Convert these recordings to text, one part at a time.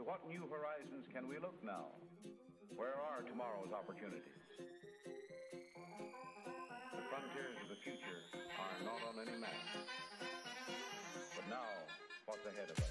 To what new horizons can we look now? Where are tomorrow's opportunities? The frontiers of the future are not on any map. But now, what's ahead of us?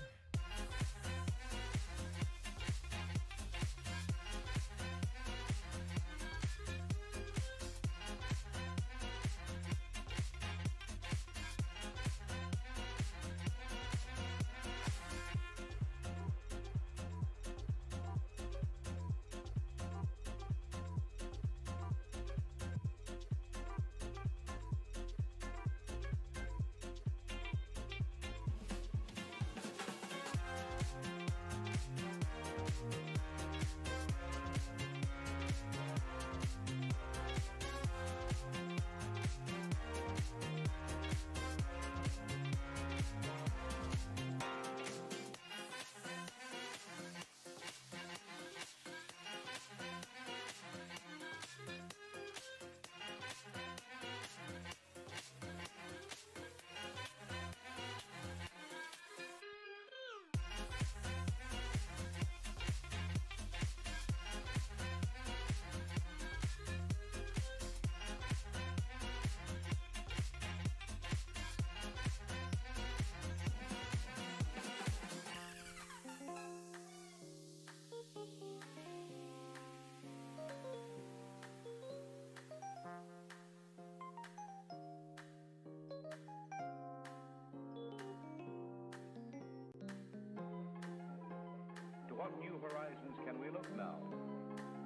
To what new horizons can we look now?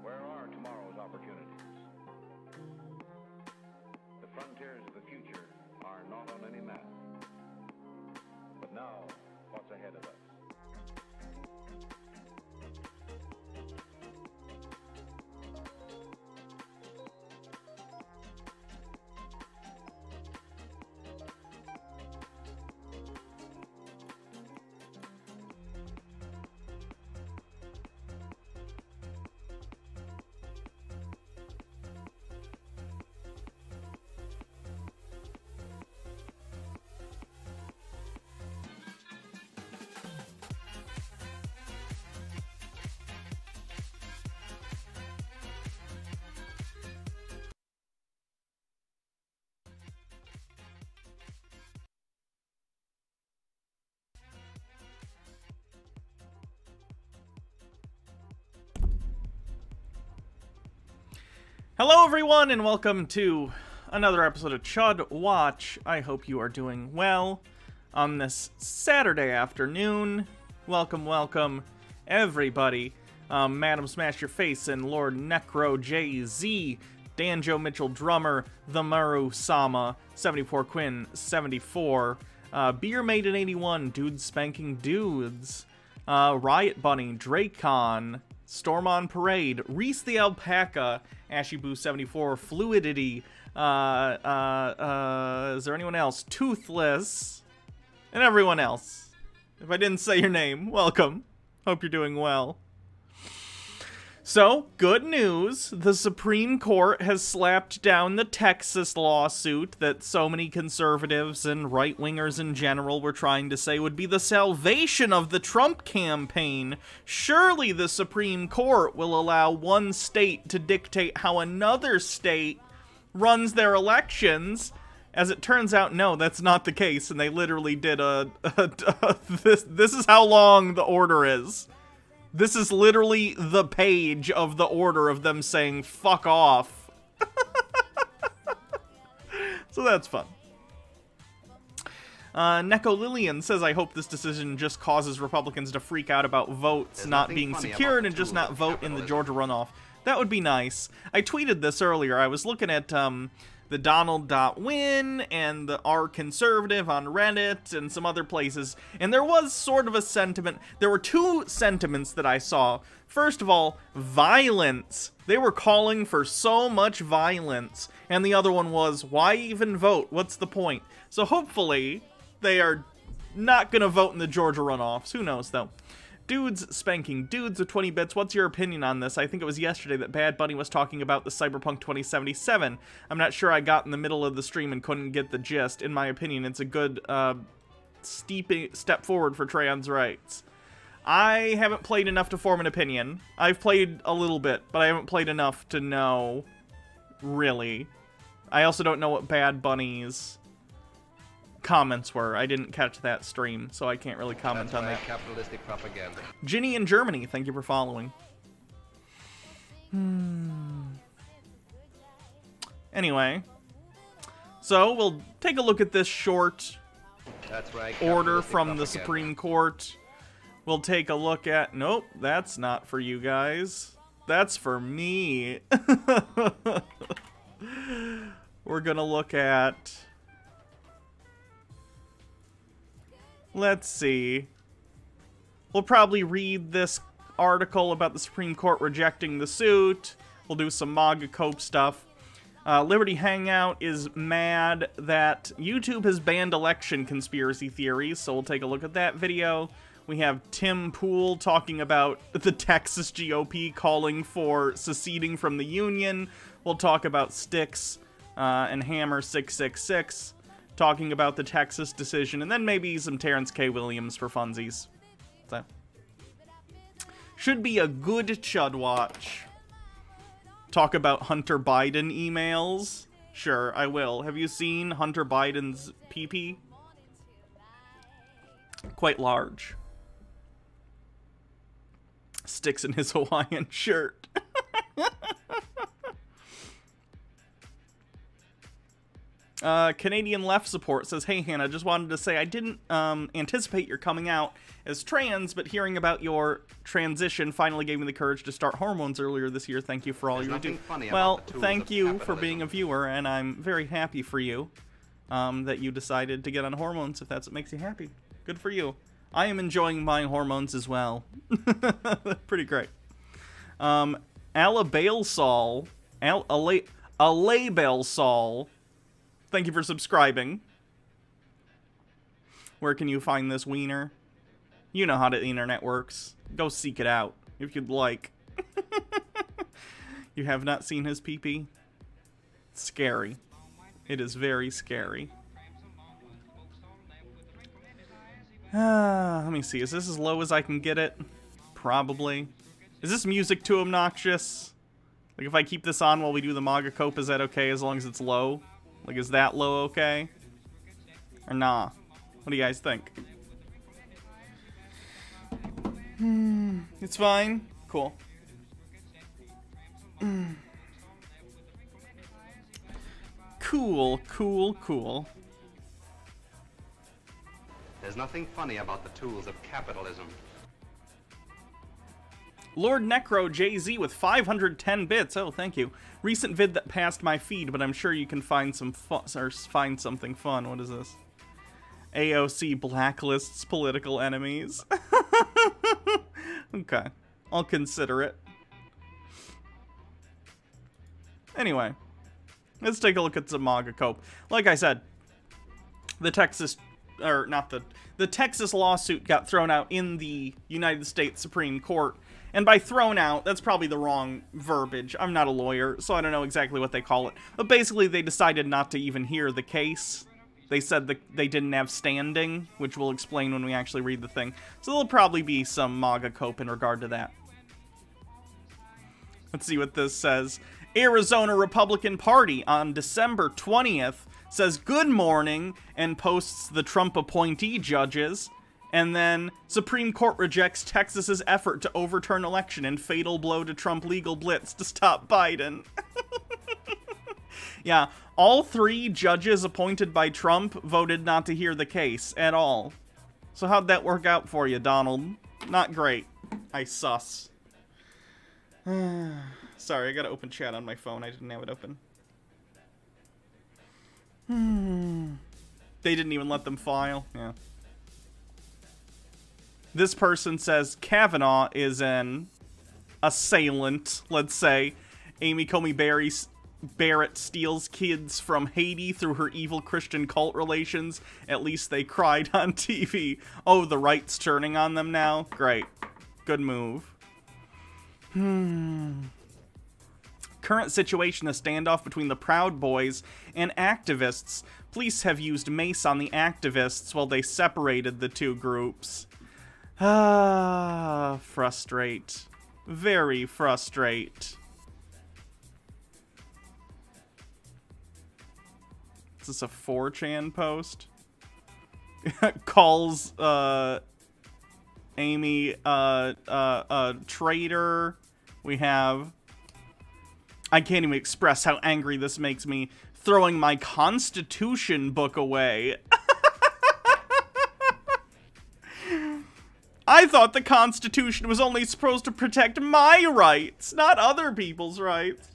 Where are tomorrow's opportunities? The frontiers of the future are not on any map. But now, what's ahead of us? Hello everyone and welcome to another episode of Chud Watch. I hope you are doing well on this Saturday afternoon. Welcome everybody. Madam Smash Your Face and Lord Necro JZ, Danjo Mitchell Drummer, The Maru Sama, 74 Quinn 74, Beer Maiden 81, Dudes Spanking Dudes, Riot Bunny, Dracon, Storm on Parade, Reese the Alpaca, Ashy Boo 74, Fluidity, is there anyone else? Toothless, and everyone else. If I didn't say your name, welcome. Hope you're doing well. So, good news. The Supreme Court has slapped down the Texas lawsuit that so many conservatives and right-wingers in general were trying to say would be the salvation of the Trump campaign. Surely the Supreme Court will allow one state to dictate how another state runs their elections. As it turns out, no, that's not the case, and they literally did this is how long the order is. This is literally the page of the order of them saying, fuck off. So that's fun. Neko Lillian says, I hope this decision just causes Republicans to freak out about votes not being secured and just not vote in the Georgia runoff. That would be nice. I tweeted this earlier. I was looking at the Donald.win and the R Conservative on Reddit and some other places, and there was sort of a sentiment. There were two sentiments that I saw. First of all, violence. They were calling for so much violence. And the other one was, why even vote? What's the point? So hopefully they are not going to vote in the Georgia runoffs. Who knows, though? Dudes Spanking Dudes with 20 bits. What's your opinion on this? I think it was yesterday that Bad Bunny was talking about the Cyberpunk 2077. I'm not sure I got in the middle of the stream and couldn't get the gist. In my opinion, it's a good steep step forward for trans rights. I haven't played enough to form an opinion. I've played a little bit, but I haven't played enough to know, really. I also don't know what Bad Bunny's comments were. I didn't catch that stream, so I can't really comment on that. Capitalistic propaganda. Ginny in Germany, thank you for following. Anyway, so we'll take a look at this short order from the Supreme Court. We'll take a look at... Nope, that's not for you guys. That's for me. We're gonna look at... Let's see. We'll probably read this article about the Supreme Court rejecting the suit. We'll do some MAGA cope stuff. Liberty Hangout is mad that YouTube has banned election conspiracy theories, so we'll take a look at that video. We have Tim Pool talking about the Texas GOP calling for seceding from the Union. We'll talk about Styx and Hammer 666. Talking about the Texas decision, and then maybe some Terrence K. Williams for funsies. So, should be a good Chud watch. Talk about Hunter Biden emails? Sure, I will. Have you seen Hunter Biden's PP? Quite large. Sticks in his Hawaiian shirt. Canadian Left Support says, hey Hannah, just wanted to say I didn't anticipate your coming out as trans, but hearing about your transition finally gave me the courage to start hormones earlier this year. Thank you for all you do. Well, thank you for being a viewer, and I'm very happy for you that you decided to get on hormones if that's what makes you happy. Good for you. I am enjoying my hormones as well. Pretty great. Alabale Sol, thank you for subscribing. Where can you find this wiener? You know how the internet works. Go seek it out, if you'd like. You have not seen his pee-pee? Scary. It is very scary. Let me see. Is this as low as I can get it? Probably. Is this music too obnoxious? Like, if I keep this on while we do the MAGA cope, is that okay as long as it's low? Like, is that low okay? Or nah? What do you guys think? It's fine? Cool. Cool, cool, cool. There's nothing funny about the tools of capitalism. Lord Necro JZ with 510 bits. Oh, thank you. Recent vid that passed my feed, but I'm sure you can find some fun or find something fun. What is this? AOC blacklists political enemies. Okay. I'll consider it. Anyway. Let's take a look at some MAGA cope. Like I said, the Texas lawsuit got thrown out in the United States Supreme Court. And by thrown out, that's probably the wrong verbiage. I'm not a lawyer, so I don't know exactly what they call it. But basically, they decided not to even hear the case. They said that they didn't have standing, which we'll explain when we actually read the thing. So there'll probably be some MAGA cope in regard to that. Let's see what this says. Arizona Republican Party on December 20th says good morning and posts the Trump appointee judges. And then Supreme Court rejects Texas's effort to overturn election in fatal blow to Trump legal blitz to stop Biden. Yeah, all 3 judges appointed by Trump voted not to hear the case at all. So how'd that work out for you, Donald? Not great. I sus. Sorry, I gotta open chat on my phone. I didn't have it open. They didn't even let them file. Yeah. This person says Kavanaugh is an assailant, let's say. Amy Comey Barrett steals kids from Haiti through her evil Christian cult relations. At least they cried on TV. Oh, the right's turning on them now? Great. Good move. Current situation, a standoff between the Proud Boys and activists. Police have used mace on the activists while they separated the 2 groups. Ah, frustrate. Very frustrate. Is this a 4chan post? Calls, Amy, traitor. We have... I can't even express how angry this makes me. Throwing my Constitution book away. I thought the Constitution was only supposed to protect my rights, not other people's rights.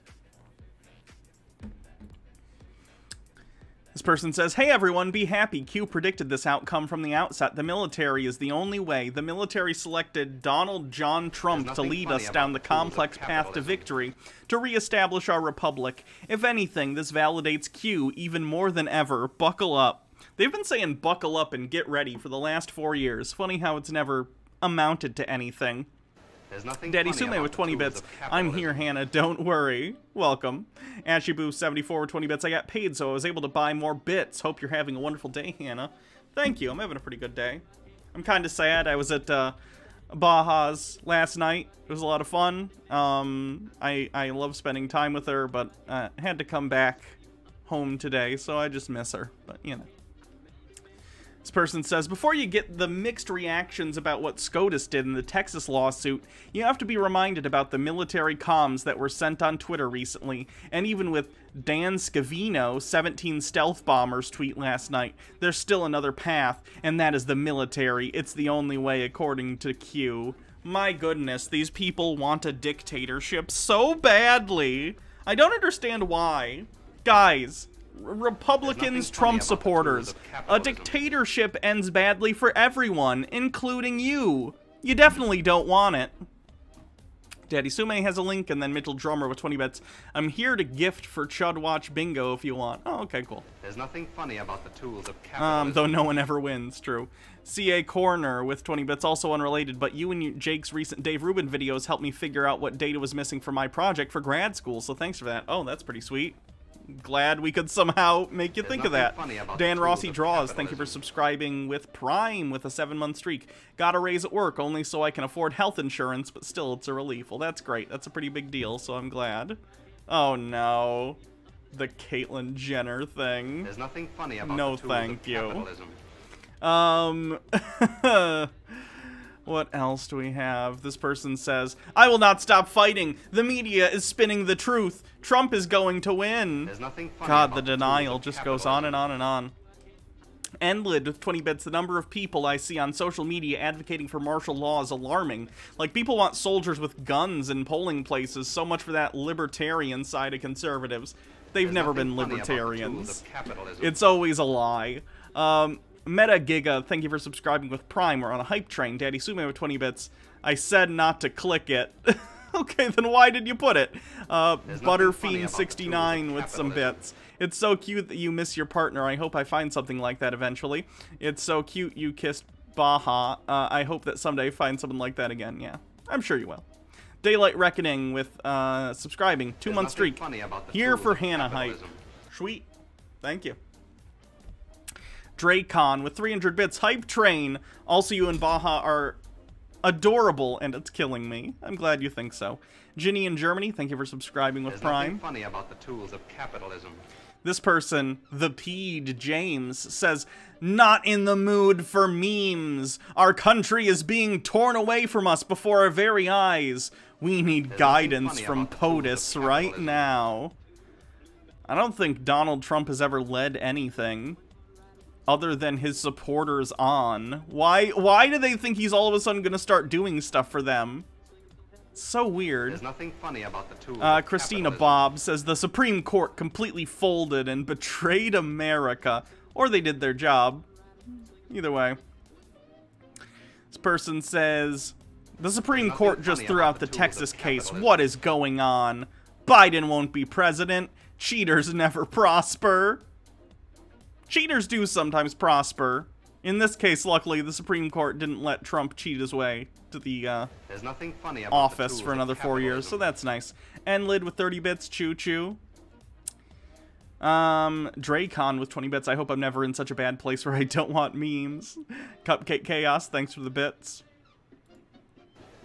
This person says, hey everyone, be happy. Q predicted this outcome from the outset. The military is the only way. The military selected Donald John Trump to lead us down the complex path to victory, to reestablish our republic. If anything, this validates Q even more than ever. Buckle up. They've been saying buckle up and get ready for the last 4 years. Funny how it's never amounted to anything. Daddy Sume with 20 bits. I'm here, Hannah. Don't worry. Welcome. Ashiboo74 with 20 bits. I got paid, so I was able to buy more bits. Hope you're having a wonderful day, Hannah. Thank you. I'm having a pretty good day. I'm kind of sad. I was at Baja's last night. It was a lot of fun. I love spending time with her, but had to come back home today, so I just miss her. But, you know. This person says, before you get the mixed reactions about what SCOTUS did in the Texas lawsuit, you have to be reminded about the military comms that were sent on Twitter recently, and even with Dan Scavino, 17 stealth bombers tweet last night, there's still another path, and that is the military. It's the only way, according to Q. My goodness, these people want a dictatorship so badly. I don't understand why. Guys, Republicans, Trump supporters, a dictatorship ends badly for everyone, including you. You definitely don't want it. Daddy Sume has a link, and then Mitchell Drummer with 20 bits. I'm here to gift for Chud Watch Bingo if you want. Oh, okay, cool. There's nothing funny about the tools of capitalism. Though no one ever wins, true. CA Corner with 20 bits, also unrelated, but you and Jake's recent Dave Rubin videos helped me figure out what data was missing for my project for grad school, so thanks for that. Oh, that's pretty sweet. Glad we could somehow make you think of that. Dan Rossi Draws, thank you for subscribing with Prime with a 7-month streak. Got a raise at work only so I can afford health insurance, but still it's a relief. Well, that's great. That's a pretty big deal, so I'm glad. Oh no. The Caitlyn Jenner thing. There's nothing funny about no, the tools thank of you. Capitalism. What else do we have? This person says, I will not stop fighting. The media is spinning the truth. Trump is going to win. There's nothing funny God, about the denial just goes on and on and on. Endlid with 20 bits. The number of people I see on social media advocating for martial law is alarming. Like, people want soldiers with guns in polling places. So much for that libertarian side of conservatives. They've never been libertarians. capitalism. It's always a lie. Meta Giga, thank you for subscribing with Prime. We're on a hype train. Daddy Sume with 20 bits. I said not to click it. Okay, then why did you put it? Butterfiend69 with some bits. It's so cute that you miss your partner. I hope I find something like that eventually. It's so cute you kissed Baja. I hope that someday I find something like that again. Yeah, I'm sure you will. Daylight Reckoning with subscribing. 2-month streak. Here for Hannah hype. Sweet. Thank you. Dracon with 300 bits. Hype train. Also, you and Baja are adorable, and it's killing me. I'm glad you think so. Ginny in Germany, thank you for subscribing with Prime. Nothing funny about the tools of capitalism. This person, the Peed James, says, not in the mood for memes. Our country is being torn away from us before our very eyes. We need guidance from POTUS right now. I don't think Donald Trump has ever led anything other than his supporters on. Why do they think he's all of a sudden going to start doing stuff for them? So weird. There's nothing funny about the tools Christina Bob says the Supreme Court completely folded and betrayed America. Or they did their job. Either way. This person says the Supreme Court just threw out the Texas case. What is going on? Biden won't be president. Cheaters never prosper. Cheaters do sometimes prosper. In this case, luckily, the Supreme Court didn't let Trump cheat his way to the There's nothing funny about office for another 4 years, so that's nice. And Lid with 30 bits, choo-choo. Dracon with 20 bits. I hope I'm never in such a bad place where I don't want memes. Cupcake Chaos, thanks for the bits.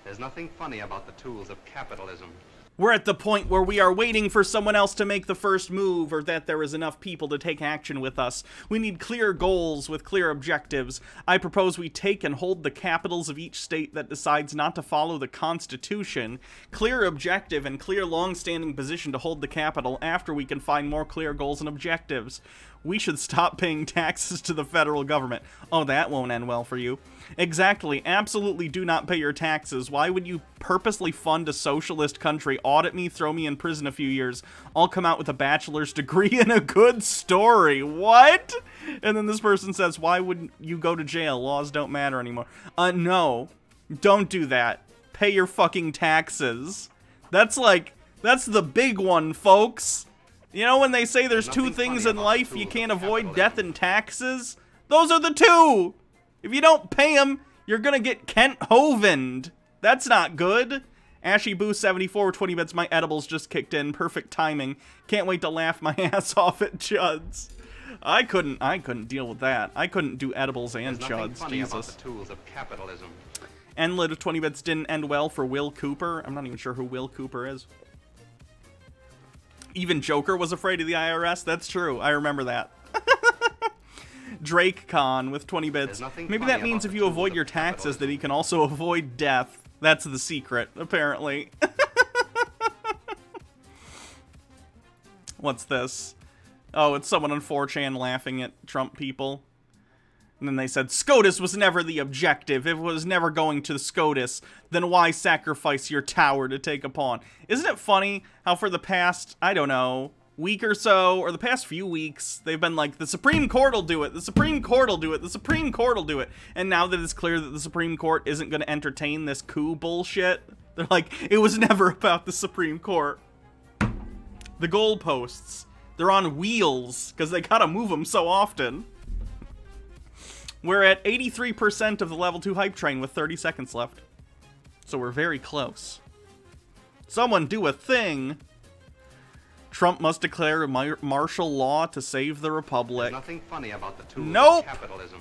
There's nothing funny about the tools of capitalism. We're at the point where we are waiting for someone else to make the first move, or that there is enough people to take action with us. We need clear goals with clear objectives. I propose we take and hold the capitals of each state that decides not to follow the Constitution. Clear objective and clear long-standing position to hold the capital after we can find more clear goals and objectives. We should stop paying taxes to the federal government. Oh, that won't end well for you. Exactly. Absolutely do not pay your taxes. Why would you purposely fund a socialist country, audit me, throw me in prison a few years? I'll come out with a bachelor's degree and a good story. What? And then this person says, why would you go to jail? Laws don't matter anymore. No. Don't do that. Pay your fucking taxes. That's the big one, folks. You know when they say there's two things in life you can't avoid, death and taxes? Those are the two! If you don't pay them, you're gonna get Kent Hovened. That's not good. Ashy Boo 74 with 20 bits. My edibles just kicked in. Perfect timing. Can't wait to laugh my ass off at Chuds. I couldn't deal with that. I couldn't do edibles and Chuds. Jesus. The tools of capitalism. Endlit of 20 bits didn't end well for Will Cooper. I'm not even sure who Will Cooper is. Even Joker was afraid of the IRS? That's true. I remember that. DrakeCon with 20 bits. Maybe that means if you avoid your taxes that he can also avoid death. That's the secret, apparently. What's this? Oh, it's someone on 4chan laughing at Trump people. And then they said, SCOTUS was never the objective. If it was never going to SCOTUS, then why sacrifice your tower to take a pawn? Isn't it funny how for the past, I don't know, week or so, or the past few weeks, they've been like, the Supreme Court will do it, the Supreme Court will do it, the Supreme Court will do it. And now that it's clear that the Supreme Court isn't going to entertain this coup bullshit, they're like, it was never about the Supreme Court. The goalposts, they're on wheels, because they gotta move them so often. We're at 83% of the level 2 hype train with 30 seconds left. So we're very close. Someone do a thing! Trump must declare a martial law to save the republic. There's nothing funny about the tools of capitalism.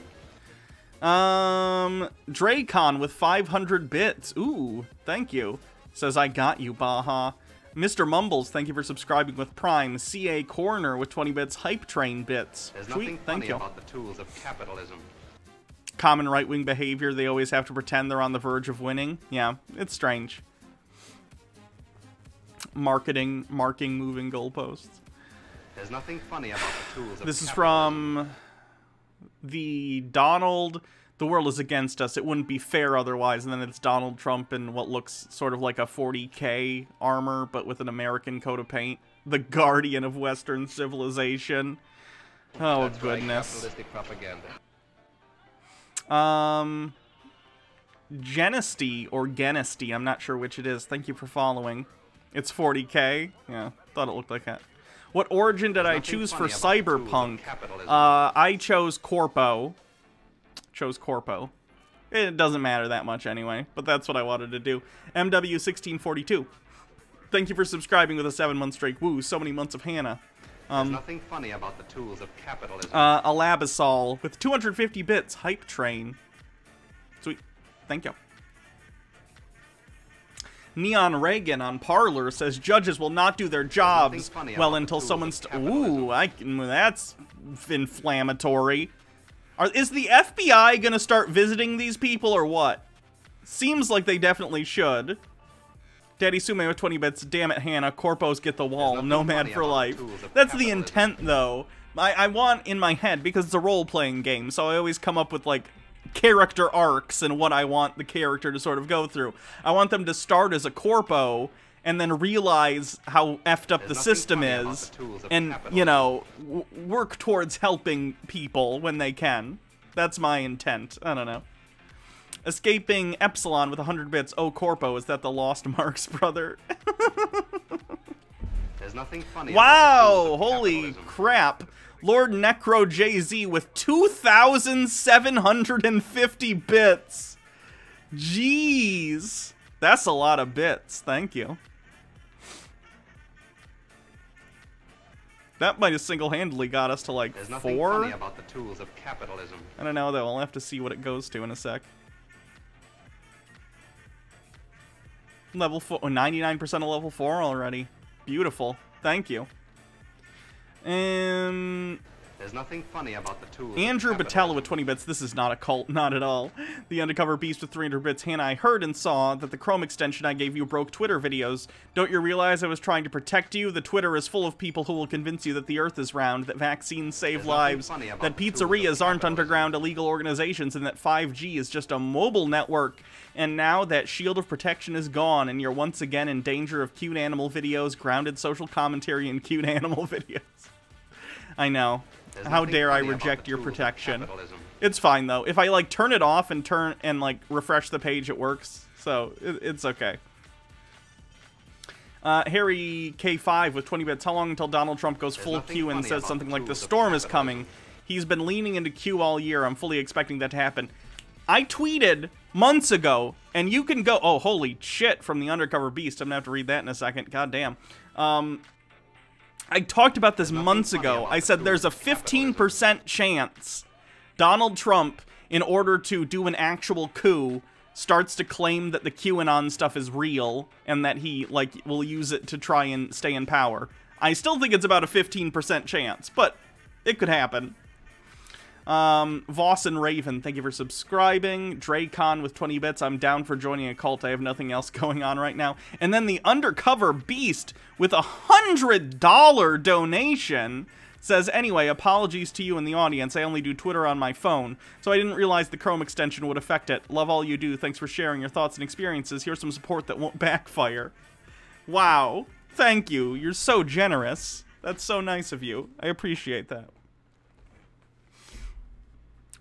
Dracon with 500 bits. Ooh, thank you. Says, I got you, Baja. Mr. Mumbles, thank you for subscribing with Prime. CA Corner with 20 bits. Hype Train bits. There's Sweet, nothing thank funny you. about the tools of capitalism. Common right-wing behavior, they always have to pretend they're on the verge of winning. Yeah, it's strange. Marking moving goalposts. There's nothing funny about the tools of This is capitalism. from the Donald, the world is against us, it wouldn't be fair otherwise, and then it's Donald Trump in what looks sort of like a 40K armor, but with an American coat of paint. The guardian of Western civilization. Oh, That's goodness. right, capitalistic propaganda. Genesty or Genesty, I'm not sure which it is. Thank you for following. It's 40k. Yeah, thought it looked like that. What origin did I choose for Cyberpunk? I chose Corpo. It doesn't matter that much anyway, but that's what I wanted to do. MW1642. Thank you for subscribing with a 7-month streak. Woo, so many months of Hannah. There's nothing funny about the tools of capitalism. Alabasol with 250 bits. Hype train. Sweet. Thank you. Neon Reagan on Parlor says judges will not do their jobs well until someone's... Ooh, that's inflammatory. Is the FBI gonna start visiting these people or what? Seems like they definitely should. Daddy Sume with 20 bits. Damn it, Hannah. Corpos get the wall. Nomad for life. That's the intent, though. I want in my head, because it's a role-playing game, so I always come up with, like, character arcs and what I want the character to sort of go through. I want them to start as a corpo and then realize how effed up the system is and, you know, work towards helping people when they can. That's my intent. I don't know. Escaping Epsilon with 100 bits. Oh, Corpo, is that the Lost Marks brother? There's nothing funny. Wow, holy crap. Lord Necro JZ with 2,750 bits. Jeez. That's a lot of bits. Thank you. That might have single-handedly got us to like 4. There's nothing funny about the tools of capitalism. I don't know though. I'll have to see what it goes to in a sec. Level 4, 99% of level 4 already. Beautiful. Thank you. There's nothing funny about the tools. Andrew Batella with 20 bits. This is not a cult, not at all. The Undercover Beast with 300 bits. Hannah, I heard and saw that the Chrome extension I gave you broke Twitter videos. Don't you realize I was trying to protect you? The Twitter is full of people who will convince you that the Earth is round, that vaccines save lives, that pizzerias aren't underground illegal organizations, and that 5G is just a mobile network. And now that shield of protection is gone, and you're once again in danger of cute animal videos, grounded social commentary, and cute animal videos. I know. How dare I reject your protection? It's fine though. If I like turn it off and like refresh the page, it works. So it's okay. Harry K5 with 20 bits. How long until Donald Trump goes full Q and says something like the storm is coming? He's been leaning into Q all year. I'm fully expecting that to happen. I tweeted months ago, and you can go. Oh, holy shit! From the Undercover Beast. I'm gonna have to read that in a second. God damn. I talked about this months ago. I said there's a 15% chance Donald Trump, in order to do an actual coup, starts to claim that the QAnon stuff is real and that he, like, will use it to try and stay in power. I still think it's about a 15% chance, but it could happen. Voss and Raven, thank you for subscribing. Dracon with 20 bits. I'm down for joining a cult. I have nothing else going on right now. And then the Undercover Beast with a $100 donation says, anyway, apologies to you in the audience. I only do Twitter on my phone, so I didn't realize the Chrome extension would affect it. Love all you do. Thanks for sharing your thoughts and experiences. Here's some support that won't backfire. Wow. Thank you. You're so generous. That's so nice of you. I appreciate that.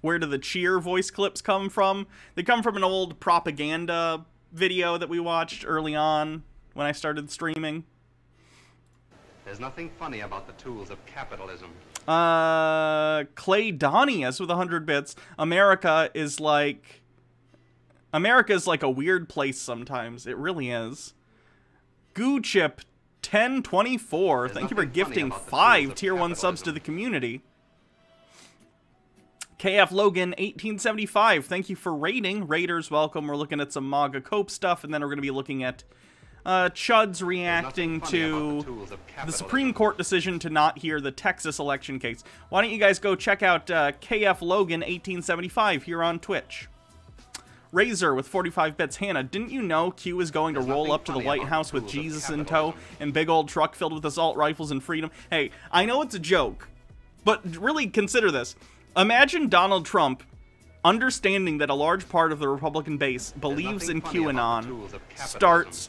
Where do the cheer voice clips come from? They come from an old propaganda video that we watched early on when I started streaming. There's nothing funny about the tools of capitalism. Clay Donius with 100 bits. America is like a weird place sometimes. It really is. Goochip 1024. Thank you for gifting 5 tier 1 subs to the community. KF Logan 1875, thank you for raiding. Raiders, welcome. We're looking at some MAGA Cope stuff, and then we're going to be looking at Chuds reacting to the Supreme Court decision to not hear the Texas election case. Why don't you guys go check out KF Logan 1875 here on Twitch. Razor with 45 bits. Hannah, didn't you know Q is going to roll up to the White House with Jesus in tow and big old truck filled with assault rifles and freedom? Hey, I know it's a joke, but really consider this. Imagine Donald Trump understanding that a large part of the Republican base believes in QAnon,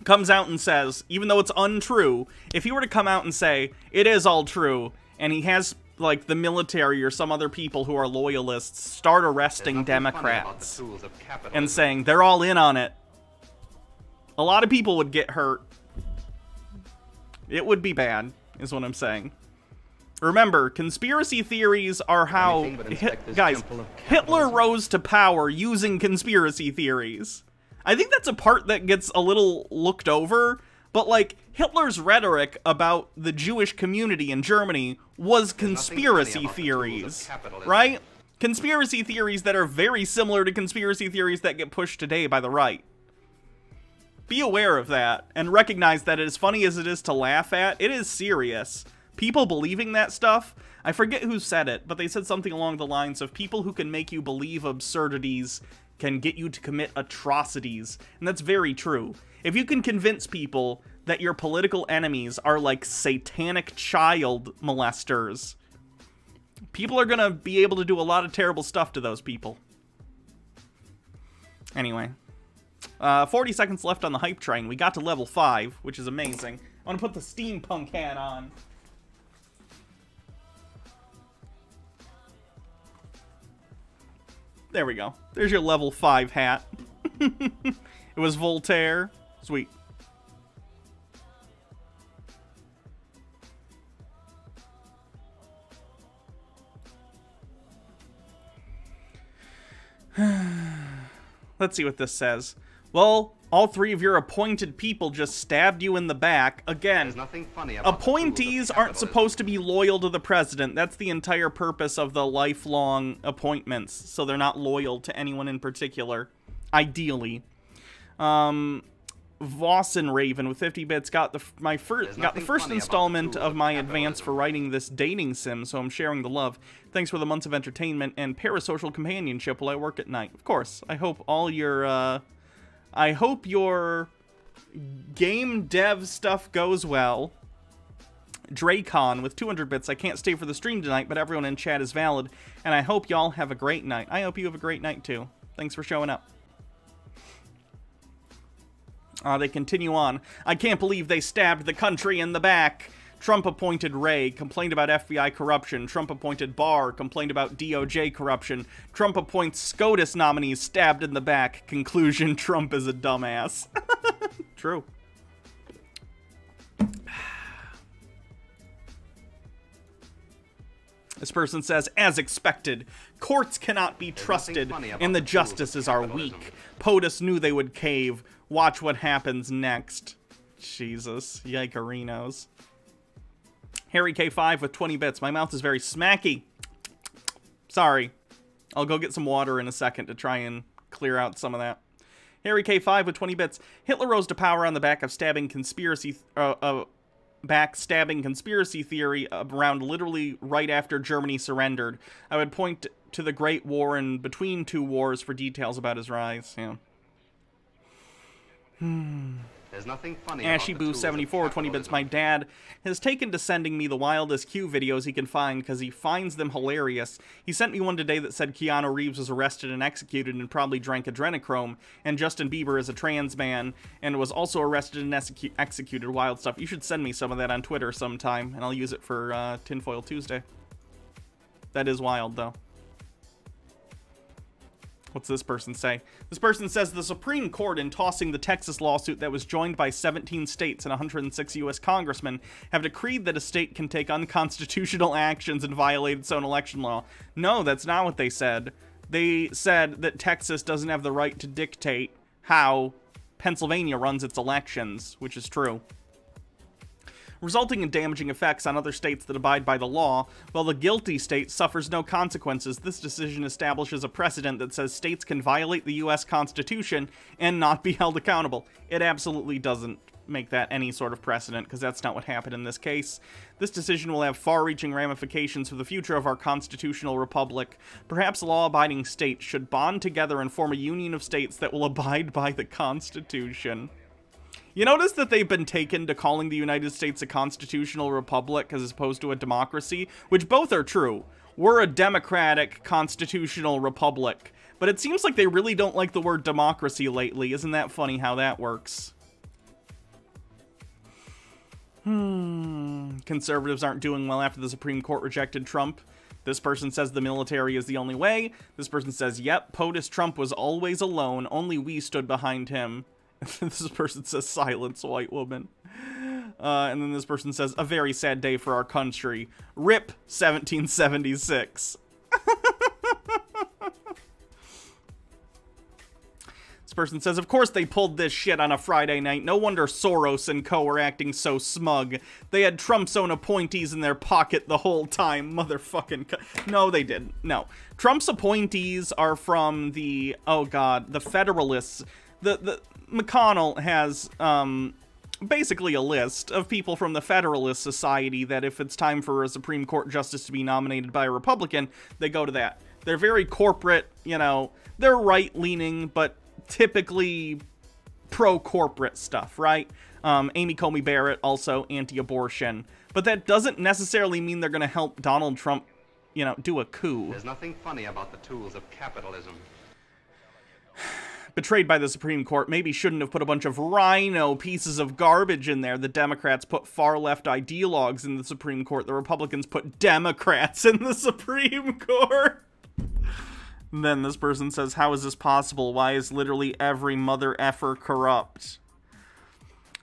comes out and says, even though it's untrue, if he were to come out and say, it is all true, and he has like, the military or some other people who are loyalists start arresting Democrats and saying they're all in on it, a lot of people would get hurt. It would be bad, is what I'm saying. Remember, conspiracy theories are how... Guys, Hitler rose to power using conspiracy theories. I think that's a part that gets a little looked over, but, like, Hitler's rhetoric about the Jewish community in Germany was conspiracy theories, right? Conspiracy theories that are very similar to conspiracy theories that get pushed today by the right. Be aware of that, and recognize that as funny as it is to laugh at, it is serious. People believing that stuff, I forget who said it, but they said something along the lines of people who can make you believe absurdities can get you to commit atrocities, and that's very true. If you can convince people that your political enemies are like satanic child molesters, people are gonna be able to do a lot of terrible stuff to those people. Anyway, 40 seconds left on the hype train. We got to level 5, which is amazing. I want to put the steampunk hat on. There we go. There's your level 5 hat. It was Voltaire. Sweet. Let's see what this says. Well, all 3 of your appointed people just stabbed you in the back. Again, appointees aren't supposed to be loyal to the president. That's the entire purpose of the lifelong appointments, so they're not loyal to anyone in particular, ideally. Vossen Raven with 50 bits got the first installment of my advance for writing this dating sim, so I'm sharing the love. Thanks for the months of entertainment and parasocial companionship while I work at night. Of course, I hope all your I hope your game dev stuff goes well. Dracon with 200 bits. I can't stay for the stream tonight, but everyone in chat is valid, and I hope y'all have a great night. I hope you have a great night too. Thanks for showing up. They continue on. I can't believe they stabbed the country in the back. Trump appointed Ray, complained about FBI corruption. Trump appointed Barr, complained about DOJ corruption. Trump appoints SCOTUS nominees, stabbed in the back. Conclusion, Trump is a dumbass. True. This person says, as expected, courts cannot be trusted and the justices are weak. POTUS knew they would cave. Watch what happens next. Jesus. Yikerinos. Harry K5 with 20 bits. My mouth is very smacky. Sorry. I'll go get some water in a second to try and clear out some of that. Harry K5 with 20 bits. Hitler rose to power on the back of backstabbing conspiracy theory around literally right after Germany surrendered. I would point to the Great War and between two wars for details about his rise. Yeah. There's nothing funny Ashy Boo 74, 20 bits. My dad has taken to sending me the wildest Q videos he can find because he finds them hilarious. He sent me one today that said Keanu Reeves was arrested and executed and probably drank adrenochrome, and Justin Bieber is a trans man and was also arrested and executed. Wild stuff. You should send me some of that on Twitter sometime, and I'll use it for Tinfoil Tuesday. That is wild, though. What's this person say? This person says the Supreme Court, in tossing the Texas lawsuit that was joined by 17 states and 106 U.S. congressmen, have decreed that a state can take unconstitutional actions and violate its own election law. No, that's not what they said. They said that Texas doesn't have the right to dictate how Pennsylvania runs its elections, which is true, resulting in damaging effects on other states that abide by the law, while the guilty state suffers no consequences. This decision establishes a precedent that says states can violate the U.S. Constitution and not be held accountable. It absolutely doesn't make that any sort of precedent, because that's not what happened in this case. This decision will have far-reaching ramifications for the future of our constitutional republic. Perhaps law-abiding states should bond together and form a union of states that will abide by the Constitution. You notice that they've been taken to calling the United States a constitutional republic as opposed to a democracy, which both are true. We're a democratic constitutional republic, but it seems like they really don't like the word democracy lately. Isn't that funny how that works? Conservatives aren't doing well after the Supreme Court rejected Trump. This person says the military is the only way. This person says, yep, POTUS Trump was always alone. Only we stood behind him. This person says, silence, white woman. And then this person says, a very sad day for our country. RIP 1776. This person says, of course they pulled this shit on a Friday night. No wonder Soros and co were acting so smug. They had Trump's own appointees in their pocket the whole time. Motherfucking no, they didn't. No. Trump's appointees are from the, oh god, the Federalists. The McConnell has, basically a list of people from the Federalist Society that if it's time for a Supreme Court justice to be nominated by a Republican, they go to that. They're very corporate, you know, they're right-leaning, but typically pro-corporate stuff, right? Amy Coney Barrett, also anti-abortion. But that doesn't necessarily mean they're going to help Donald Trump, you know, do a coup. There's nothing funny about the tools of capitalism. Betrayed by the Supreme Court, maybe shouldn't have put a bunch of rhino pieces of garbage in there. The Democrats put far-left ideologues in the Supreme Court. The Republicans put Democrats in the Supreme Court. And then this person says, how is this possible? Why is literally every mother effer corrupt?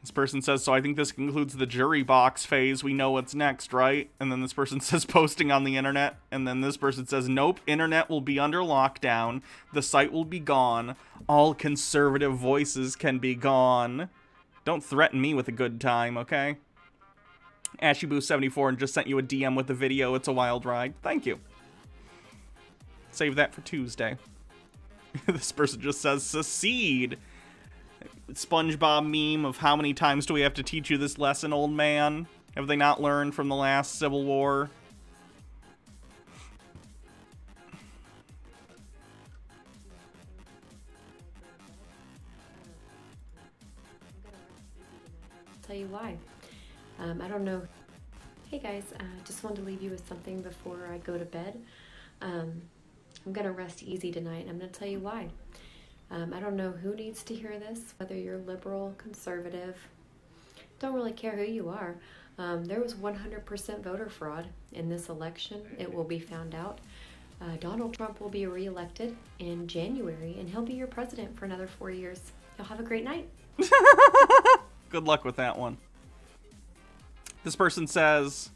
This person says, so I think this concludes the jury box phase. We know what's next, right? And then this person says, posting on the internet. And then this person says, nope, internet will be under lockdown. The site will be gone. All conservative voices can be gone. Don't threaten me with a good time, okay? AshyBoo74 and just sent you a DM with the video. It's a wild ride. Thank you. Save that for Tuesday. This person just says, secede. SpongeBob meme of how many times do we have to teach you this lesson, old man? Have they not learned from the last Civil War? Tell you why. I don't know. Hey guys, just wanted to leave you with something before I go to bed. I'm gonna rest easy tonight. I'm gonna tell you why. I don't know who needs to hear this, whether you're liberal, conservative, don't really care who you are. There was 100% voter fraud in this election. It will be found out. Donald Trump will be reelected in January, and he'll be your president for another 4 years. Y'all have a great night. Good luck with that one. This person says,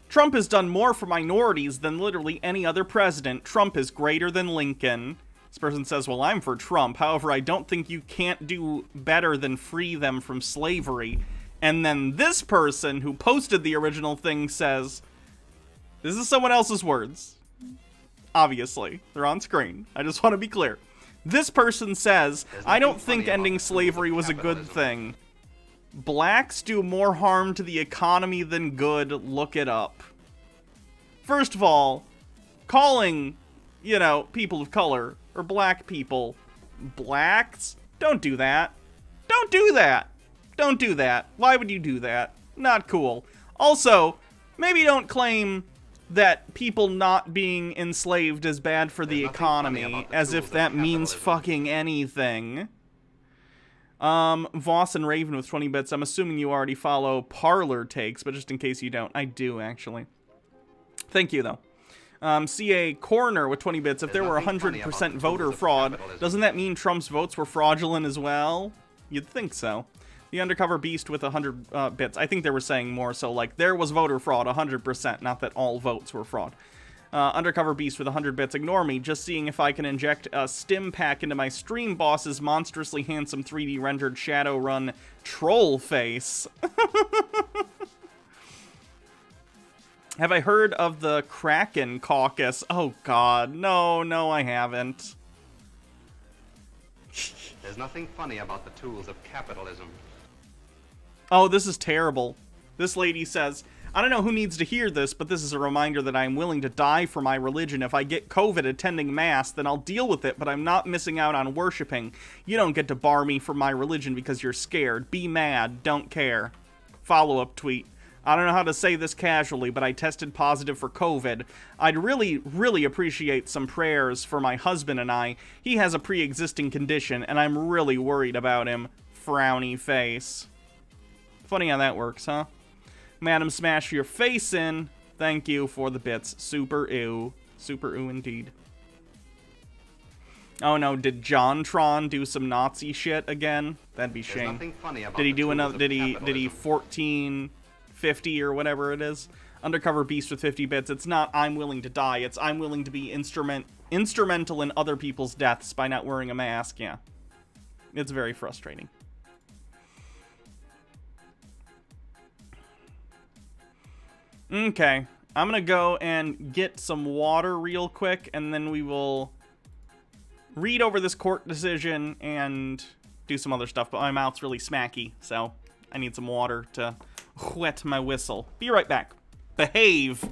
Trump has done more for minorities than literally any other president. Trump is greater than Lincoln. This person says, well, I'm for Trump. However, I don't think you can't do better than free them from slavery. And then this person who posted the original thing says, this is someone else's words. Obviously, they're on screen. I just want to be clear. This person says, I don't think ending slavery was a good thing. Blacks do more harm to the economy than good. Look it up. First of all, calling, you know, people of color or black people blacks, don't do that. Don't do that. Don't do that. Why would you do that? Not cool. Also, maybe don't claim that people not being enslaved is bad for the economy, as if that means fucking anything. Voss and Raven with 20 bits. I'm assuming you already follow Parlor Takes, but just in case you don't, I do, actually. Thank you, though. CA Corner with 20 bits. If there were 100% voter fraud, doesn't that mean Trump's votes were fraudulent as well? You'd think so. The Undercover Beast with 100 bits. I think they were saying more so like there was voter fraud 100%, not that all votes were fraud. Undercover Beast with 100 bits. Ignore me. Just seeing if I can inject a stim pack into my stream boss's monstrously handsome 3D rendered Shadowrun troll face. Have I heard of the Kraken Caucus? Oh god, no, I haven't. There's nothing funny about the tools of capitalism. Oh, this is terrible. This lady says, I don't know who needs to hear this, but this is a reminder that I'm willing to die for my religion. If I get COVID attending Mass, then I'll deal with it, but I'm not missing out on worshiping. You don't get to bar me from my religion because you're scared. Be mad. Don't care. Follow-up tweet. I don't know how to say this casually, but I tested positive for COVID. I'd really appreciate some prayers for my husband and I. He has a pre-existing condition, and I'm really worried about him. Frowny face. Funny how that works, huh? Madam Smash your face in. Thank you for the bits. Super ew. Super ew indeed. Oh no, did JonTron do some Nazi shit again? That'd be shame. Nothing funny about Did he do another, did he capitalism. 1450 or whatever it is? Undercover Beast with 50 bits. It's not I'm willing to die, it's I'm willing to be instrumental in other people's deaths by not wearing a mask. Yeah. It's very frustrating. Okay. I'm gonna go and get some water real quick, and then we will read over this court decision and do some other stuff, but my mouth's really smacky, so I need some water to wet my whistle. Be right back. Behave.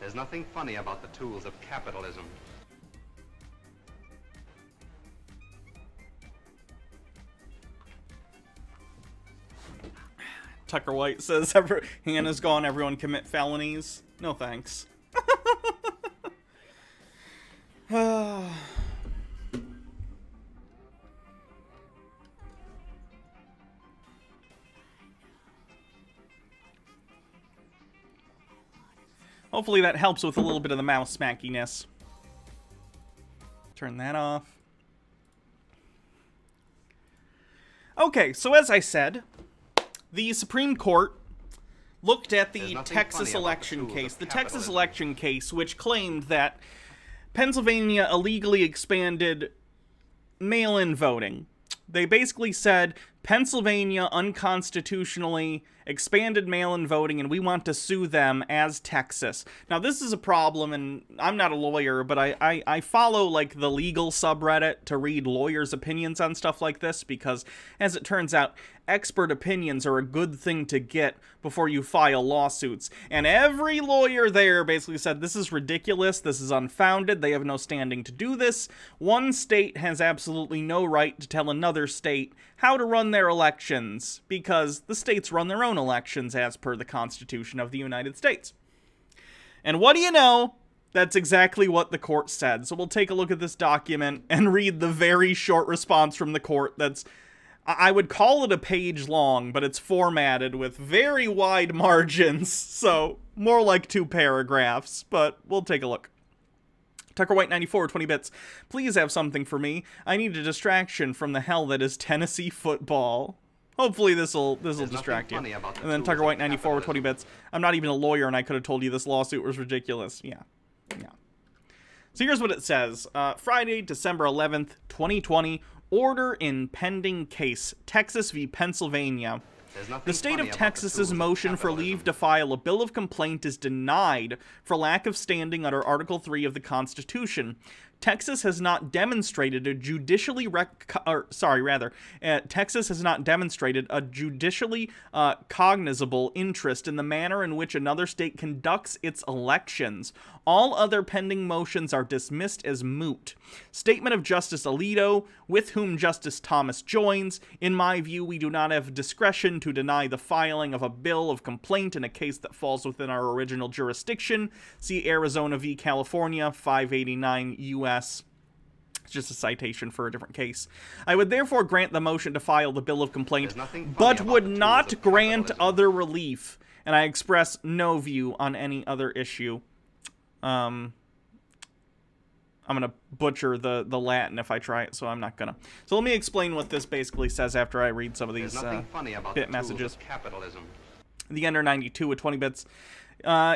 There's nothing funny about the tools of capitalism. Tucker White says, Hannah's gone, everyone commit felonies. No thanks. Hopefully that helps with a little bit of the mouse smackiness. Turn that off. Okay, so as I said, the Supreme Court looked at the Texas election case. The Texas election case, which claimed that Pennsylvania illegally expanded mail-in voting. They basically said Pennsylvania unconstitutionally expanded mail-in voting, and we want to sue them as Texas. Now, this is a problem, and I'm not a lawyer, but I follow, like, the legal subreddit to read lawyers' opinions on stuff like this, because, as it turns out, expert opinions are a good thing to get before you file lawsuits. And every lawyer there basically said, this is ridiculous, this is unfounded, they have no standing to do this. One state has absolutely no right to tell another state how to run their elections, because the states run their own elections as per the Constitution of the United States. And what do you know? That's exactly what the court said. So we'll take a look at this document and read the very short response from the court that's, I would call it a page long, but it's formatted with very wide margins, so more like 2 paragraphs, but we'll take a look. Tucker White 94, 20 bits. Please have something for me. I need a distraction from the hell that is Tennessee football. Hopefully this'll distract you. And then Tucker White 94, 20 bits. I'm not even a lawyer and I could have told you this lawsuit was ridiculous. Yeah. So here's what it says. Friday, December 11th, 2020. Order in pending case. Texas v. Pennsylvania. The state of Texas's motion for leave to file a bill of complaint is denied for lack of standing under Article 3 of the Constitution. Texas has not demonstrated a judicially Texas has not demonstrated a judicially cognizable interest in the manner in which another state conducts its elections. All other pending motions are dismissed as moot. Statement of Justice Alito, with whom Justice Thomas joins. In my view, we do not have discretion to deny the filing of a bill of complaint in a case that falls within our original jurisdiction. See Arizona v. California, 589 U.S. It's just a citation for a different case. I would therefore grant the motion to file the bill of complaint, but would not grant other relief, and I express no view on any other issue. I'm gonna butcher the Latin if I try it, so I'm not gonna. So let me explain what this basically says after I read some of these bit messages. The Ender 92 with 20 bits.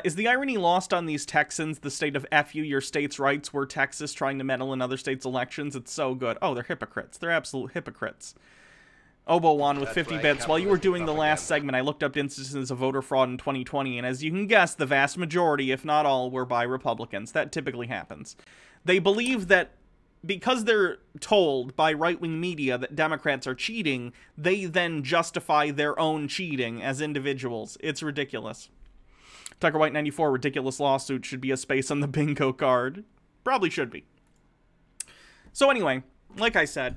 Is the irony lost on these Texans, the state of F you, your state's rights, were Texas trying to meddle in other states' elections? It's so good. Oh, they're hypocrites. They're absolute hypocrites. Obo1 with 50 bits. While you were doing the last segment, I looked up instances of voter fraud in 2020, and as you can guess, the vast majority, if not all, were by Republicans. That typically happens. They believe that because they're told by right-wing media that Democrats are cheating, they then justify their own cheating as individuals. It's ridiculous. Tucker White 94, ridiculous lawsuit should be a space on the bingo card. Probably should be. So anyway, like I said,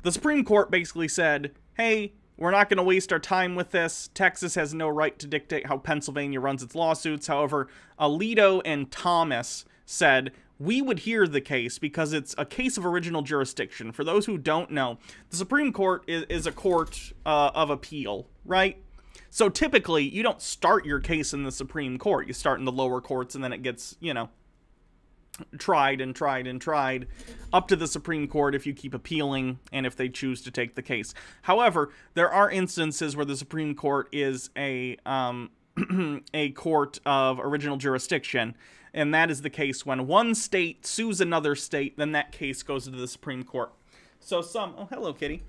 the Supreme Court basically said, hey, we're not going to waste our time with this. Texas has no right to dictate how Pennsylvania runs its lawsuits. However, Alito and Thomas said, we would hear the case because it's a case of original jurisdiction. For those who don't know, the Supreme Court is a court of appeal, right? So typically, you don't start your case in the Supreme Court. You start in the lower courts, and then it gets, you know, tried and tried and tried up to the Supreme Court if you keep appealing and if they choose to take the case. However, there are instances where the Supreme Court is a a court of original jurisdiction, and that is the case when one state sues another state, then that case goes to the Supreme Court. So oh, hello, kitty.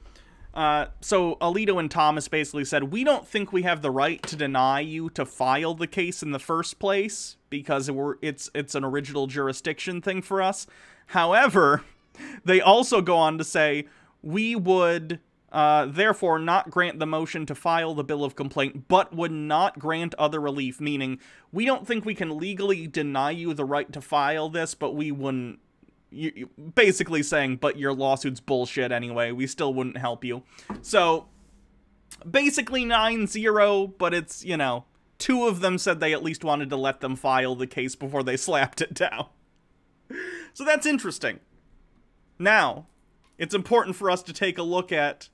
So Alito and Thomas basically said, we don't think we have the right to deny you to file the case in the first place because it's an original jurisdiction thing for us. However, they also go on to say, we would therefore not grant the motion to file the bill of complaint, but would not grant other relief, meaning we don't think we can legally deny you the right to file this, but we wouldn't. You basically saying, but your lawsuit's bullshit anyway. We still wouldn't help you. So, basically 9-0, but it's, you know, two of them said they at least wanted to let them file the case before they slapped it down. So that's interesting. Now, it's important for us to take a look at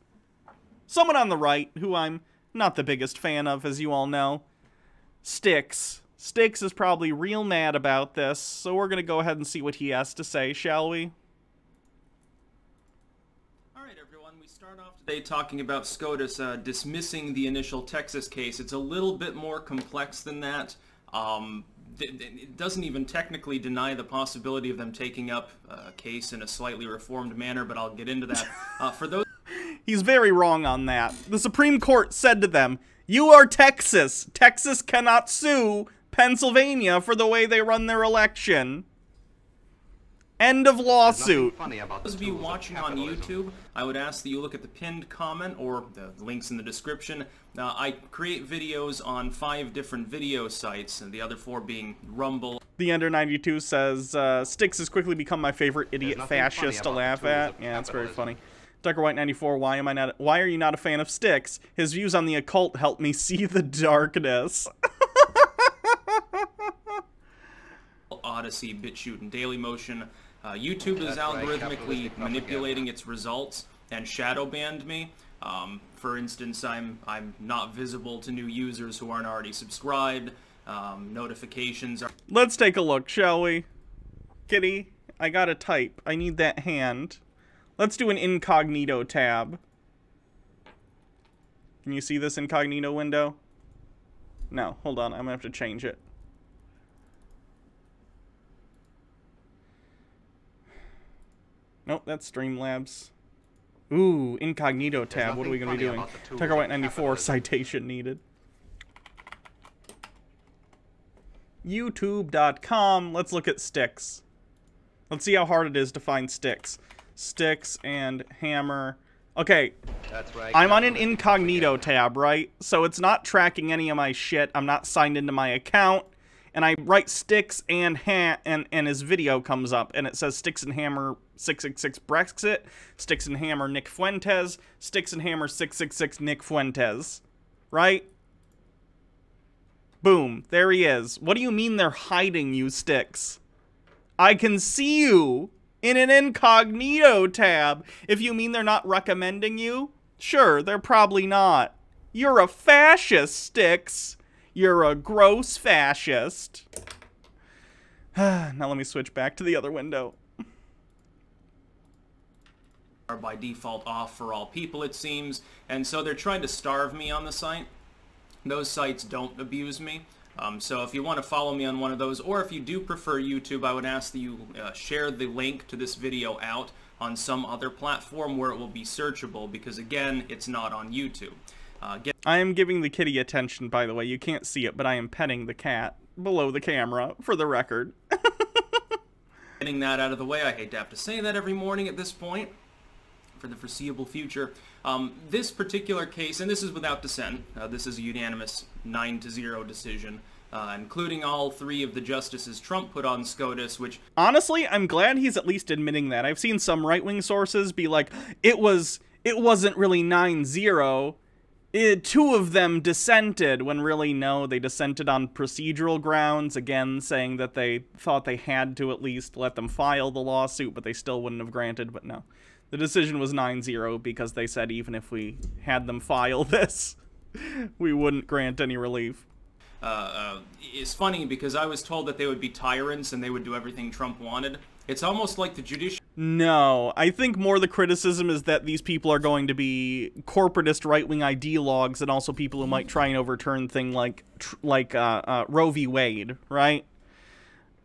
someone on the right, who I'm not the biggest fan of, as you all know. Styx. Styx is probably real mad about this, so we're going to go ahead and see what he has to say, shall we? Alright everyone, we start off today talking about SCOTUS dismissing the initial Texas case. It's a little bit more complex than that. It doesn't even technically deny the possibility of them taking up a case in a slightly reformed manner, but I'll get into that. For those... He's very wrong on that. The Supreme Court said to them, you are Texas. Texas cannot sue Pennsylvania for the way they run their election. End of lawsuit. Those of you watching on YouTube, I would ask that you look at the pinned comment or the links in the description. I create videos on 5 different video sites, and the other 4 being Rumble. The Under 92 says, Styx has quickly become my favorite idiot fascist to laugh at. Yeah, it's very funny. Tucker White 94, why are you not a fan of Styx? His views on the occult help me see the darkness. Odyssey, BitChute, and Dailymotion. YouTube is algorithmically manipulating its results and shadow banned me. For instance, I'm not visible to new users who aren't already subscribed. Notifications are... Let's take a look, shall we? Kitty, I gotta type. I need that hand. Let's do an incognito tab. Can you see this incognito window? No, hold on. I'm gonna have to change it. Nope, that's Streamlabs. Ooh, incognito tab. What are we going to be doing? Tucker White 94, citation needed. YouTube.com. Let's look at Styx. Let's see how hard it is to find Styx. Styx and Hammer. Okay, That's right. I'm on an incognito tab, right? So it's not tracking any of my shit. I'm not signed into my account. And I write Styx and his video comes up, and it says Styx and Hammer 666 Brexit, Styx and Hammer Nick Fuentes, Styx and Hammer 666 Nick Fuentes, right? Boom, there he is. What do you mean they're hiding you, Styx? I can see you in an incognito tab. If you mean they're not recommending you, sure, they're probably not. You're a fascist, Styx. You're a gross fascist. Now let me switch back to the other window. Are by default off for all people, it seems, and so they're trying to starve me on the site. Those sites don't abuse me. So if you want to follow me on one of those, or if you do prefer YouTube, I would ask that you share the link to this video out on some other platform where it will be searchable, because again, it's not on YouTube. I am giving the kitty attention, by the way. You can't see it, but I am petting the cat below the camera, for the record. Getting that out of the way, I hate to have to say that every morning at this point, for the foreseeable future. This particular case, and this is without dissent, this is a unanimous 9-0 decision. including all 3 of the justices Trump put on SCOTUS, which... Honestly, I'm glad he's at least admitting that. I've seen some right-wing sources be like, it wasn't really 9-0. 2 of them dissented, when really, no, they dissented on procedural grounds, again, saying that they thought they had to at least let them file the lawsuit, but they still wouldn't have granted, but no. The decision was 9-0 because they said even if we had them file this, we wouldn't grant any relief. It's funny because I was told that they would be tyrants and they would do everything Trump wanted. It's almost like the judiciary... No, I think more the criticism is that these people are going to be corporatist right-wing ideologues and also people who might try and overturn things like Roe v. Wade, right?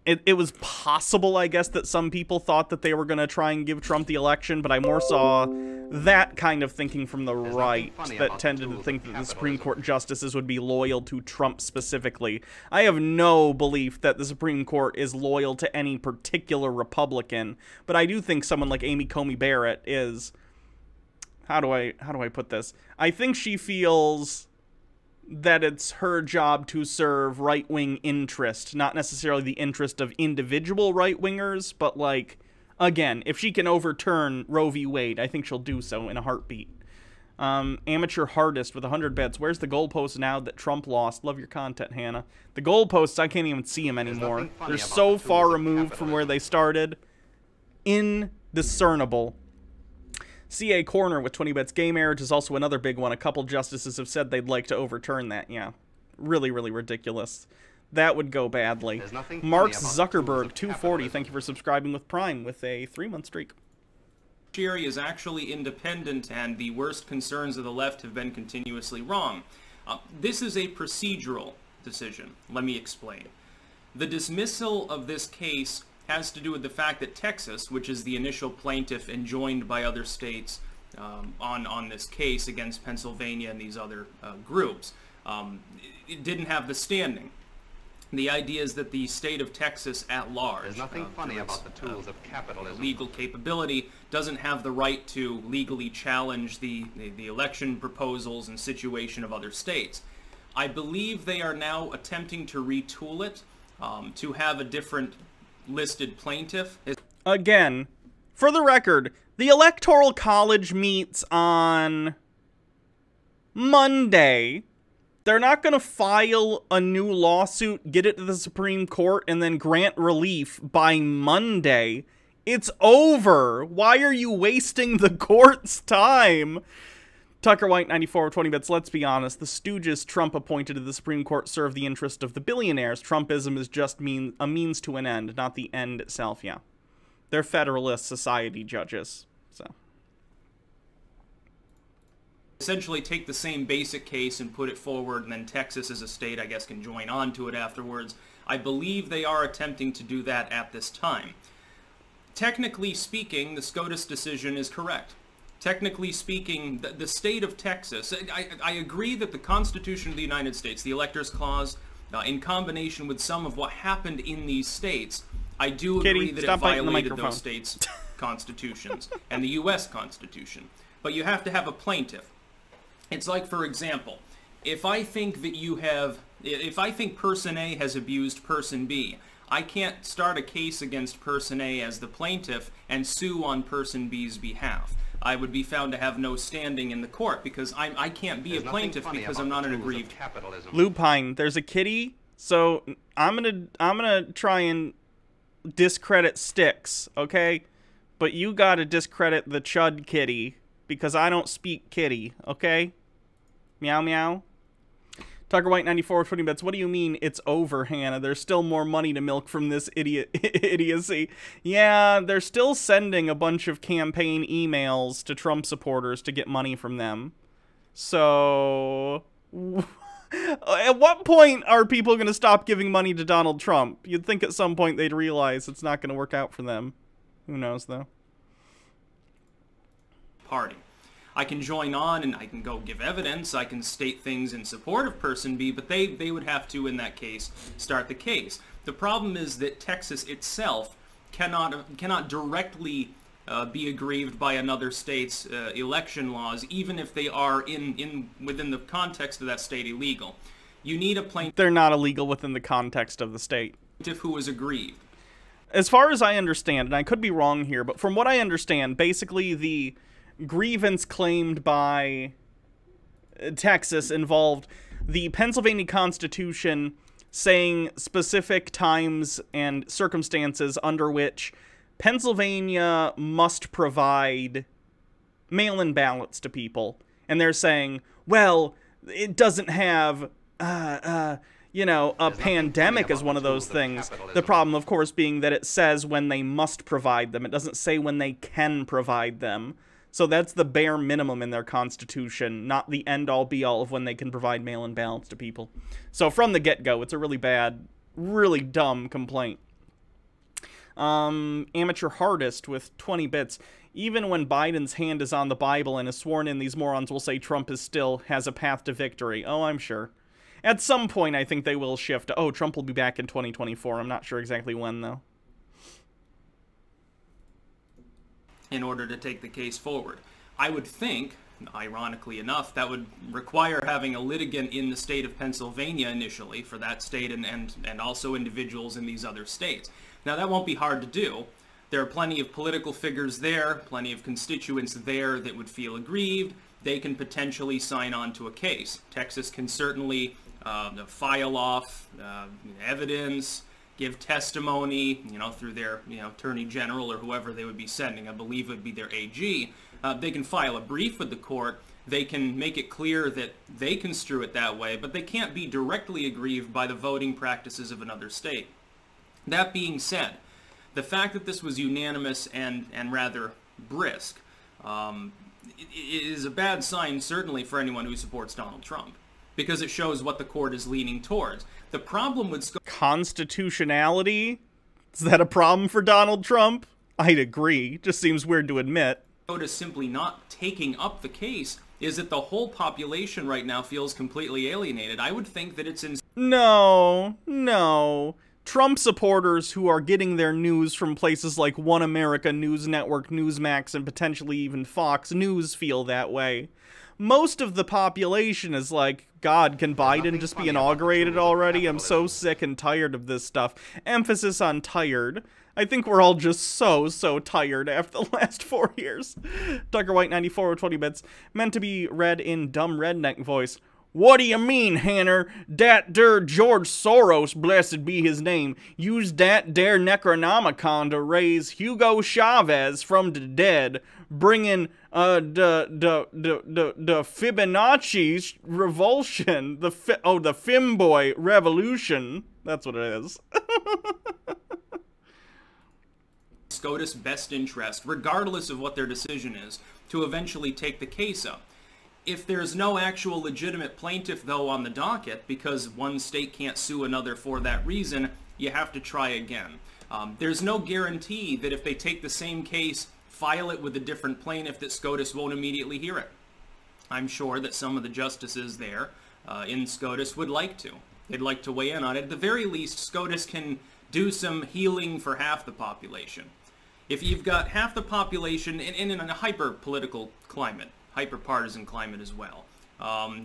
It was possible, I guess, that some people thought that they were going to try and give Trump the election, but I more saw that kind of thinking from the right that tended to think that the Supreme Court justices would be loyal to Trump specifically. I have no belief that the Supreme Court is loyal to any particular Republican, but I do think someone like Amy Coney Barrett is... How do I put this? I think she feels that it's her job to serve right-wing interest, not necessarily the interest of individual right-wingers, but, like, again, if she can overturn Roe v. Wade, I think she'll do so in a heartbeat. Amateur Hardest with 100 bits. Where's the goalpost now that Trump lost? Love your content, Hannah. The goalposts, I can't even see them anymore. They're so far removed from where they started. Indiscernible. CA Corner with 20 bits. Gay marriage is also another big one. A couple justices have said they'd like to overturn that. Yeah. Really, really ridiculous. That would go badly. Mark Zuckerberg, 240. Thank you for subscribing with Prime with a 3-month streak. Judiciary is actually independent and the worst concerns of the left have been continuously wrong. This is a procedural decision. Let me explain. The dismissal of this case has to do with the fact that Texas, which is the initial plaintiff and joined by other states on this case against Pennsylvania and these other groups, it didn't have the standing. The idea is that the state of Texas at large, there's nothing funny about the tools of capitalism. Legal capability, doesn't have the right to legally challenge the election proposals and situation of other states. I believe they are now attempting to retool it to have a different listed plaintiff. Again, for the record, the Electoral College meets on Monday. They're not going to file a new lawsuit, get it to the Supreme Court, and then grant relief by Monday. It's over. Why are you wasting the court's time? Tucker White, 94, 20 bits. Let's be honest. The stooges Trump appointed to the Supreme Court serve the interest of the billionaires. Trumpism is just a means to an end, not the end itself, yeah. They're Federalist Society judges, so. Essentially take the same basic case and put it forward, and then Texas as a state, I guess, can join on to it afterwards. I believe they are attempting to do that at this time. Technically speaking, the SCOTUS decision is correct. Technically speaking, the state of Texas, I agree that the Constitution of the United States, the Electors Clause, in combination with some of what happened in these states, I do agree that it violated those states' constitutions and the U.S. Constitution. But you have to have a plaintiff. It's like, for example, if I think person A has abused person B, I can't start a case against person A as the plaintiff and sue on person B's behalf. I would be found to have no standing in the court because I can't be a plaintiff because I'm not an aggrieved. Lupine, there's a kitty, so I'm gonna try and discredit Styx, okay? But you gotta discredit the Chud kitty because I don't speak kitty, okay? Meow meow. Tucker White 94 20 bits. What do you mean it's over, Hannah? There's still more money to milk from this idiocy. Yeah, they're still sending a bunch of campaign emails to Trump supporters to get money from them. So, at what point are people going to stop giving money to Donald Trump? You'd think at some point they'd realize it's not going to work out for them. Who knows, though? Party. I can join on and I can go give evidence, I can state things in support of person B, but they would have to, in that case, start the case. The problem is that Texas itself cannot directly be aggrieved by another state's election laws, even if they are within the context of that state illegal. You need a plaintiff They're not illegal within the context of the state. who is aggrieved. As far as I understand, and I could be wrong here, but from what I understand, basically the grievance claimed by Texas involved the Pennsylvania Constitution saying specific times and circumstances under which Pennsylvania must provide mail-in ballots to people. And they're saying, well, it doesn't have, a pandemic as one of those things. The problem, of course, being that it says when they must provide them. It doesn't say when they can provide them. So that's the bare minimum in their constitution, not the end-all, be-all of when they can provide mail-in ballots to people. So from the get-go, it's a really bad, really dumb complaint. Amateur Hardest with 20 bits. Even when Biden's hand is on the Bible and is sworn in, these morons will say Trump has a path to victory. Oh, I'm sure. At some point, I think they will shift. Oh, Trump will be back in 2024. I'm not sure exactly when, though. In order to take the case forward. I would think, ironically enough, that would require having a litigant in the state of Pennsylvania initially for that state and also individuals in these other states. Now, that won't be hard to do. There are plenty of political figures there, plenty of constituents there that would feel aggrieved. They can potentially sign on to a case. Texas can certainly file off evidence, give testimony, through their, attorney general or whoever they would be sending. I believe it would be their AG. They can file a brief with the court. They can make it clear that they construe it that way, but they can't be directly aggrieved by the voting practices of another state. That being said, the fact that this was unanimous and rather brisk is a bad sign, certainly, for anyone who supports Donald Trump, because it shows what the court is leaning towards. The problem with constitutionality? Is that a problem for Donald Trump? I'd agree. Just seems weird to admit. SCOTUS simply not taking up the case is that the whole population right now feels completely alienated. I would think that it's in... No. Trump supporters who are getting their news from places like One America, News Network, Newsmax, and potentially even Fox News feel that way. Most of the population is like, God, can Biden just be inaugurated already? I'm so sick and tired of this stuff. Emphasis on tired. I think we're all just so tired after the last 4 years. Tucker White 94 with 20 bits. Meant to be read in dumb redneck voice. What do you mean, Hanner? Dat der George Soros, blessed be his name, used dat der Necronomicon to raise Hugo Chavez from the dead, bringing the Fibonacci's revulsion, the Fimboy revolution. That's what it is. SCOTUS' best interest, regardless of what their decision is, to eventually take the case up. If there's no actual legitimate plaintiff, though, on the docket, because one state can't sue another for that reason, you have to try again. There's no guarantee that if they take the same case, file it with a different plaintiff, that SCOTUS won't immediately hear it. I'm sure that some of the justices there in SCOTUS would like to. They'd like to weigh in on it. At the very least, SCOTUS can do some healing for half the population. If you've got half the population in a hyper-political climate, hyper-partisan climate as well,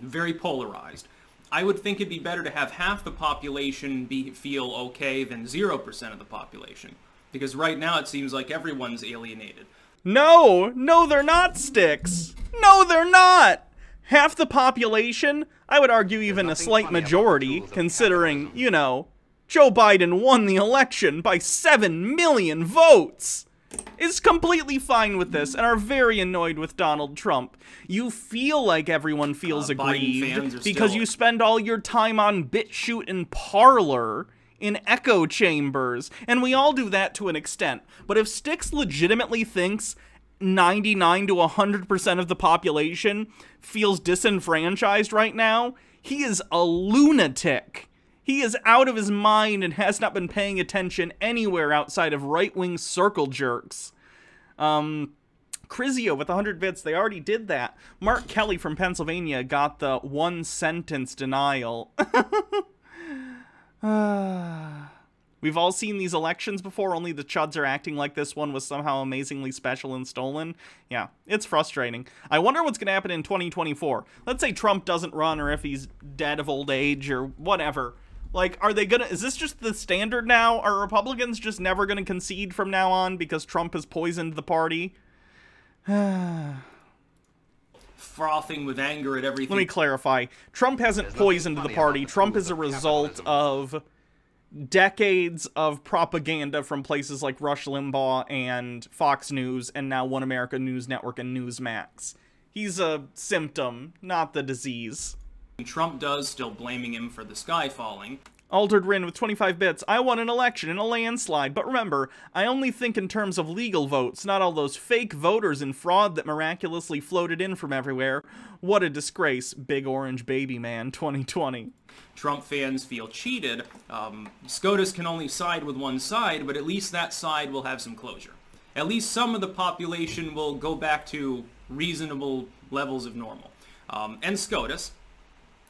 very polarized, I would think it'd be better to have half the population feel okay than 0% of the population. Because right now it seems like everyone's alienated. No, they're not, Sticks. No, they're not. Half the population, I would argue even a slight majority, considering, Joe Biden won the election by 7 million votes, is completely fine with this and are very annoyed with Donald Trump. You feel like everyone feels aggrieved because you spend all your time on BitChute and Parler in echo chambers, and we all do that to an extent. But if Sticks legitimately thinks 99 to 100% of the population feels disenfranchised right now, he is a lunatic. He is out of his mind and has not been paying attention anywhere outside of right-wing circle jerks. Crizio with 100 bits, they already did that. Mark Kelly from Pennsylvania got the one-sentence denial. We've all seen these elections before, only the Chuds are acting like this one was somehow amazingly special and stolen. Yeah, it's frustrating. I wonder what's going to happen in 2024. Let's say Trump doesn't run, or if he's dead of old age or whatever. Like, are they gonna, is this just the standard now? Are Republicans just never gonna concede from now on because Trump has poisoned the party? Frothing with anger at everything. Let me clarify. Trump hasn't poisoned the party. Trump is a result of decades of propaganda from places like Rush Limbaugh and Fox News and now One America News Network and Newsmax. He's a symptom, not the disease. Trump does, still blaming him for the sky falling. Altered Rin with 25 bits. I won an election in a landslide, but remember, I only think in terms of legal votes, not all those fake voters and fraud that miraculously floated in from everywhere. What a disgrace. Big Orange Baby Man 2020. Trump fans feel cheated. SCOTUS can only side with one side, but at least that side will have some closure. At least some of the population will go back to reasonable levels of normal. And SCOTUS,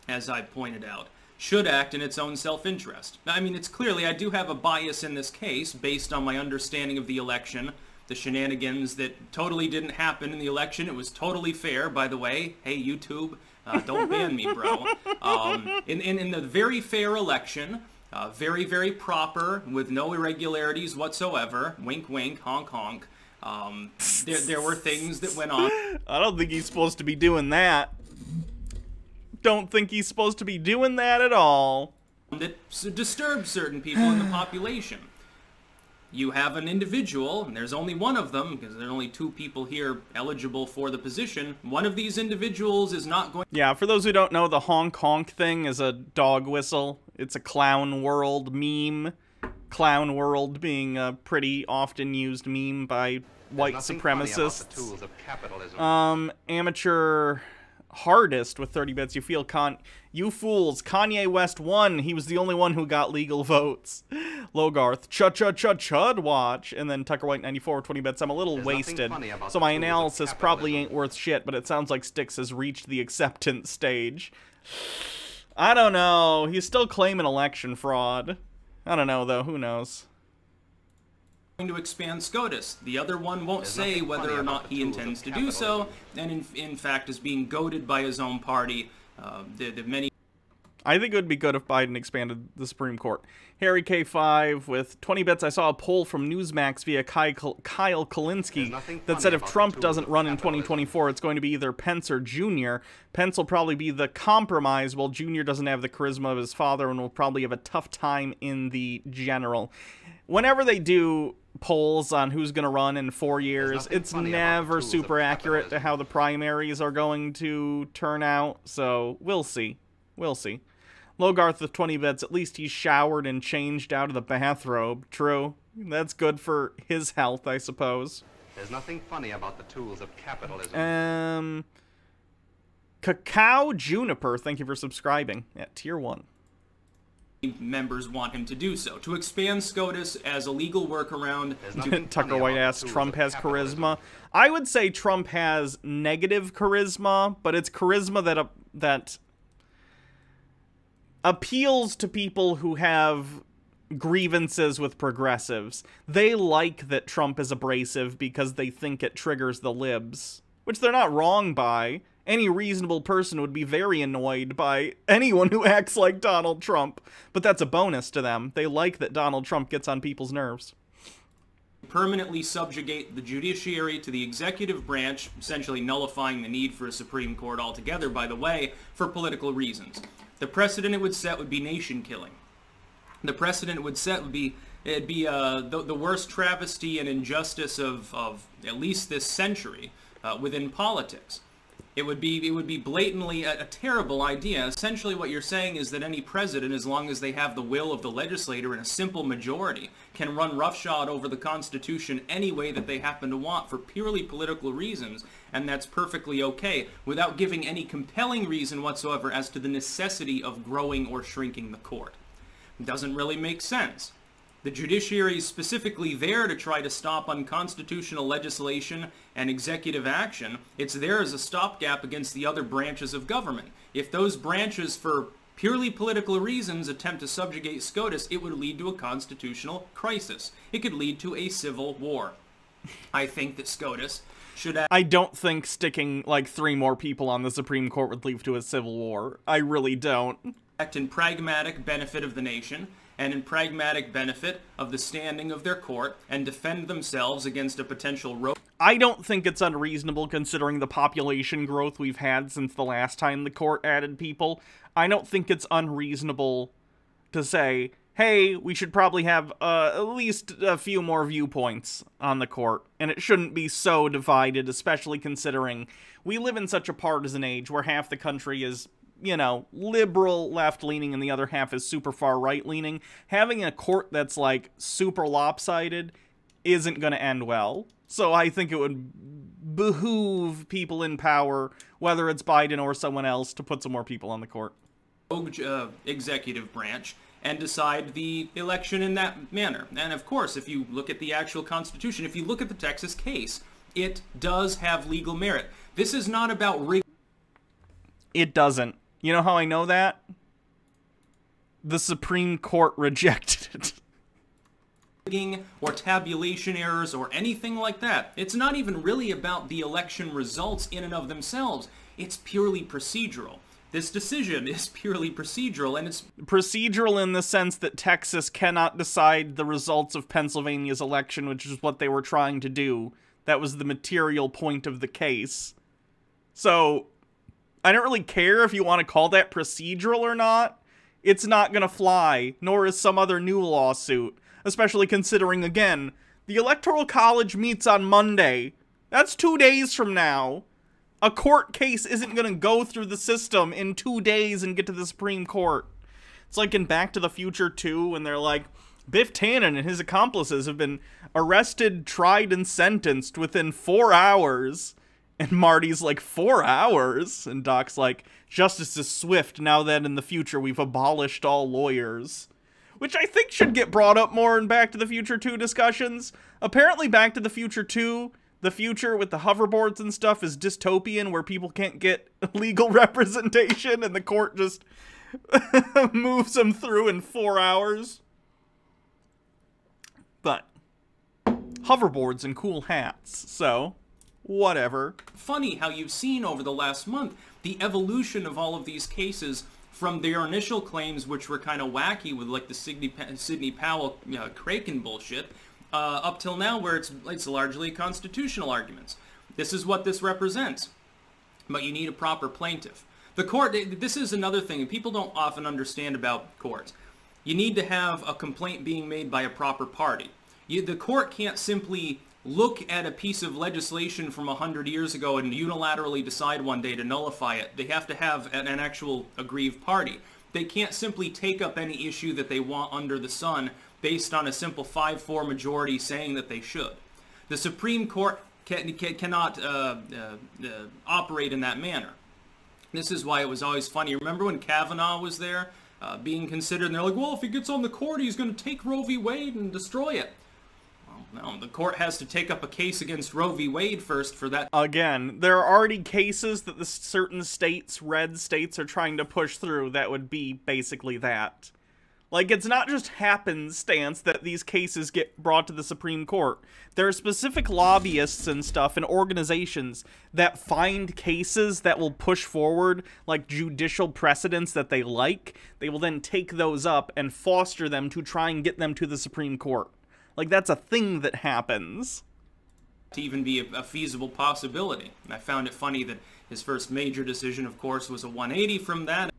as I pointed out, should act in its own self-interest. I mean, it's clearly, I do have a bias in this case based on my understanding of the election, the shenanigans that totally didn't happen in the election. It was totally fair, by the way. Hey, YouTube, don't ban me, bro. In the very fair election, very, very proper, with no irregularities whatsoever, wink, wink, honk, honk, there were things that went on. I don't think he's supposed to be doing that. Don't think he's supposed to be doing that at all. That disturbs certain people in the population. You have an individual, and there's only one of them, because there are only 2 people here eligible for the position. One of these individuals is not going... Yeah, for those who don't know, the honk honk thing is a dog whistle. It's a clown world meme. Clown world being a pretty often used meme by white supremacists. Amateur... Hardest with 30 bits. You you fools. Kanye West won. He was the only one who got legal votes. Logarth. Chud watch. And then Tucker White 94 with 20 bits. I'm a little wasted. So my analysis probably ain't worth shit, but it sounds like Styx has reached the acceptance stage. I don't know. He's still claiming election fraud. I don't know though. Who knows? To expand SCOTUS. The other one won't say whether or not he intends to do so, and in fact is being goaded by his own party. The many... I think it would be good if Biden expanded the Supreme Court. Harry K5 with 20 bits. I saw a poll from Newsmax via Kyle Kalinske that said if Trump doesn't run in 2024, it's going to be either Pence or Jr. Pence will probably be the compromise, while Jr. doesn't have the charisma of his father and will probably have a tough time in the general. Whenever they do polls on who's going to run in 4 years, it's never super accurate to how the primaries are going to turn out, so we'll see. We'll see. Logarth with 20 bits, at least he's showered and changed out of the bathrobe. True. That's good for his health, I suppose. There's nothing funny about the tools of capitalism. Cacao Juniper, thank you for subscribing at Tier 1. Members want him to do so. To expand SCOTUS as a legal workaround. Tucker White asks, Trump has charisma. I would say Trump has negative charisma, but it's charisma that appeals to people who have grievances with progressives. They like that Trump is abrasive because they think it triggers the libs, which they're not wrong by. Any reasonable person would be very annoyed by anyone who acts like Donald Trump, but that's a bonus to them. They like that Donald Trump gets on people's nerves. Permanently subjugate the judiciary to the executive branch, essentially nullifying the need for a Supreme Court altogether, by the way, for political reasons. The precedent it would set would be nation killing. The precedent it would set would be, the worst travesty and injustice of at least this century within politics. It would be blatantly a terrible idea. Essentially what you're saying is that any president, as long as they have the will of the legislator and a simple majority, can run roughshod over the Constitution any way that they happen to want for purely political reasons, and that's perfectly okay, without giving any compelling reason whatsoever as to the necessity of growing or shrinking the court. It doesn't really make sense. The judiciary is specifically there to try to stop unconstitutional legislation and executive action. It's there as a stopgap against the other branches of government. If those branches, for purely political reasons attempt to subjugate SCOTUS, it would lead to a constitutional crisis. It could lead to a civil war. I think that SCOTUS should have... I don't think sticking, like, 3 more people on the Supreme Court would lead to a civil war. I really don't. ...act in pragmatic benefit of the nation, and in pragmatic benefit of the standing of their court, and defend themselves against a potential... I don't think it's unreasonable considering the population growth we've had since the last time the court added people. I don't think it's unreasonable to say, hey, we should probably have at least a few more viewpoints on the court, and it shouldn't be so divided, especially considering we live in such a partisan age where half the country is, you know, liberal left-leaning and the other half is super far right-leaning. Having a court that's, like, super lopsided isn't going to end well. So I think it would behoove people in power, whether it's Biden or someone else, to put some more people on the court. Executive branch and decide the election in that manner. And of course, if you look at the actual Constitution, if you look at the Texas case, it does have legal merit. This is not about rigging. It doesn't. You know how I know that? The Supreme Court rejected it. Or tabulation errors or anything like that. It's not even really about the election results in and of themselves. It's purely procedural. This decision is purely procedural, and it's procedural in the sense that Texas cannot decide the results of Pennsylvania's election, which is what they were trying to do. That was the material point of the case. So, I don't really care if you want to call that procedural or not. It's not gonna fly, nor is some other new lawsuit. Especially considering, again, the Electoral College meets on Monday. That's 2 days from now. A court case isn't going to go through the system in 2 days and get to the Supreme Court. It's like in Back to the Future 2 when they're like, Biff Tannen and his accomplices have been arrested, tried, and sentenced within 4 hours. And Marty's like, 4 hours? And Doc's like, justice is swift now that in the future we've abolished all lawyers. Which I think should get brought up more in Back to the Future 2 discussions. Apparently Back to the Future 2, the future with the hoverboards and stuff is dystopian where people can't get legal representation and the court just moves them through in 4 hours. But hoverboards and cool hats, so whatever. Funny how you've seen over the last month the evolution of all of these cases from their initial claims, which were kind of wacky with like the Sidney Powell Kraken bullshit, up till now where it's largely constitutional arguments. This is what this represents. But you need a proper plaintiff. The court, this is another thing, and people don't often understand about courts. You need to have a complaint being made by a proper party. The court can't simply look at a piece of legislation from 100 years ago and unilaterally decide one day to nullify it. They have to have an actual aggrieved party. They can't simply take up any issue that they want under the sun based on a simple 5-4 majority saying that they should. The Supreme Court cannot operate in that manner. This is why it was always funny. Remember when Kavanaugh was there being considered, and they're like, well, if he gets on the court, he's going to take Roe v. Wade and destroy it. No, the court has to take up a case against Roe v. Wade first for that. Again, there are already cases that the certain states, red states, are trying to push through that would be basically that. Like, it's not just happenstance that these cases get brought to the Supreme Court. There are specific lobbyists and stuff and organizations that find cases that will push forward, like judicial precedents that they like. They will then take those up and foster them to try and get them to the Supreme Court. Like, that's a thing that happens. To even be a feasible possibility. And I found it funny that his first major decision, of course, was a 180 from that.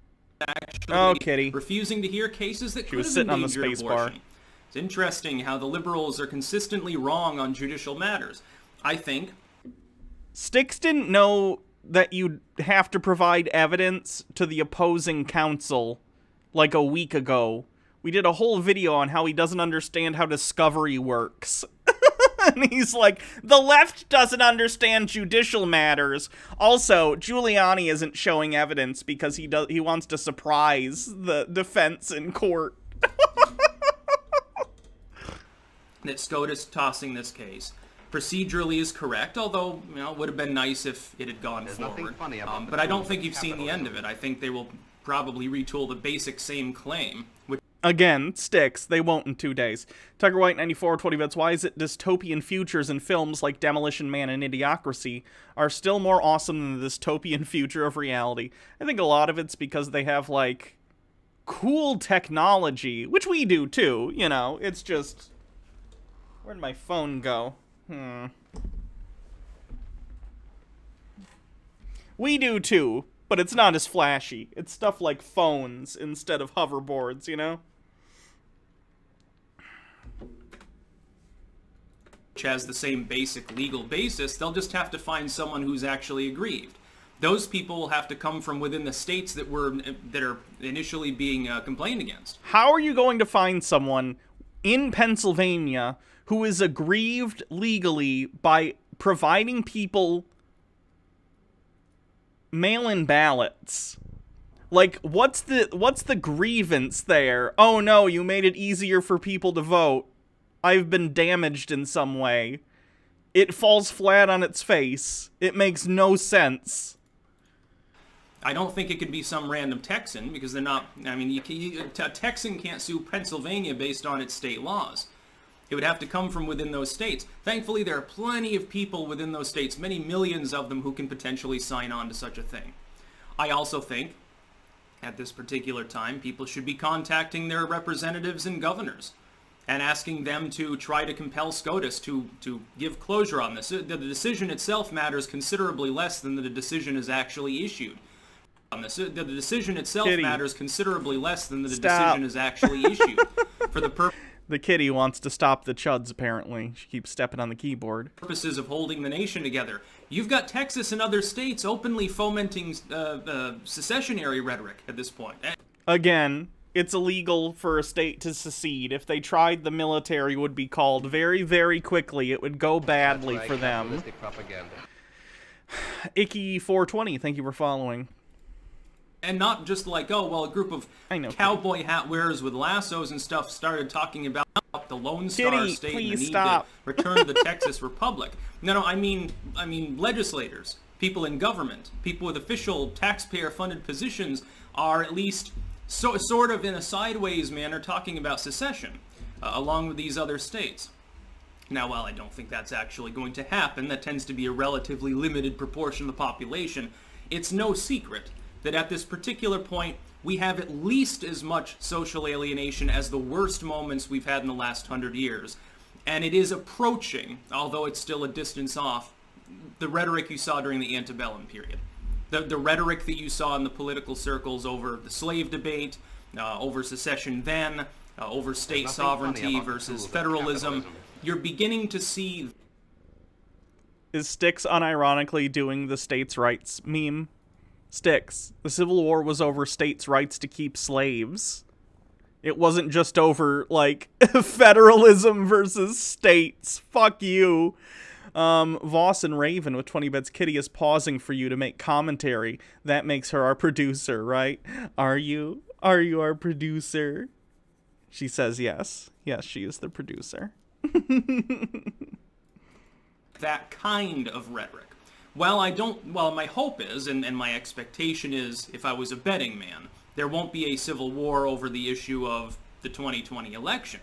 Actually refusing to hear cases that could have endangered abortion. It's interesting how the liberals are consistently wrong on judicial matters. I think Styx didn't know that you'd have to provide evidence to the opposing counsel like a week ago. We did a whole video on how he doesn't understand how discovery works. And he's like, the left doesn't understand judicial matters. Also, Giuliani isn't showing evidence because he wants to surprise the defense in court. That SCOTUS tossing this case procedurally is correct, although, you know, it would have been nice if it had gone forward. Nothing funny about but I don't think you've seen the end of it. I think they will probably retool the basic same claim, which Again, sticks. They won't in 2 days. Tucker White, 94, 20 bits. Why is it dystopian futures in films like Demolition Man and Idiocracy are still more awesome than the dystopian future of reality? I think a lot of it's because they have, like, cool technology, which we do too, you know. It's just... Where'd my phone go? We do too, but it's not as flashy. It's stuff like phones instead of hoverboards, you know? which has the same basic legal basis. They'll just have to find someone who's actually aggrieved. Those people will have to come from within the states that are initially being complained against. How are you going to find someone in Pennsylvania who is aggrieved legally by providing people mail-in ballots? Like, what's the grievance there? Oh no, you made it easier for people to vote. I've been damaged in some way. It falls flat on its face. It makes no sense. I don't think it could be some random Texan, because they're not... I mean, a Texan can't sue Pennsylvania based on its state laws. It would have to come from within those states. Thankfully, there are plenty of people within those states, many millions of them, who can potentially sign on to such a thing. I also think, at this particular time, people should be contacting their representatives and governors and asking them to try to compel SCOTUS to give closure on this. The decision itself matters considerably less than the decision is actually issued. The decision itself matters considerably less than the decision is actually issued. For the purpose... The kitty wants to stop the Chuds, apparently. She keeps stepping on the keyboard. Purposes of holding the nation together. You've got Texas and other states openly fomenting secessionary rhetoric at this point. Again, it's illegal for a state to secede. If they tried, the military would be called very, very quickly. It would go badly for them. Icky420, thank you for following. And not just like, oh, well, a group of cowboy hat wearers with lassos and stuff started talking about the Lone Star State and the need to return to the Texas Republic. No, I mean legislators, people in government, people with official taxpayer-funded positions are at least sort of in a sideways manner talking about secession, along with these other states. Now, while I don't think that's actually going to happen, that tends to be a relatively limited proportion of the population, it's no secret that at this particular point, we have at least as much social alienation as the worst moments we've had in the last 100 years. And it is approaching, although it's still a distance off, the rhetoric you saw during the antebellum period. The rhetoric that you saw in the political circles over the slave debate, over secession then, over state sovereignty versus federalism. You're beginning to see... Is Styx unironically doing the states' rights meme? Styx, the Civil War was over states' rights to keep slaves. It wasn't just over, like, federalism versus states. Fuck you. Voss and Raven with 20 bits. Kitty is pausing for you to make commentary. That makes her our producer, right? Are you? Are you our producer? She says yes. Yes, she is the producer. That kind of rhetoric. Well, my hope is, and my expectation is, if I was a betting man, there won't be a civil war over the issue of the 2020 election.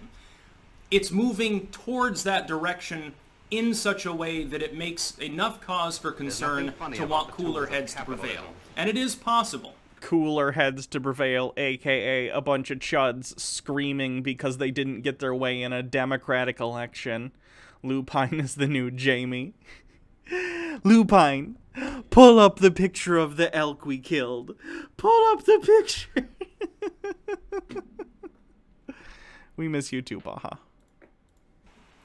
It's moving towards that direction in such a way that it makes enough cause for concern to want cooler heads to prevail. And it is possible. Cooler heads to prevail, aka a bunch of chuds screaming because they didn't get their way in a democratic election. Lupine is the new Jamie. Lupine, pull up the picture of the elk we killed. Pull up the picture. We miss you too, Baja.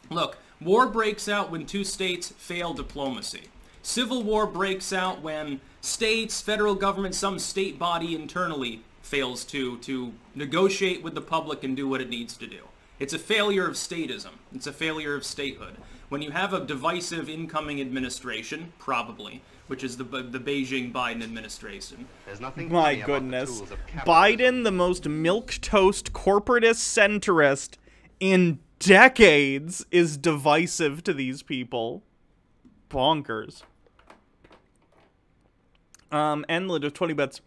Look, war breaks out when two states fail diplomacy. Civil war breaks out when states, federal government, some state body internally fails to negotiate with the public and do what it needs to do. It's a failure of statism. It's a failure of statehood. When you have a divisive incoming administration, probably, which is the Beijing-Biden administration. There's nothing My goodness. Biden, the most milquetoast corporatist centrist in decades, is divisive to these people. Bonkers. Enlid of 20 bets.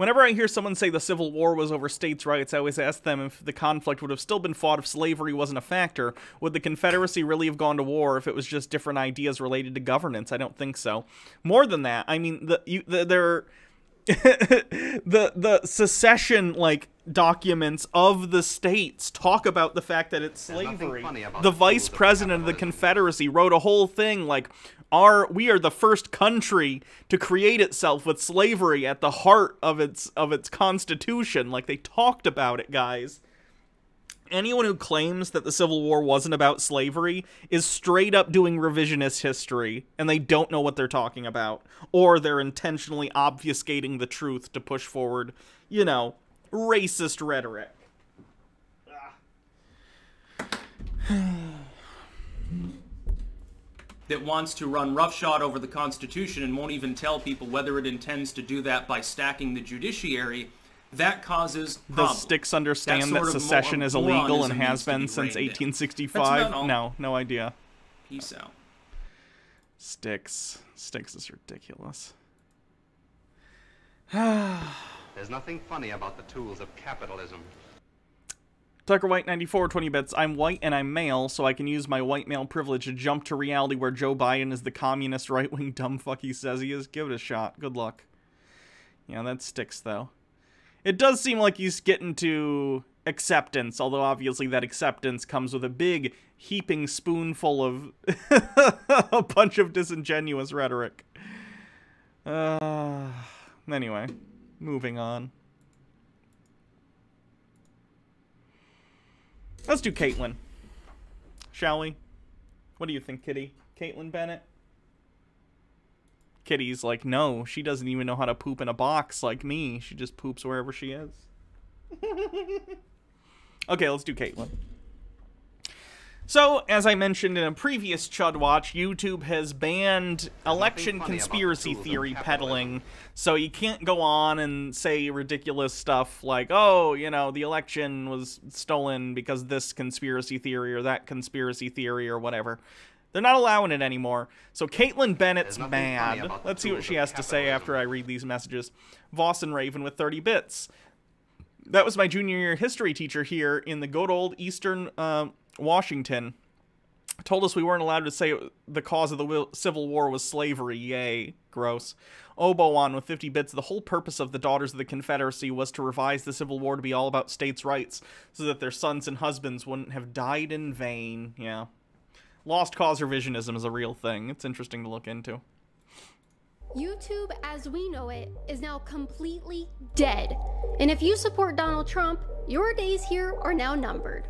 Whenever I hear someone say the Civil War was over states' rights, I always ask them if the conflict would have still been fought if slavery wasn't a factor. Would the Confederacy really have gone to war if it was just different ideas related to governance? I don't think so. More than that, I mean, the secession, like, documents of the states talk about the fact that it's slavery. The vice president of the Confederacy wrote a whole thing like, we are the first country to create itself with slavery at the heart of its constitution. Like, they talked about it, guys. Anyone who claims that the Civil War wasn't about slavery is straight up doing revisionist history, and they don't know what they're talking about. Or they're intentionally obfuscating the truth to push forward, you know, racist rhetoric. That wants to run roughshod over the Constitution and won't even tell people whether it intends to do that by stacking the judiciary, that causes problems. Does Styx understand that secession is illegal and has been since 1865? No, no idea. Peace out. Styx is ridiculous. There's nothing funny about the tools of capitalism. Tucker White 94, 20 bits. I'm white and I'm male, so I can use my white male privilege to jump to reality where Joe Biden is the communist right-wing dumb fuck he says he is. Give it a shot. Good luck. Yeah, that sticks, though. It does seem like he's getting to acceptance, although obviously that acceptance comes with a big heaping spoonful of a bunch of disingenuous rhetoric. Anyway, moving on. Let's do Caitlyn, shall we? What do you think, Kitty? Caitlyn Bennett? Kitty's like, no, she doesn't even know how to poop in a box like me. She just poops wherever she is. Okay, let's do Caitlyn. So, as I mentioned in a previous Chud Watch, YouTube has banned election conspiracy theory peddling, so you can't go on and say ridiculous stuff like, oh, you know, the election was stolen because this conspiracy theory or that conspiracy theory or whatever. They're not allowing it anymore. So Caitlyn Bennett's mad. Let's see what she has to say after I read these messages. Voss and Raven with 30 bits. That was my junior year history teacher here in the good old Eastern Washington. Told us we weren't allowed to say the cause of the Civil War was slavery. Yay. Gross. Oboan with 50 bits. The whole purpose of the Daughters of the Confederacy was to revise the Civil War to be all about states' rights so that their sons and husbands wouldn't have died in vain. Yeah. Lost cause revisionism is a real thing. It's interesting to look into. YouTube, as we know it, is now completely dead. And if you support Donald Trump, your days here are now numbered.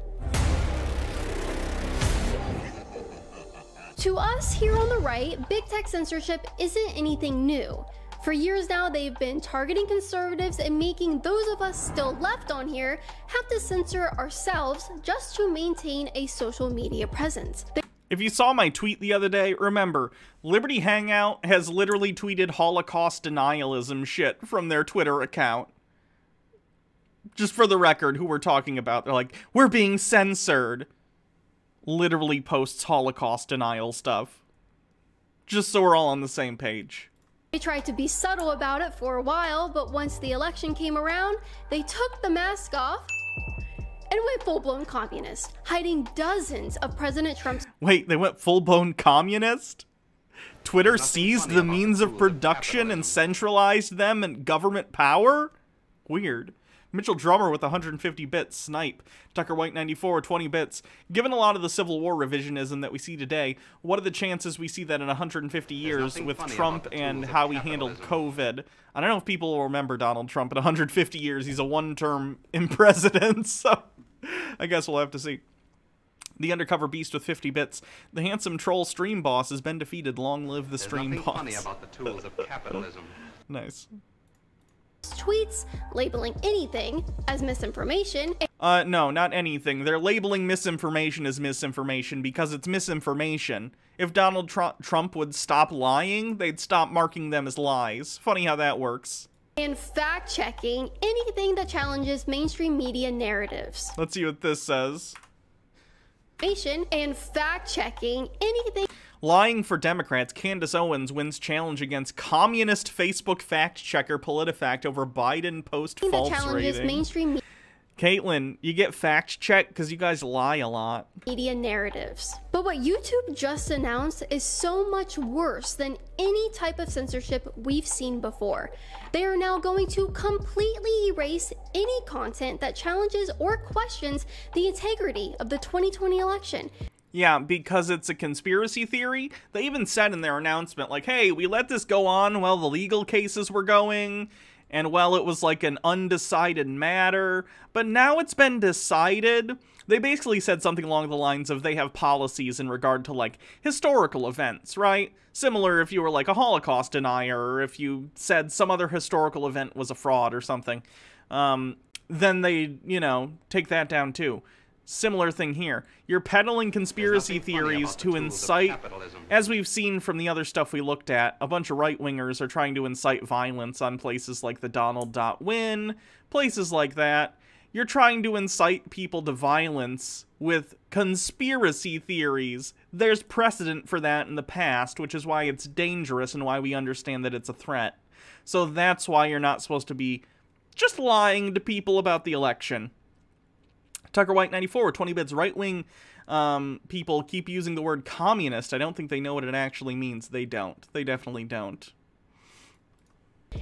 To us here on the right, big tech censorship isn't anything new. For years now, they've been targeting conservatives and making those of us still left on here have to censor ourselves just to maintain a social media presence. If you saw my tweet the other day, remember, Liberty Hangout has literally tweeted Holocaust denialism shit from their Twitter account. Just for the record, who we're talking about. They're like, we're being censored. Literally posts Holocaust denial stuff. Just so we're all on the same page. They tried to be subtle about it for a while, but once the election came around, they took the mask off and went full-blown communist, hiding dozens of President Trump's— Wait, they went full-blown communist? Twitter seized the means of production and centralized them in government power? Weird. Mitchell Drummer with 150 bits. Snipe. Tucker White 94, 20 bits. Given a lot of the Civil War revisionism that we see today, what are the chances we see that in 150 years with Trump and how he handled COVID? I don't know if people will remember Donald Trump in 150 years. He's a one-term in president, so I guess we'll have to see. The Undercover Beast with 50 bits. The handsome troll stream boss has been defeated. Long live the stream boss. There's nothing funny about the tools of capitalism. Nice. Tweets labeling anything as misinformation. No, not anything. They're labeling misinformation as misinformation because it's misinformation. If Donald Trump would stop lying, they'd stop marking them as lies. Funny how that works. And fact-checking anything that challenges mainstream media narratives. Let's see what this says. And fact-checking anything. Lying for Democrats, Candace Owens wins challenge against communist Facebook fact-checker PolitiFact over Biden post-false rating. Mainstream Caitlin, you get fact-checked because you guys lie a lot. media narratives. But what YouTube just announced is so much worse than any type of censorship we've seen before. They are now going to completely erase any content that challenges or questions the integrity of the 2020 election. Yeah, because it's a conspiracy theory. They even said in their announcement, like, hey, we let this go on while the legal cases were going, and while it was like an undecided matter, but now it's been decided. They basically said something along the lines of they have policies in regard to, like, historical events, right? Similar if you were, like, a Holocaust denier, or if you said some other historical event was a fraud or something. Then they, you know, take that down too. Similar thing here. You're peddling conspiracy theories to incite, as we've seen from the other stuff we looked at, a bunch of right-wingers are trying to incite violence on places like the Donald.win, places like that. You're trying to incite people to violence with conspiracy theories. There's precedent for that in the past, which is why it's dangerous and why we understand that it's a threat. So that's why you're not supposed to be just lying to people about the election. Tucker White 94, 20 bits right-wing people keep using the word communist. I don't think they know what it actually means. They don't. They definitely don't.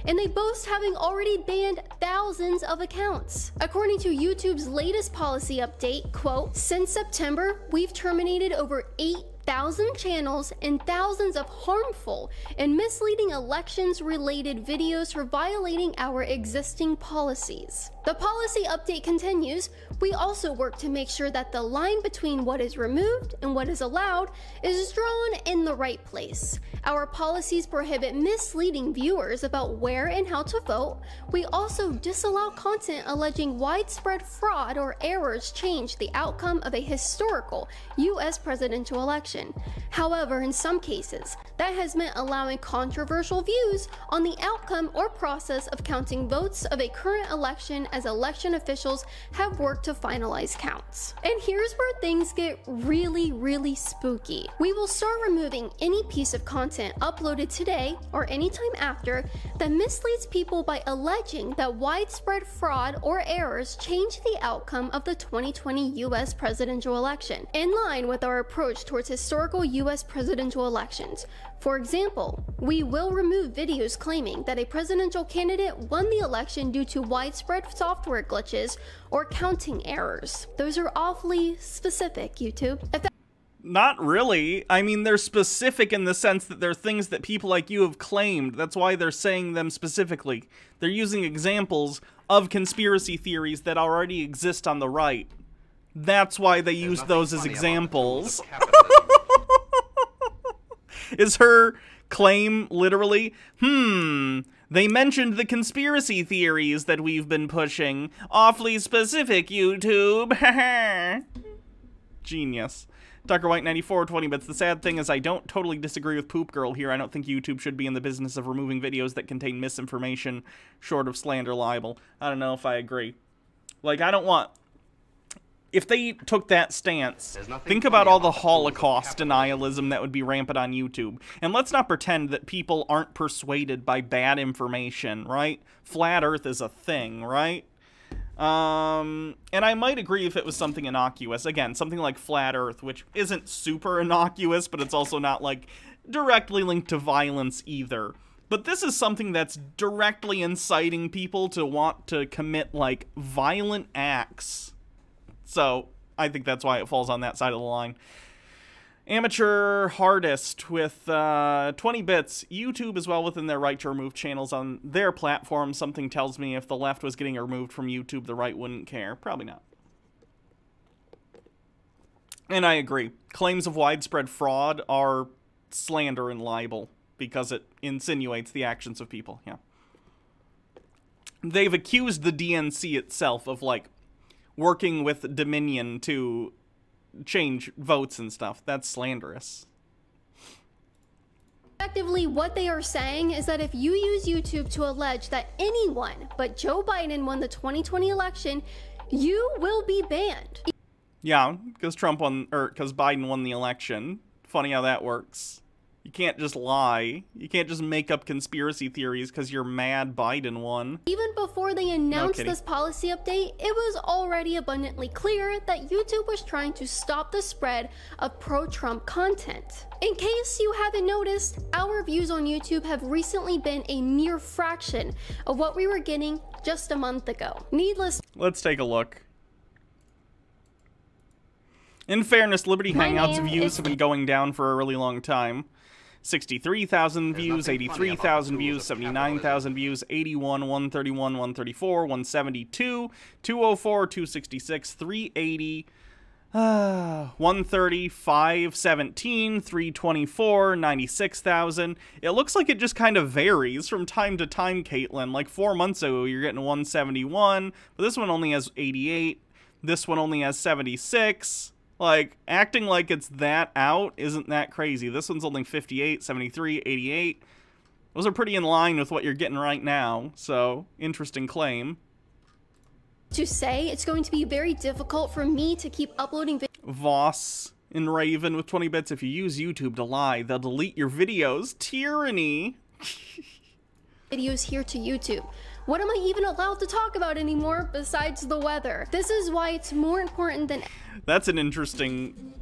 And they boast having already banned thousands of accounts. According to YouTube's latest policy update, quote, since September, we've terminated over 8,000 channels and thousands of harmful and misleading elections-related videos for violating our existing policies. The policy update continues, we also work to make sure that the line between what is removed and what is allowed is drawn in the right place. Our policies prohibit misleading viewers about where and how to vote. We also disallow content alleging widespread fraud or errors change the outcome of a historical U.S. presidential election. However, in some cases, that has meant allowing controversial views on the outcome or process of counting votes of a current election as election officials have worked to finalize counts. And here's where things get really spooky. We will start removing any piece of content uploaded today or anytime after that misleads people by alleging that widespread fraud or errors change the outcome of the 2020 U.S. presidential election, in line with our approach towards historical U.S. presidential elections. For example, we will remove videos claiming that a presidential candidate won the election due to widespread software glitches or counting errors. Those are awfully specific, YouTube. Not really. I mean, they're specific in the sense that they're things that people like you have claimed. That's why they're saying them specifically. They're using examples of conspiracy theories that already exist on the right. That's why they use those as examples. Is her claim literally, they mentioned the conspiracy theories that we've been pushing. Awfully specific, YouTube. Genius. Tucker White 94, 20 bits. The sad thing is I don't totally disagree with Poop Girl here. I don't think YouTube should be in the business of removing videos that contain misinformation short of slander libel. I don't know if I agree. Like, I don't want... If they took that stance, think about all the Holocaust denialism that would be rampant on YouTube. And let's not pretend that people aren't persuaded by bad information, right? Flat Earth is a thing, right? And I might agree if it was something innocuous. Again, something like Flat Earth, which isn't super innocuous, but it's also not, like, directly linked to violence either. But this is something that's directly inciting people to want to commit, like, violent acts. So, I think that's why it falls on that side of the line. Amateur Hardest with 20 bits. YouTube is well within their right to remove channels on their platform. Something tells me if the left was getting removed from YouTube, the right wouldn't care. Probably not. And I agree. Claims of widespread fraud are slander and libel because it insinuates the actions of people. Yeah. They've accused the DNC itself of, like, working with Dominion to change votes and stuff. That's slanderous. Effectively, what they are saying is that if you use YouTube to allege that anyone but Joe Biden won the 2020 election, you will be banned. Yeah, because Biden won the election. Funny how that works. You can't just lie. You can't just make up conspiracy theories because you're mad Biden won. Even before they announced this policy update, it was already abundantly clear that YouTube was trying to stop the spread of pro-Trump content. In case you haven't noticed, our views on YouTube have recently been a mere fraction of what we were getting just a month ago. Let's take a look. In fairness, Liberty Hangouts views have been going down for a really long time. 63,000 views, 83,000 views, 79,000 views, 81, 131, 134, 172, 204, 266, 380, 130, 517, 324, 96,000. It looks like it just kind of varies from time to time, Caitlin. Like 4 months ago, you're getting 171, but this one only has 88. This one only has 76. Like, acting like it's that out isn't that crazy. This one's only 58, 73, 88. Those are pretty in line with what you're getting right now, so interesting claim. To say it's going to be very difficult for me to keep uploading Voss and Raven with 20 bits. If you use YouTube to lie, they'll delete your videos. Tyranny. videos here to YouTube. What am I even allowed to talk about anymore besides the weather? This is why it's more important than... That's an interesting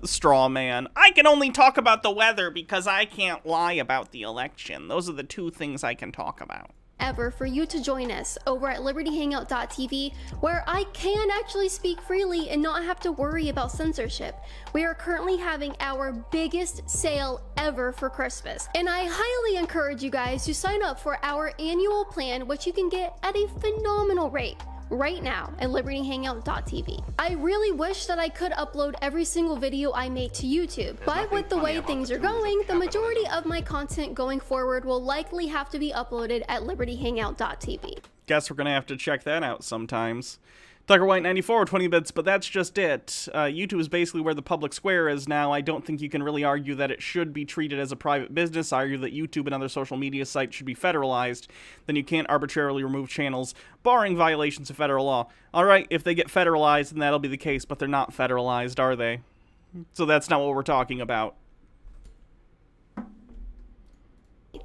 straw man. I can only talk about the weather because I can't lie about the election. Those are the two things I can talk about. Ever for you to join us over at libertyhangout.tv, where I can actually speak freely and not have to worry about censorship. We are currently having our biggest sale ever for Christmas, and I highly encourage you guys to sign up for our annual plan, which you can get at a phenomenal rate right now at libertyhangout.tv. I really wish that I could upload every single video I make to YouTube, but with the way things are going, the majority of my content going forward will likely have to be uploaded at libertyhangout.tv. Guess we're gonna have to check that out sometimes. Tucker White 94, 20 bits, but that's just it. YouTube is basically where the public square is now. I don't think you can really argue that it should be treated as a private business. I argue that YouTube and other social media sites should be federalized. Then you can't arbitrarily remove channels, barring violations of federal law. Alright, if they get federalized, then that'll be the case, but they're not federalized, are they? So that's not what we're talking about.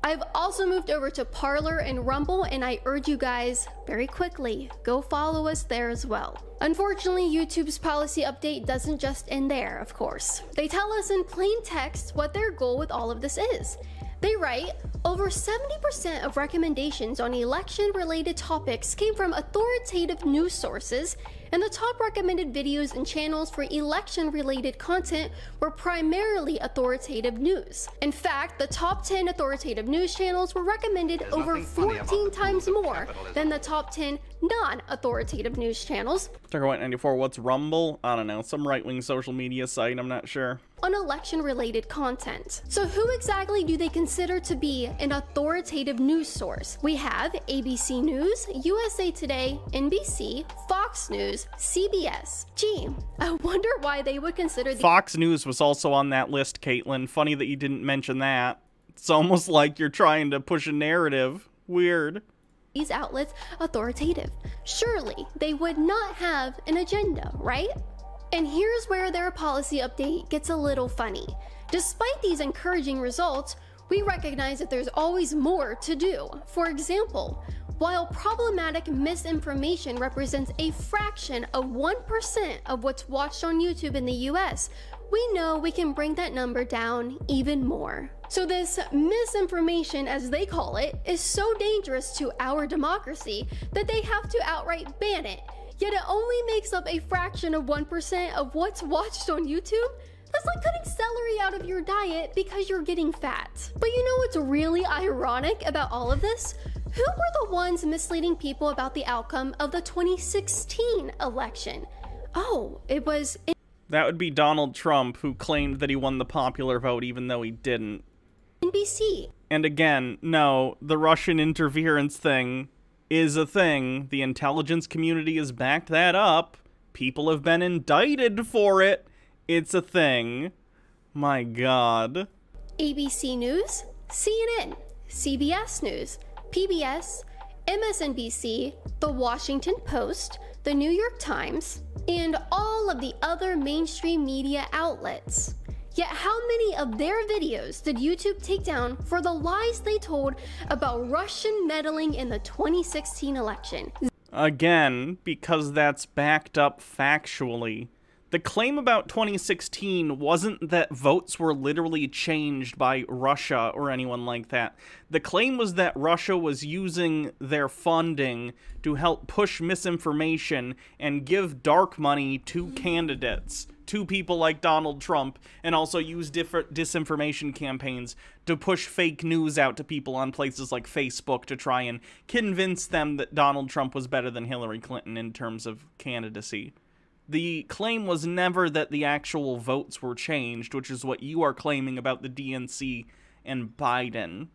I've also moved over to Parler and Rumble, and I urge you guys, very quickly, go follow us there as well. Unfortunately, YouTube's policy update doesn't just end there, of course. They tell us in plain text what their goal with all of this is. They write, over 70% of recommendations on election-related topics came from authoritative news sources, and the top recommended videos and channels for election-related content were primarily authoritative news. In fact, the top 10 authoritative news channels were recommended over 14 times more than the top 10 non-authoritative news channels. Tucker White 94, what's Rumble? I don't know, some right-wing social media site, I'm not sure. On election-related content. So who exactly do they consider to be an authoritative news source? We have ABC News, USA Today, NBC, Fox News, CBS. Gee, I wonder why they would consider Fox News was also on that list, Caitlin. Funny that you didn't mention that. It's almost like you're trying to push a narrative. Weird. These outlets authoritative. Surely they would not have an agenda, right? And here's where their policy update gets a little funny. Despite these encouraging results, we recognize that there's always more to do. For example, while problematic misinformation represents a fraction of 1% of what's watched on YouTube in the US, we know we can bring that number down even more. So this misinformation, as they call it, is so dangerous to our democracy that they have to outright ban it. Yet it only makes up a fraction of 1% of what's watched on YouTube? That's like cutting celery out of your diet because you're getting fat. But you know what's really ironic about all of this? Who were the ones misleading people about the outcome of the 2016 election? Oh, it was... That would be Donald Trump, who claimed that he won the popular vote even though he didn't. NBC. And again, no, the Russian interference thing is a thing. The intelligence community has backed that up. People have been indicted for it. It's a thing. My God. ABC News, CNN, CBS News, PBS, MSNBC, The Washington Post, The New York Times, and all of the other mainstream media outlets. Yet how many of their videos did YouTube take down for the lies they told about Russian meddling in the 2016 election? Again, because that's backed up factually. The claim about 2016 wasn't that votes were literally changed by Russia or anyone like that. The claim was that Russia was using their funding to help push misinformation and give dark money to candidates, to people like Donald Trump, and also use different disinformation campaigns to push fake news out to people on places like Facebook to try and convince them that Donald Trump was better than Hillary Clinton in terms of candidacy. The claim was never that the actual votes were changed, which is what you are claiming about the DNC and Biden.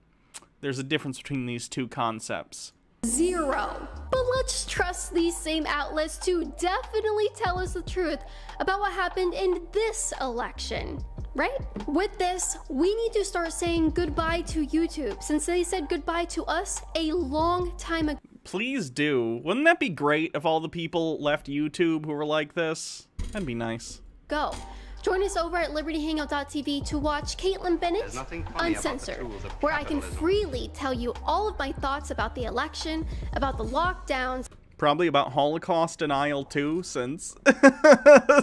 There's a difference between these two concepts. Zero. But let's trust these same outlets to definitely tell us the truth about what happened in this election, right? With this, we need to start saying goodbye to YouTube, since they said goodbye to us a long time ago. Please do. Wouldn't that be great if all the people left YouTube who were like this? That'd be nice. Go. Join us over at libertyhangout.tv to watch Caitlin Bennett Uncensored, where I can freely tell you all of my thoughts about the election, about the lockdowns. Probably about Holocaust denial too, since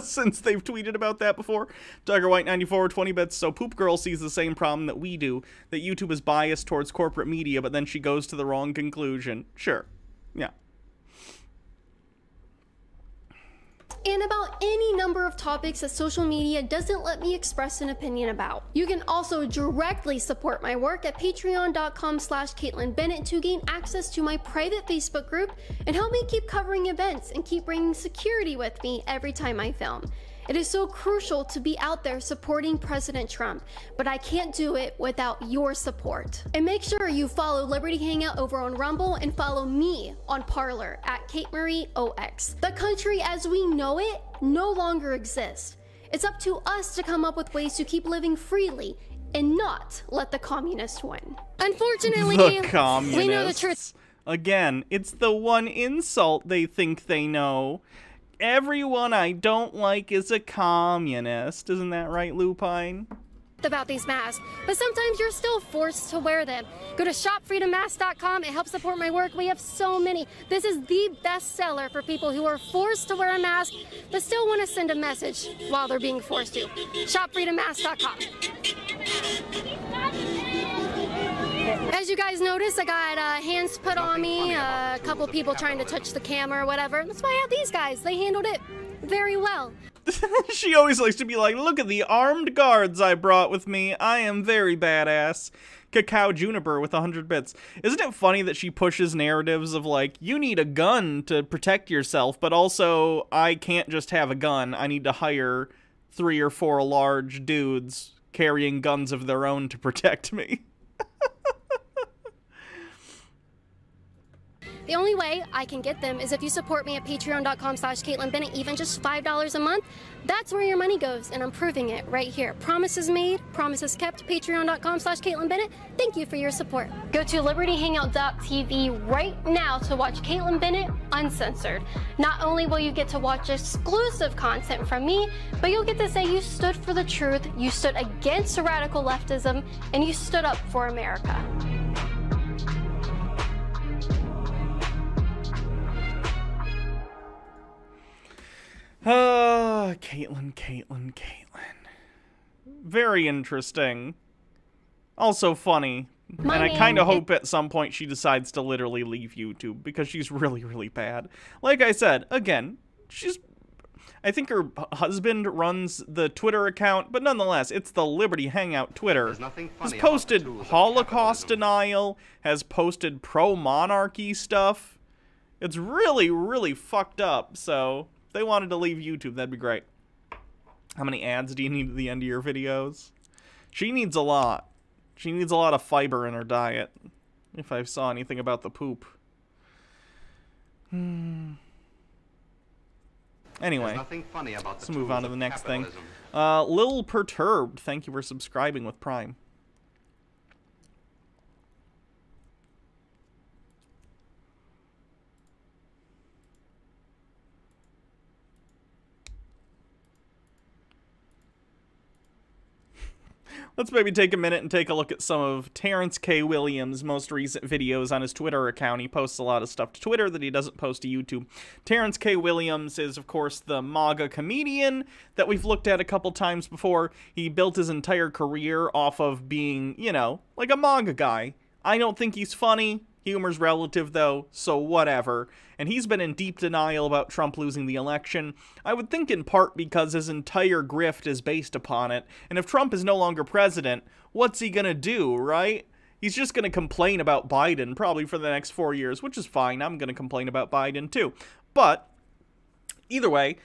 since they've tweeted about that before. Tiger White 94 20 bits. So Poop Girl sees the same problem that we do, that YouTube is biased towards corporate media, but then she goes to the wrong conclusion. Sure. Yeah. And about any number of topics that social media doesn't let me express an opinion about. You can also directly support my work at patreon.com/Caitlin Bennett to gain access to my private Facebook group and help me keep covering events and keep bringing security with me every time I film. It is so crucial to be out there supporting President Trump, but I can't do it without your support. And make sure you follow Liberty Hangout over on Rumble and follow me on Parler at KateMarieOX. The country as we know it no longer exists. It's up to us to come up with ways to keep living freely and not let the communists win. Unfortunately, the communists. We know the truth. Again, it's the one insult they think they know. Everyone I don't like is a communist. Isn't that right, Lupine? About these masks, but sometimes you're still forced to wear them. Go to shopfreedommask.com. It helps support my work. We have so many. This is the best seller for people who are forced to wear a mask but still want to send a message while they're being forced to. Shopfreedommask.com. As you guys notice, I got hands put on me, a couple people trying to touch the camera or whatever. That's why I have these guys. They handled it very well. She always likes to be like, look at the armed guards I brought with me. I am very badass. Cacao Juniper with 100 bits. Isn't it funny that she pushes narratives of like, you need a gun to protect yourself, but also I can't just have a gun. I need to hire 3 or 4 large dudes carrying guns of their own to protect me. The only way I can get them is if you support me at patreon.com/Caitlin Bennett, even just $5 a month. That's where your money goes, and I'm proving it right here. Promises made, promises kept. Patreon.com/Caitlin Bennett. Thank you for your support. Go to libertyhangout.tv right now to watch Caitlin Bennett Uncensored. Not only will you get to watch exclusive content from me, but you'll get to say you stood for the truth, you stood against radical leftism, and you stood up for America. Caitlin. Very interesting. Also funny. And I kind of hope at some point she decides to literally leave YouTube, because she's really, really bad. Like I said, again, I think her husband runs the Twitter account, but nonetheless, it's the Liberty Hangout Twitter. Has posted Holocaust denial, has posted pro-monarchy stuff. It's really, really fucked up, so if they wanted to leave YouTube, that'd be great. How many ads do you need at the end of your videos? She needs a lot. She needs a lot of fiber in her diet, if I saw anything about the poop. Anyway, let's move on to the next thing. Lil Perturbed, thank you for subscribing with Prime. Let's maybe take a minute and take a look at some of Terrence K. Williams' most recent videos on his Twitter account. He posts a lot of stuff to Twitter that he doesn't post to YouTube. Terrence K. Williams is, of course, the MAGA comedian that we've looked at a couple times before. He built his entire career off of being, you know, like a MAGA guy. I don't think he's funny. Humor's relative, though, so whatever. And he's been in deep denial about Trump losing the election. I would think in part because his entire grift is based upon it. And if Trump is no longer president, what's he gonna do, right? He's just gonna complain about Biden, probably for the next 4 years, which is fine. I'm gonna complain about Biden, too. But, either way,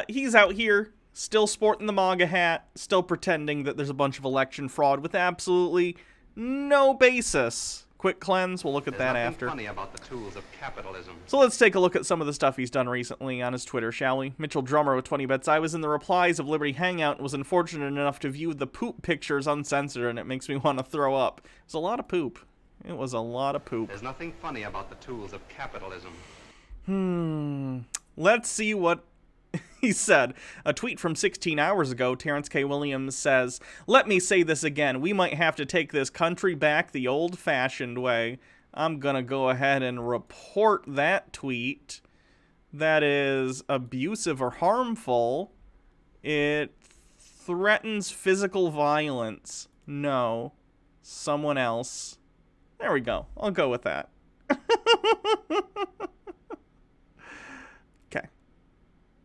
he's out here, still sporting the MAGA hat, still pretending that there's a bunch of election fraud with absolutely no basis. Quick cleanse, we'll look at that after. Funny about the tools of capitalism. So let's take a look at some of the stuff he's done recently on his Twitter, shall we? Mitchell Drummer with 20 bits. I was in the replies of Liberty Hangout and was unfortunate enough to view the poop pictures uncensored, and it makes me want to throw up. It was a lot of poop. It was a lot of poop. There's nothing funny about the tools of capitalism. Let's see what he said. A tweet from 16 hours ago, Terrence K. Williams says, "Let me say this again. We might have to take this country back the old-fashioned way." I'm gonna go ahead and report that tweet. That is abusive or harmful. It threatens physical violence. No. Someone else. There we go. I'll go with that. Okay.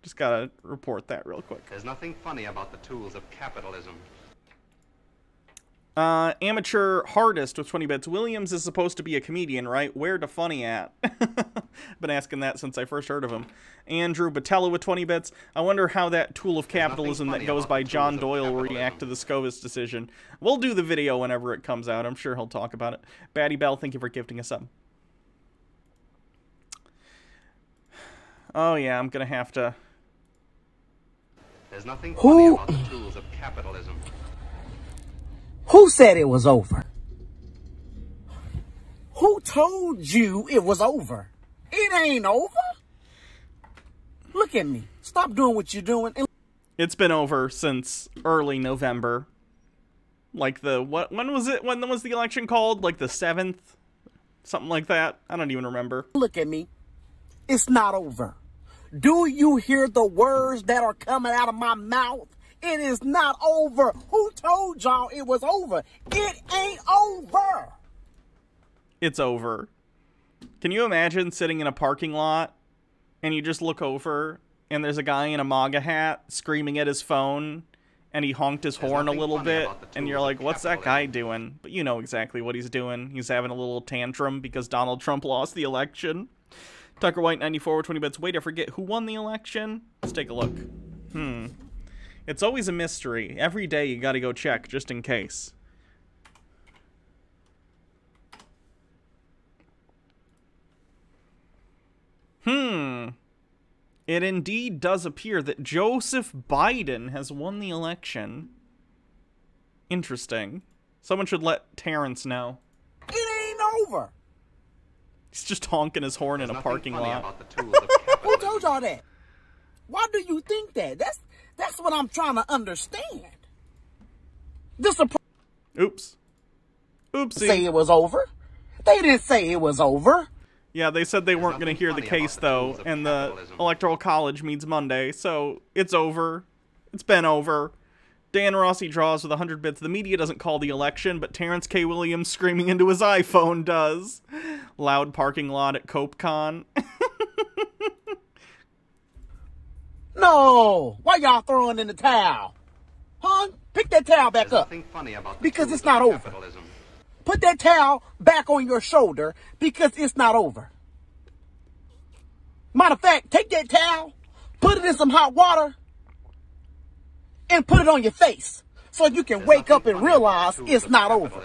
Just gotta report that real quick. There's nothing funny about the tools of capitalism. Amateur Hardest with 20 bits. Williams is supposed to be a comedian, right? Where to funny at? Been asking that since I first heard of him. Andrew Batella with 20 bits. I wonder how that tool of capitalism that goes by John Doyle will react to the Scovis decision. We'll do the video whenever it comes out. I'm sure he'll talk about it. Batty Bell, thank you for gifting us up. Oh yeah, I'm gonna have to... There's nothing funny about the tools of capitalism. Who said it was over? Who told you it was over? It ain't over. Look at me. Stop doing what you're doing. It's been over since early November. Like the, when was it? When was the election called? Like the 7th? Something like that? I don't even remember. Look at me. It's not over. Do you hear the words that are coming out of my mouth? It is not over. Who told y'all it was over? It ain't over. It's over. Can you imagine sitting in a parking lot and you just look over and there's a guy in a MAGA hat screaming at his phone and he honked his horn a little bit and you're like, what's that guy doing? But you know exactly what he's doing. He's having a little tantrum because Donald Trump lost the election. Tucker White 94 with 20 bits. Wait, I forget who won the election? Let's take a look. It's always a mystery. Every day you gotta go check, just in case. It indeed does appear that Joseph Biden has won the election. Interesting. Someone should let Terrence know. It ain't over. He's just honking his horn in a parking lot. Who told y'all that? Why do you think that? That's what I'm trying to understand. Oops. Oopsie. Say it was over. They didn't say it was over. Yeah, they said they weren't going to hear the case, though, and the Electoral College meets Monday, so it's over. It's been over. Dan Rossi draws with 100 bits. The media doesn't call the election, but Terrence K. Williams screaming into his iPhone does. Loud parking lot at CopeCon. No! Why y'all throwing in the towel? Huh? Pick that towel back up. Because it's not over. Put that towel back on your shoulder because it's not over. Matter of fact, take that towel, put it in some hot water, and put it on your face so you can wake up and realize it's not over.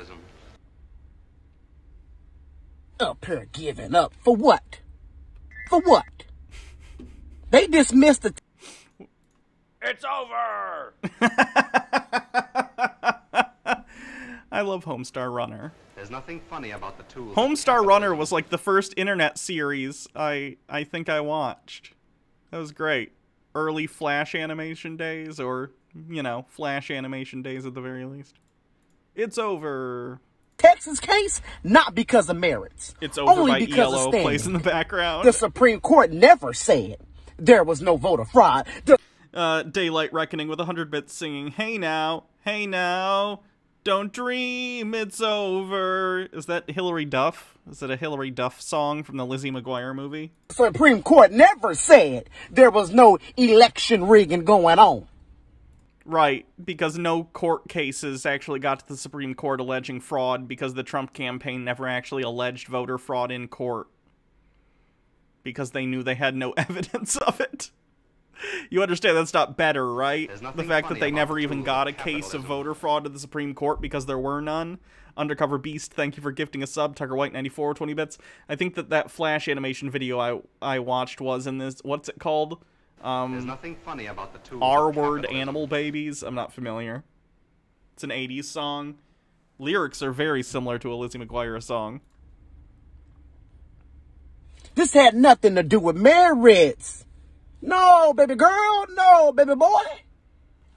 Up here giving up. For what? For what? They dismissed the... It's over! I love Homestar Runner. There's nothing funny about the tools. Homestar Runner was like the first internet series I think I watched. That was great. Early Flash animation days, or you know, Flash animation days at the very least. It's over. Texas case, not because of merits. It's over only by because ELO of standing. plays in the background. The Supreme Court never said there was no voter fraud. Daylight Reckoning with 100 bits singing, hey now, don't dream it's over. Is that Hillary Duff? Is it a Hillary Duff song from the Lizzie McGuire movie? The Supreme Court never said there was no election rigging going on. Right, because no court cases actually got to the Supreme Court alleging fraud because the Trump campaign never actually alleged voter fraud in court. Because they knew they had no evidence of it. You understand that's not better, right? The fact that they never even got a case of voter fraud to the Supreme Court because there were none. Undercover Beast, thank you for gifting a sub. Tucker White 94, 20 bits. I think that Flash animation video I watched was in this, what's it called? There's nothing funny about the tools R-word animal babies. I'm not familiar. It's an 80s song. Lyrics are very similar to a Lizzie McGuire song. This had nothing to do with merits. No, baby girl. No, baby boy.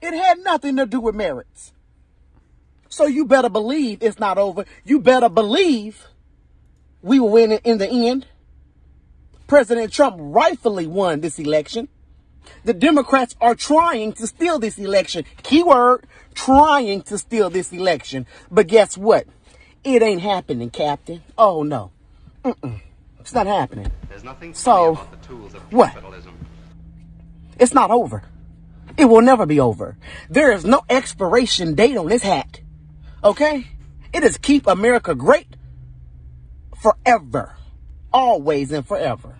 It had nothing to do with merits. So you better believe it's not over. You better believe we will win in the end. President Trump rightfully won this election. The Democrats are trying to steal this election. Keyword, trying to steal this election. But guess what? It ain't happening, Captain. Oh, no. It's not happening. There's nothing funny about the tools of capitalism. It's not over. It will never be over. There is no expiration date on this hat. Okay? It is keep America great forever. Always and forever.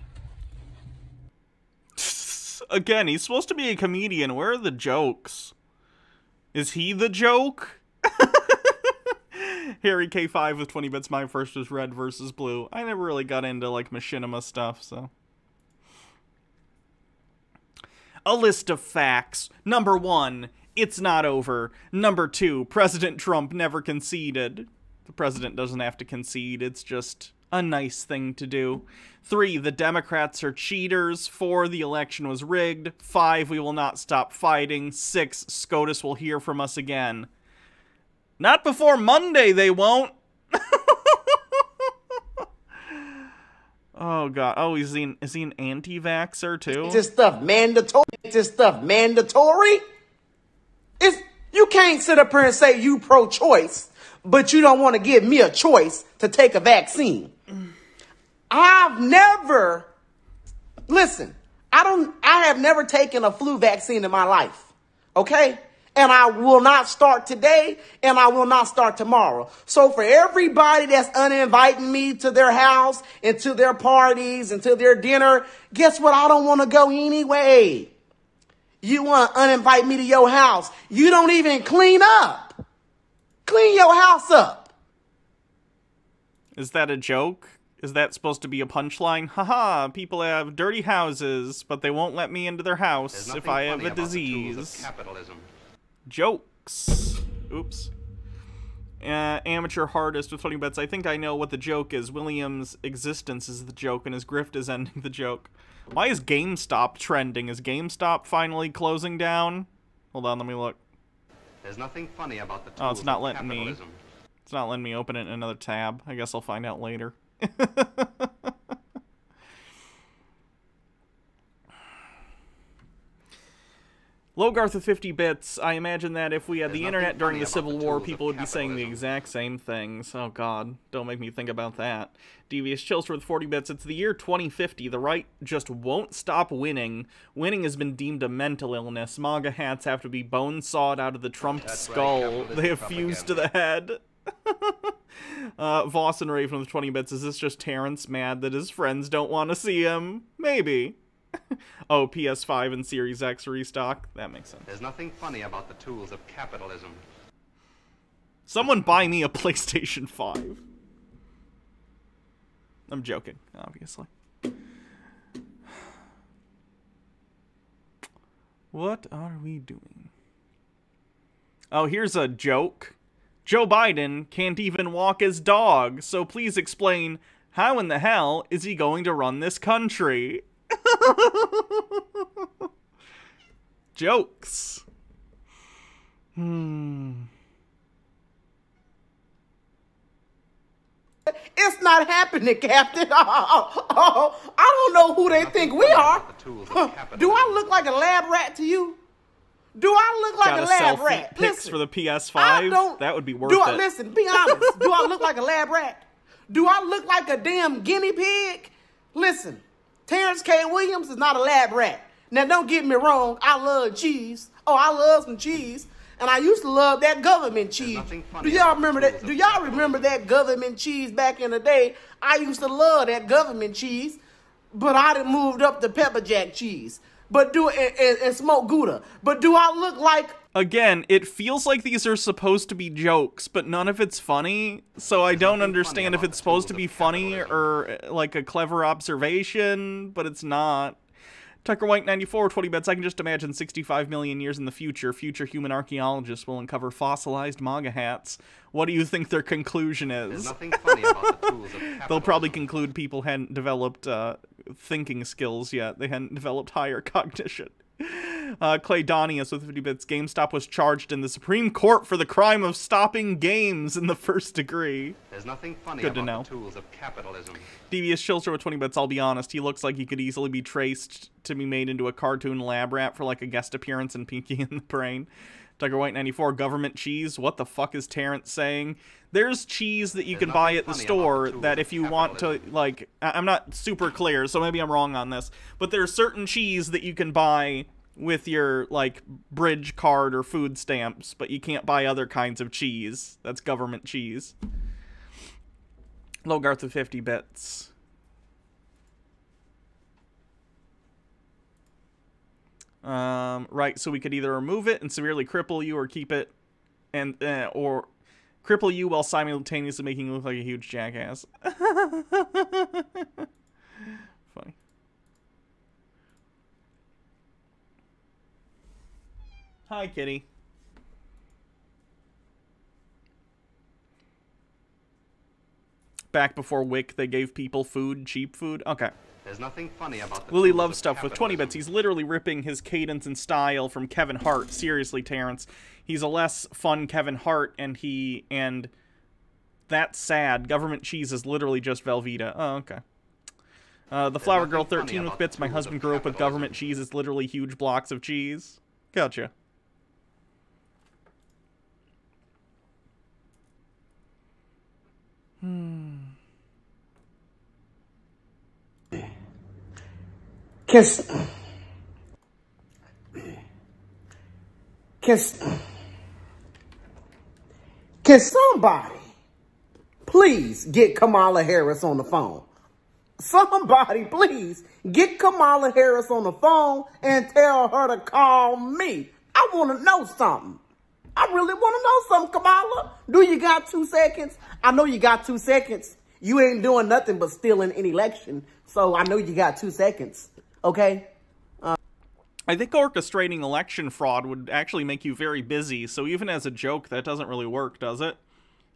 Again, he's supposed to be a comedian. Where are the jokes? Is he the joke? Harry K5 with 20 bits. My first was red versus blue. I never really got into, like, machinima stuff, so. A list of facts. Number 1, it's not over. Number 2, President Trump never conceded. The president doesn't have to concede. It's just a nice thing to do. 3, the Democrats are cheaters. 4, the election was rigged. 5, we will not stop fighting. 6, SCOTUS will hear from us again. Not before Monday, they won't. Oh, God. Oh, is he an anti-vaxxer, too? Is this stuff mandatory? Is this stuff mandatory? You can't sit up here and say you pro-choice, but you don't want to give me a choice to take a vaccine. I have never taken a flu vaccine in my life. Okay? And I will not start today, and I will not start tomorrow. So for everybody that's uninviting me to their house and to their parties and to their dinner, guess what? I don't want to go anyway. You want to uninvite me to your house. You don't even clean up. Clean your house up. Is that a joke? Is that supposed to be a punchline? Haha, people have dirty houses, but they won't let me into their house if I have a disease. Jokes. Oops. Amateur hardest with 20 bets. I think I know what the joke is. William's existence is the joke, and his grift is ending the joke. Why is GameStop trending? Is GameStop finally closing down? Hold on, let me look. There's nothing funny about the tools Oh, it's not letting capitalism. me. It's not letting me open it in another tab. I guess I'll find out later. Logarth with 50 bits. I imagine that if we had the internet during the Civil War, people would be saying the exact same things. Oh god, don't make me think about that. Devious Chills with 40 bits. It's the year 2050. The right just won't stop winning. Winning has been deemed a mental illness. MAGA hats have to be bone sawed out of the Trump skull. They have fused to the head. Voss and Ray from the 20 bits. Is this just Terrence mad that his friends don't want to see him? Maybe. Oh, PS5 and Series X restock? That makes sense. There's nothing funny about the tools of capitalism. Someone buy me a PlayStation 5. I'm joking, obviously. What are we doing? Oh, here's a joke. Joe Biden can't even walk his dog, so please explain how in the hell is he going to run this country? Jokes. It's not happening, Captain. I don't know who they think we are. Do I look like a lab rat to you? Do I look like Got a lab selfie rat? pics Listen, for the PS5? I don't, That would be worth it. Listen, be honest. Do I look like a lab rat? Do I look like a damn guinea pig? Listen, Terrence K. Williams is not a lab rat. Now, don't get me wrong. I love cheese. Oh, I love some cheese. And I used to love that government cheese. Do y'all remember that? Do y'all remember that government cheese back in the day? I used to love that government cheese, but I done moved up to pepper jack cheese. But and smoke Gouda. But do I look like... Again, it feels like these are supposed to be jokes, but none of it's funny, so I don't understand if it's supposed to be funny or like a clever observation, but it's not. Tucker White 94, 20 bets. I can just imagine 65 million years in the future, future human archaeologists will uncover fossilized MAGA hats. What do you think their conclusion is? There's nothing funny about the tools of capitalism. They'll probably conclude people hadn't developed thinking skills yet. They hadn't developed higher cognition. Clay Donius with 50 bits. GameStop was charged in the Supreme Court for the crime of stopping games in the first degree. There's nothing funny Good to about know. the tools of capitalism. Devious Chilster with 20 bits. I'll be honest, he looks like he could easily be traced to be made into a cartoon lab rat for like a guest appearance in Pinky and the Brain. Tucker White 94, government cheese. What the fuck is Terrence saying? There's cheese that you can buy at the store that if you want to, like, I'm not super clear, so maybe I'm wrong on this, but there's certain cheese that you can buy with your, like, bridge card or food stamps, but you can't buy other kinds of cheese. That's government cheese. Logarth with 50 bits. Right, so we could either remove it and severely cripple you or keep it and, or cripple you while simultaneously making you look like a huge jackass. Funny. Hi, kitty. Back before WIC, they gave people food, cheap food. Okay. There's nothing funny about the Lily tools Love of Stuff with 20 capitalism. bits. He's literally ripping his cadence and style from Kevin Hart. Seriously, Terrence. He's a less fun Kevin Hart, and that's sad. Government cheese is literally just Velveeta. Oh, okay. The Flower Girl 13 with bits. My husband grew up with government cheese. It's literally huge blocks of cheese. Gotcha. Can somebody please get Kamala Harris on the phone? Somebody please get Kamala Harris on the phone and tell her to call me. I want to know something. I really want to know something, Kamala. Do you got 2 seconds? I know you got 2 seconds. You ain't doing nothing but stealing an election. So I know you got 2 seconds. Okay? I think orchestrating election fraud would actually make you very busy, so even as a joke, that doesn't really work, does it?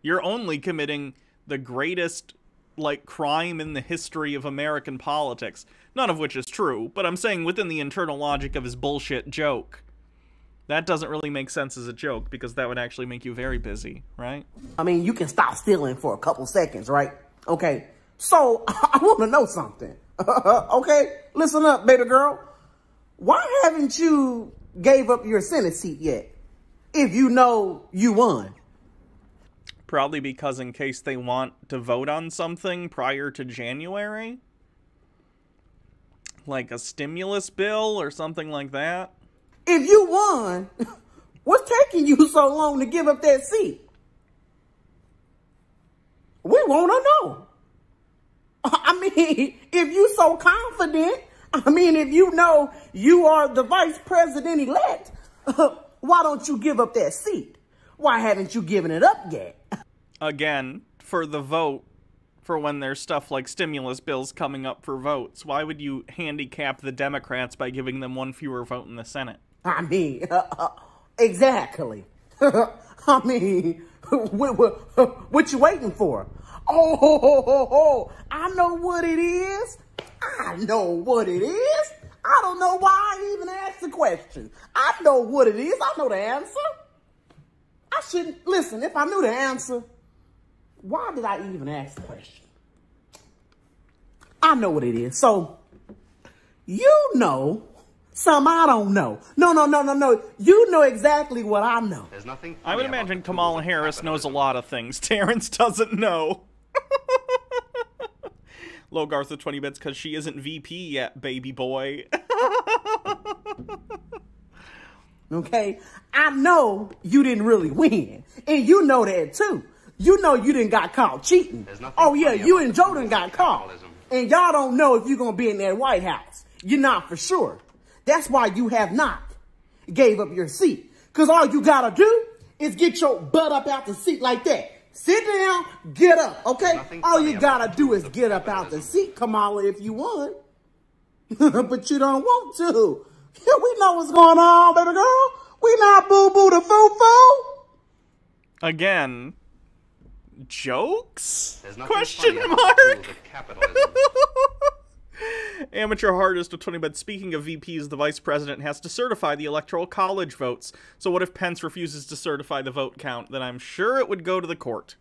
You're only committing the greatest, like, crime in the history of American politics. None of which is true, but I'm saying within the internal logic of his bullshit joke. That doesn't really make sense as a joke, because that would actually make you very busy, right? I mean, you can stop stealing for a couple seconds, right? Okay. So, I want to know something. Okay? Listen up, baby girl. Why haven't you gave up your Senate seat yet? If you know you won. Probably because in case they want to vote on something prior to January. Like a stimulus bill or something like that. If you won, what's taking you so long to give up that seat? We want to know. I mean, if you so confident, I mean, if you know you are the vice president-elect, why don't you give up that seat? Why haven't you given it up yet? Again, for the vote, for when there's stuff like stimulus bills coming up for votes, why would you handicap the Democrats by giving them 1 fewer vote in the Senate? I mean, exactly. I mean, what you waiting for? Oh, I know what it is. I know what it is. I don't know why I even asked the question. I know what it is. I know the answer. I shouldn't, listen, if I knew the answer, why did I even ask the question? I know what it is. So, you know something I don't know. No. You know exactly what I know. There's nothing I would funny about imagine the Kamala tools of Harris knows a capitalism. lot of things Terrence doesn't know. Logarth with 20 bits because she isn't VP yet, baby boy. Okay? I know you didn't really win. And you know that too. You know you didn't got caught cheating. There's nothing Oh yeah, funny you about and the Joe tools done of got caught. capitalism. And y'all don't know if you're going to be in that White House. You're not for sure. That's why you have not gave up your seat. Because all you got to do is get your butt up out the seat like that. Sit down, get up, okay? Nothing All funny you about got the to do tools is of get up out the capitalism. seat, Kamala, if you want. But you don't want to. We know what's going on, baby girl. We not boo-boo the foo-foo. Again, jokes? There's nothing Question funny about the mark? tools of capitalism. Amateur Hardest with 20 bits. Speaking of VPs, the vice president has to certify the electoral college votes. So what if Pence refuses to certify the vote count? Then I'm sure it would go to the court.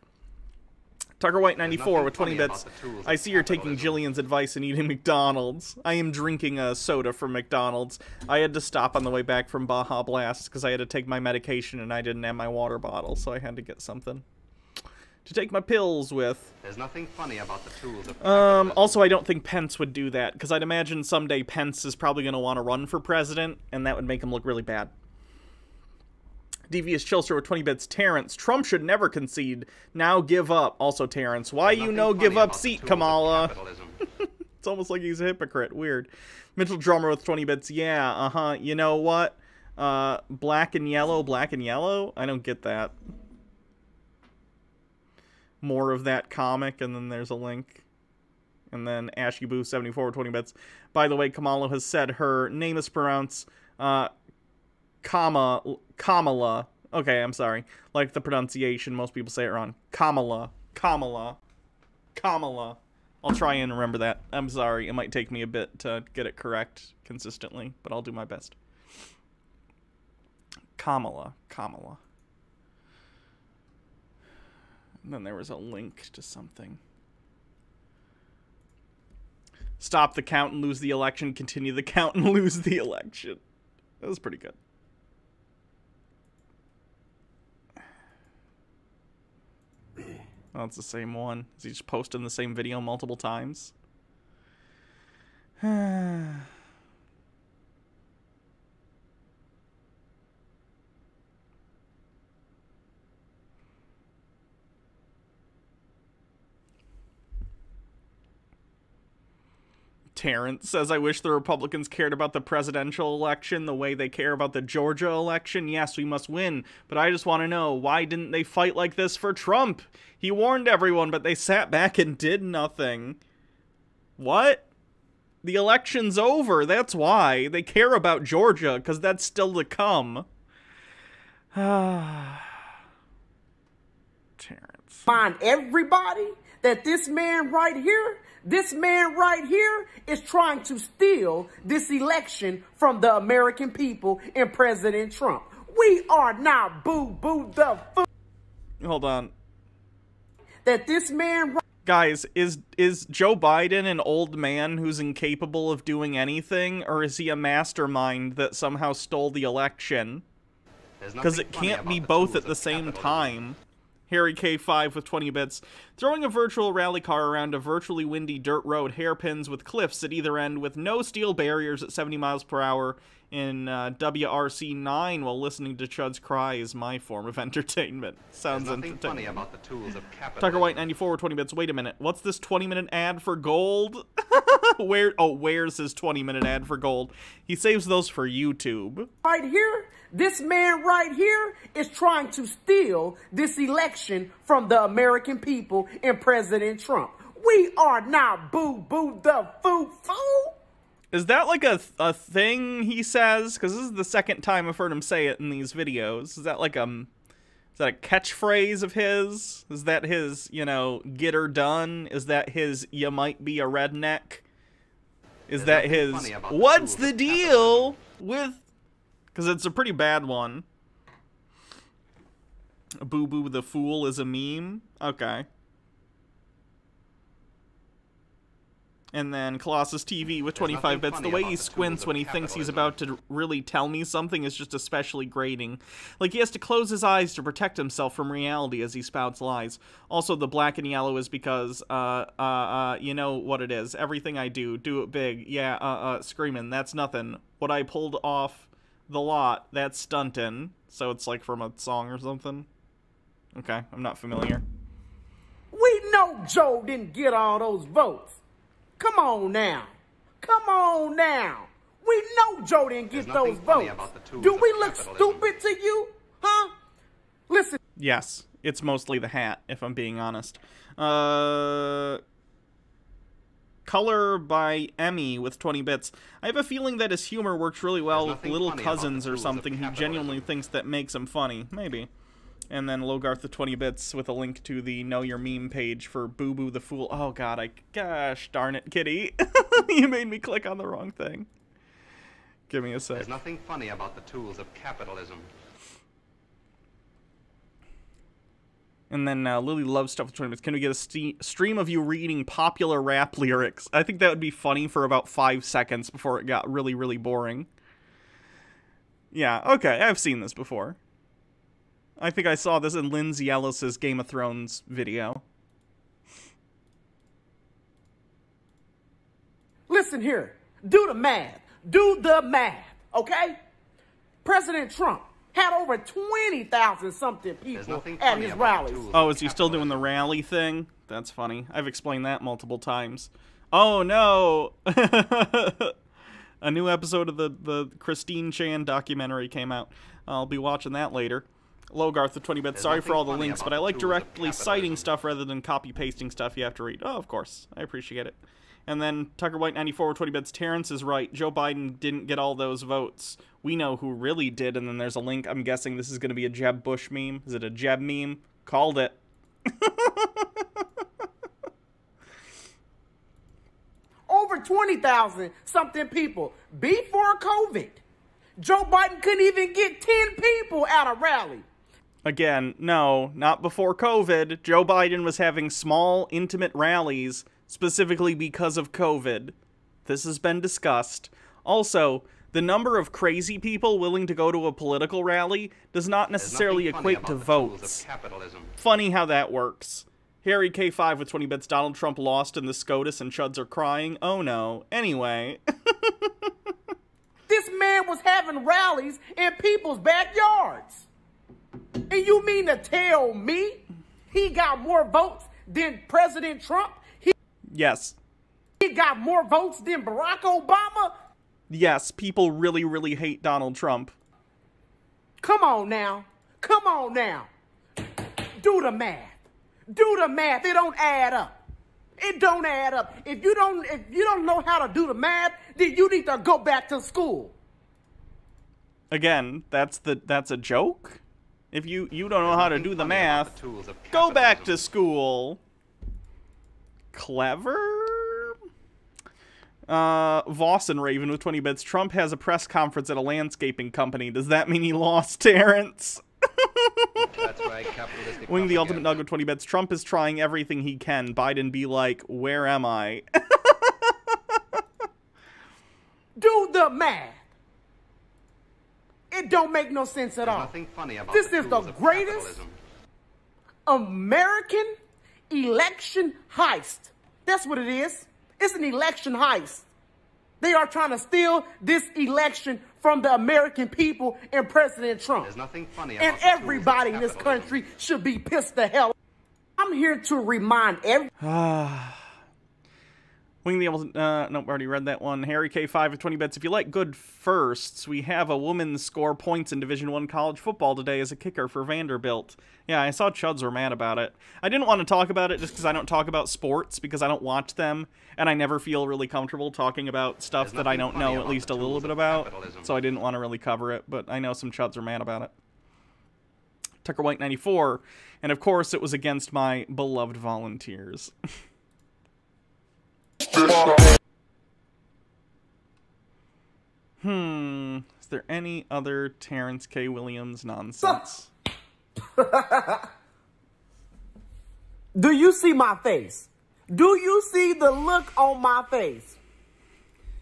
Tucker White 94 with 20 funny bits. about the tools of I see you're taking capitalism. Jillian's advice and eating McDonald's. I am drinking a soda from McDonald's. I had to stop on the way back from Baja Blast because I had to take my medication and I didn't have my water bottle, so I had to get something to take my pills with. There's nothing funny about the tools of capitalism. Also, I don't think Pence would do that, because I'd imagine someday Pence is probably going to want to run for president, and that would make him look really bad. Devious Chilster with 20 bits. Terrence, Trump should never concede. Now give up. Also, Terrence, why There's you nothing no give funny up about the seat, tools of Kamala? capitalism. It's almost like he's a hypocrite. Weird. Mitchell Drummer with 20 bits. Yeah, you know what? Black and yellow? I don't get that. More of that comic, and then there's a link. And then AshkyBoo74 with 20 bits. By the way, Kamala has said her name is pronounced Kamala. Okay, I'm sorry. Like the pronunciation, most people say it wrong. Kamala. I'll try and remember that. I'm sorry. It might take me a bit to get it correct consistently, but I'll do my best. Kamala. And then there was a link to something. Stop the count and lose the election. Continue the count and lose the election. That was pretty good. Oh, it's the same one. Is he just posting the same video multiple times? Terrence says, I wish the Republicans cared about the presidential election the way they care about the Georgia election. Yes, we must win, but I just want to know, why didn't they fight like this for Trump? He warned everyone, but they sat back and did nothing. What? The election's over, that's why. They care about Georgia, because that's still to come. Terrence. Find everybody that this man right here is trying to steal this election from the American people and President Trump. We are not boo-boo the fool. Hold on. That this man... Guys, is Joe Biden an old man who's incapable of doing anything, or is he a mastermind that somehow stole the election? Because it can't be both at the same time. Harry K5 with 20 bits. Throwing a virtual rally car around a virtually windy dirt road, hairpins with cliffs at either end with no steel barriers at 70 miles per hour in WRC9 while listening to Chuds cry is my form of entertainment. Sounds There's nothing entertaining. funny about the tools of capitalism. Tucker White 94 with 20 bits. Wait a minute. What's this 20-minute ad for gold? Where's his 20-minute ad for gold? He saves those for YouTube. Right here, this man right here is trying to steal this election from the American people and President Trump. We are not boo-boo the fool. Is that like a thing he says? Because this is the second time I've heard him say it in these videos. Is that like is that a catchphrase of his? Is that his, get her done? Is that his, you might be a redneck? Is that his, what's the deal with... Because it's a pretty bad one. Boo Boo the Fool is a meme? Okay. And then Colossus TV with 25 bits. The way he squints when he thinks he's about to really tell me something is just especially grating. Like he has to close his eyes to protect himself from reality as he spouts lies. Also, the black and yellow is because, you know what it is. Everything I do it big. Yeah, screaming, that's nothing. What I pulled off the lot, that's stuntin'. So it's like from a song or something. Okay, I'm not familiar. We know Joe didn't get all those votes. Come on now. Come on now. We know Joe didn't get those votes. Do we look stupid to you? Huh? Listen. Yes, it's mostly the hat, if I'm being honest. Color by Emmy with 20 bits. I have a feeling that his humor works really well with little cousins or something he genuinely thinks that makes him funny. Maybe. And then Logarth with 20 bits with a link to the Know Your Meme page for Boo Boo the Fool. Oh god, gosh darn it, Kitty. You made me click on the wrong thing. Give me a sec. There's nothing funny about the tools of capitalism. And then Lily loves stuff with 20 bits. Can we get a stream of you reading popular rap lyrics? I think that would be funny for about 5 seconds before it got really, really boring. Yeah, okay, I've seen this before. I think I saw this in Lindsay Ellis's Game of Thrones video. Listen here. Do the math. Do the math, okay? President Trump had over 20,000 something people at his rallies. Oh, is he still doing the rally thing? That's funny. I've explained that multiple times. Oh, no! A new episode of the Christine Chan documentary came out. I'll be watching that later. Logarth with 20 bits. Sorry for all the links, but I like directly citing stuff rather than copy-pasting stuff you have to read. Oh, of course. I appreciate it. And then Tucker White 94 with 20 bits. Terrence is right. Joe Biden didn't get all those votes. We know who really did. And then there's a link. I'm guessing this is going to be a Jeb Bush meme. Is it a Jeb meme? Called it. Over 20,000 something people before COVID. Joe Biden couldn't even get 10 people at a rally. Again, no, not before COVID. Joe Biden was having small, intimate rallies specifically because of COVID. This has been discussed. Also, the number of crazy people willing to go to a political rally does not necessarily equate to votes. Funny how that works. Harry K5 with 20 bits. Donald Trump lost in the SCOTUS and Chuds are crying. Oh no. Anyway. This man was having rallies in people's backyards. And you mean to tell me he got more votes than President Trump? Yes. He got more votes than Barack Obama? Yes, people really, really hate Donald Trump. Come on now. Come on now. Do the math. Do the math. It don't add up. It don't add up. If you don't know how to do the math, then you need to go back to school. Again, that's a joke? If you don't know how to do the math, go back to school. Clever? Voss and Raven with 20 bits. Trump has a press conference at a landscaping company. Does that mean he lost Terrence? That's right, capitalistic Wing the Ultimate Nug with 20 bits. Trump is trying everything he can. Biden be like, where am I? Do the math. It don't make no sense at all. Nothing funny about this is the greatest American election heist. That's what it is. It's an election heist. They are trying to steal this election from the American people and President Trump. There's nothing funny about and everybody in this country should be pissed the hell. I'm here to remind Wing the Nope, already read that one. Harry K5 with 20 bits. If you like good firsts, we have a woman score points in Division I college football today as a kicker for Vanderbilt. Yeah, I saw Chuds were mad about it. I didn't want to talk about it just because I don't talk about sports, because I don't watch them, and I never feel really comfortable talking about stuff that I don't know at least a little bit about, so I didn't want to really cover it, but I know some Chuds are mad about it. Tucker White 94, and of course it was against my beloved volunteers. Is there any other Terrence K. Williams nonsense? Do you see my face? Do you see the look on my face?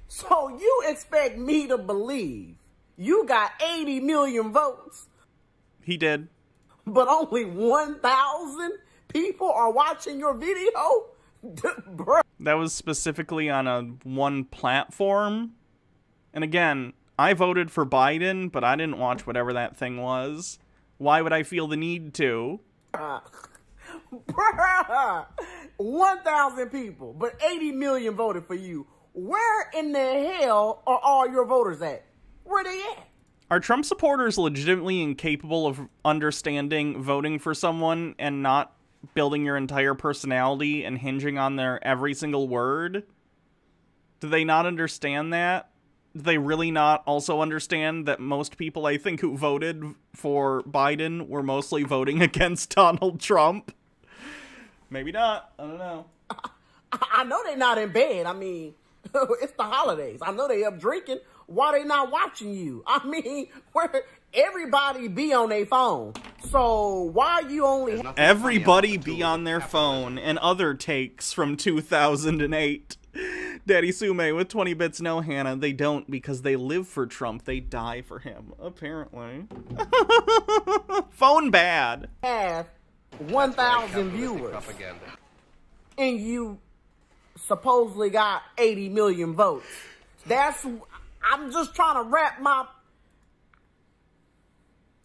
So you expect me to believe you got 80 million votes? He did. But only 1,000 people are watching your video? Bruh. That was specifically on one platform. And again, I voted for Biden, but I didn't watch whatever that thing was. Why would I feel the need to? Bruh. 1,000 people, but 80 million voted for you. Where in the hell are all your voters at? Where they at? Are Trump supporters legitimately incapable of understanding voting for someone and not building your entire personality and hinging on their every single word? Do they not understand that? Do they really not also understand that most people, I think, who voted for Biden were mostly voting against Donald Trump? Maybe not. I don't know. I know they're not in bed. I mean, it's the holidays. I know they up drinking. Why they not watching you? I mean, where everybody be on their phone. So why you only... Everybody be on their phone and other takes from 2008. Daddy Sume with 20 bits. No, Hannah, they don't because they live for Trump. They die for him, apparently. Phone bad. Have 1,000 viewers. And you supposedly got 80 million votes. I'm just trying to wrap my...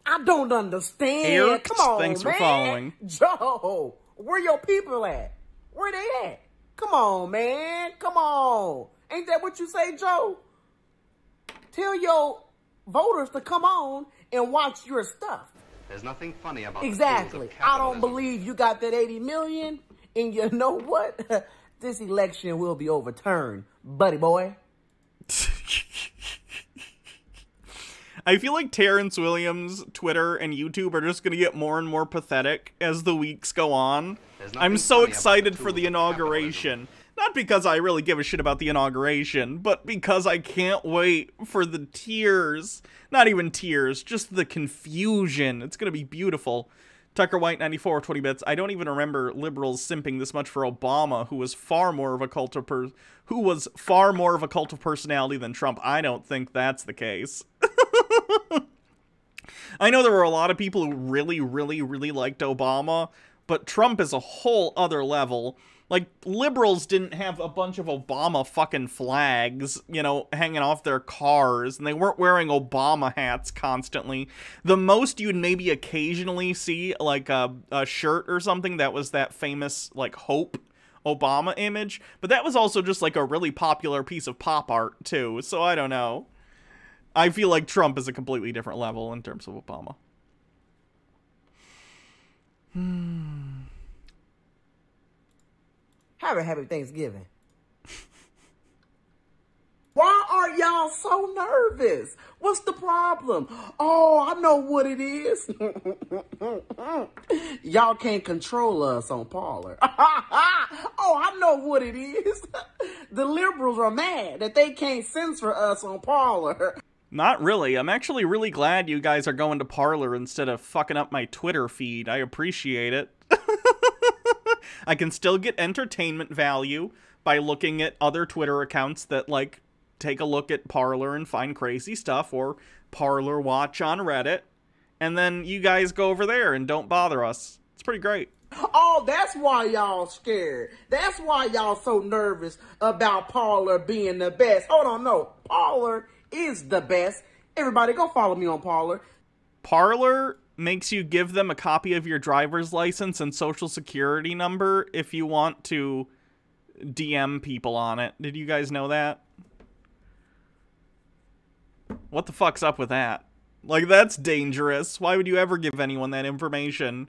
I don't understand. Eric, come on, thanks man. For following. Joe, where your people at? Where they at? Come on, man. Come on. Ain't that what you say, Joe? Tell your voters to come on and watch your stuff. There's nothing funny about exactly. The I don't believe you got that 80 million. And you know what? This election will be overturned, buddy boy. I feel like Terrence Williams' Twitter and YouTube are just going to get more and more pathetic as the weeks go on. I'm so excited for the inauguration. Not because I really give a shit about the inauguration, but because I can't wait for the tears. Not even tears, just the confusion. It's going to be beautiful. Tucker White 94 20 bits. I don't even remember liberals simping this much for Obama, who was far more of a cult of personality than Trump. I don't think that's the case. I know there were a lot of people who really, really, really liked Obama, but Trump is a whole other level. Like, liberals didn't have a bunch of Obama fucking flags, you know, hanging off their cars, and they weren't wearing Obama hats constantly. The most you'd maybe occasionally see, like, a shirt or something that was that famous, like, Hope Obama image, but that was also just, like, a really popular piece of pop art, too, so I don't know. I feel like Trump is a completely different level in terms of Obama. Have a happy Thanksgiving. Why are y'all so nervous? What's the problem? Oh, I know what it is. Y'all can't control us on Parler. Oh, I know what it is. The liberals are mad that they can't censor us on Parler. Not really. I'm actually really glad you guys are going to Parler instead of fucking up my Twitter feed. I appreciate it. I can still get entertainment value by looking at other Twitter accounts that, like, take a look at Parler and find crazy stuff, or Parler watch on Reddit, and then you guys go over there and don't bother us. It's pretty great. Oh, that's why y'all scared. That's why y'all so nervous about Parler being the best. Hold on, no. Parler is the best. Everybody go follow me on Parler. Parler makes you give them a copy of your driver's license and social security number if you want to DM people on it. Did you guys know that? What the fuck's up with that? Like, that's dangerous. Why would you ever give anyone that information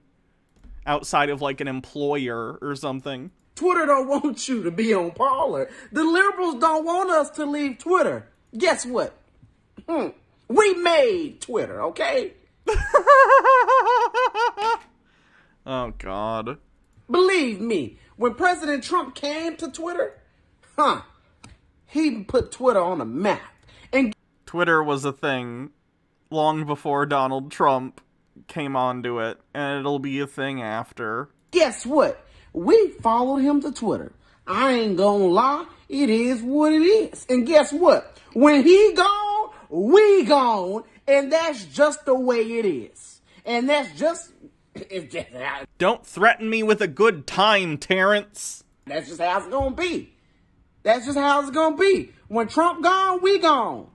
outside of, like, an employer or something? Twitter don't want you to be on Parler. The liberals don't want us to leave Twitter. Guess what? We made Twitter, okay? Oh, God. Believe me, when President Trump came to Twitter, he put Twitter on the map. And Twitter was a thing long before Donald Trump came onto it, and it'll be a thing after. Guess what? We followed him to Twitter. I ain't gonna lie, it is what it is. And guess what? When he gone, we gone, and that's just the way it is. And that's just... Don't threaten me with a good time, Terrence. That's just how it's gonna be. That's just how it's gonna be. When Trump gone, we gone.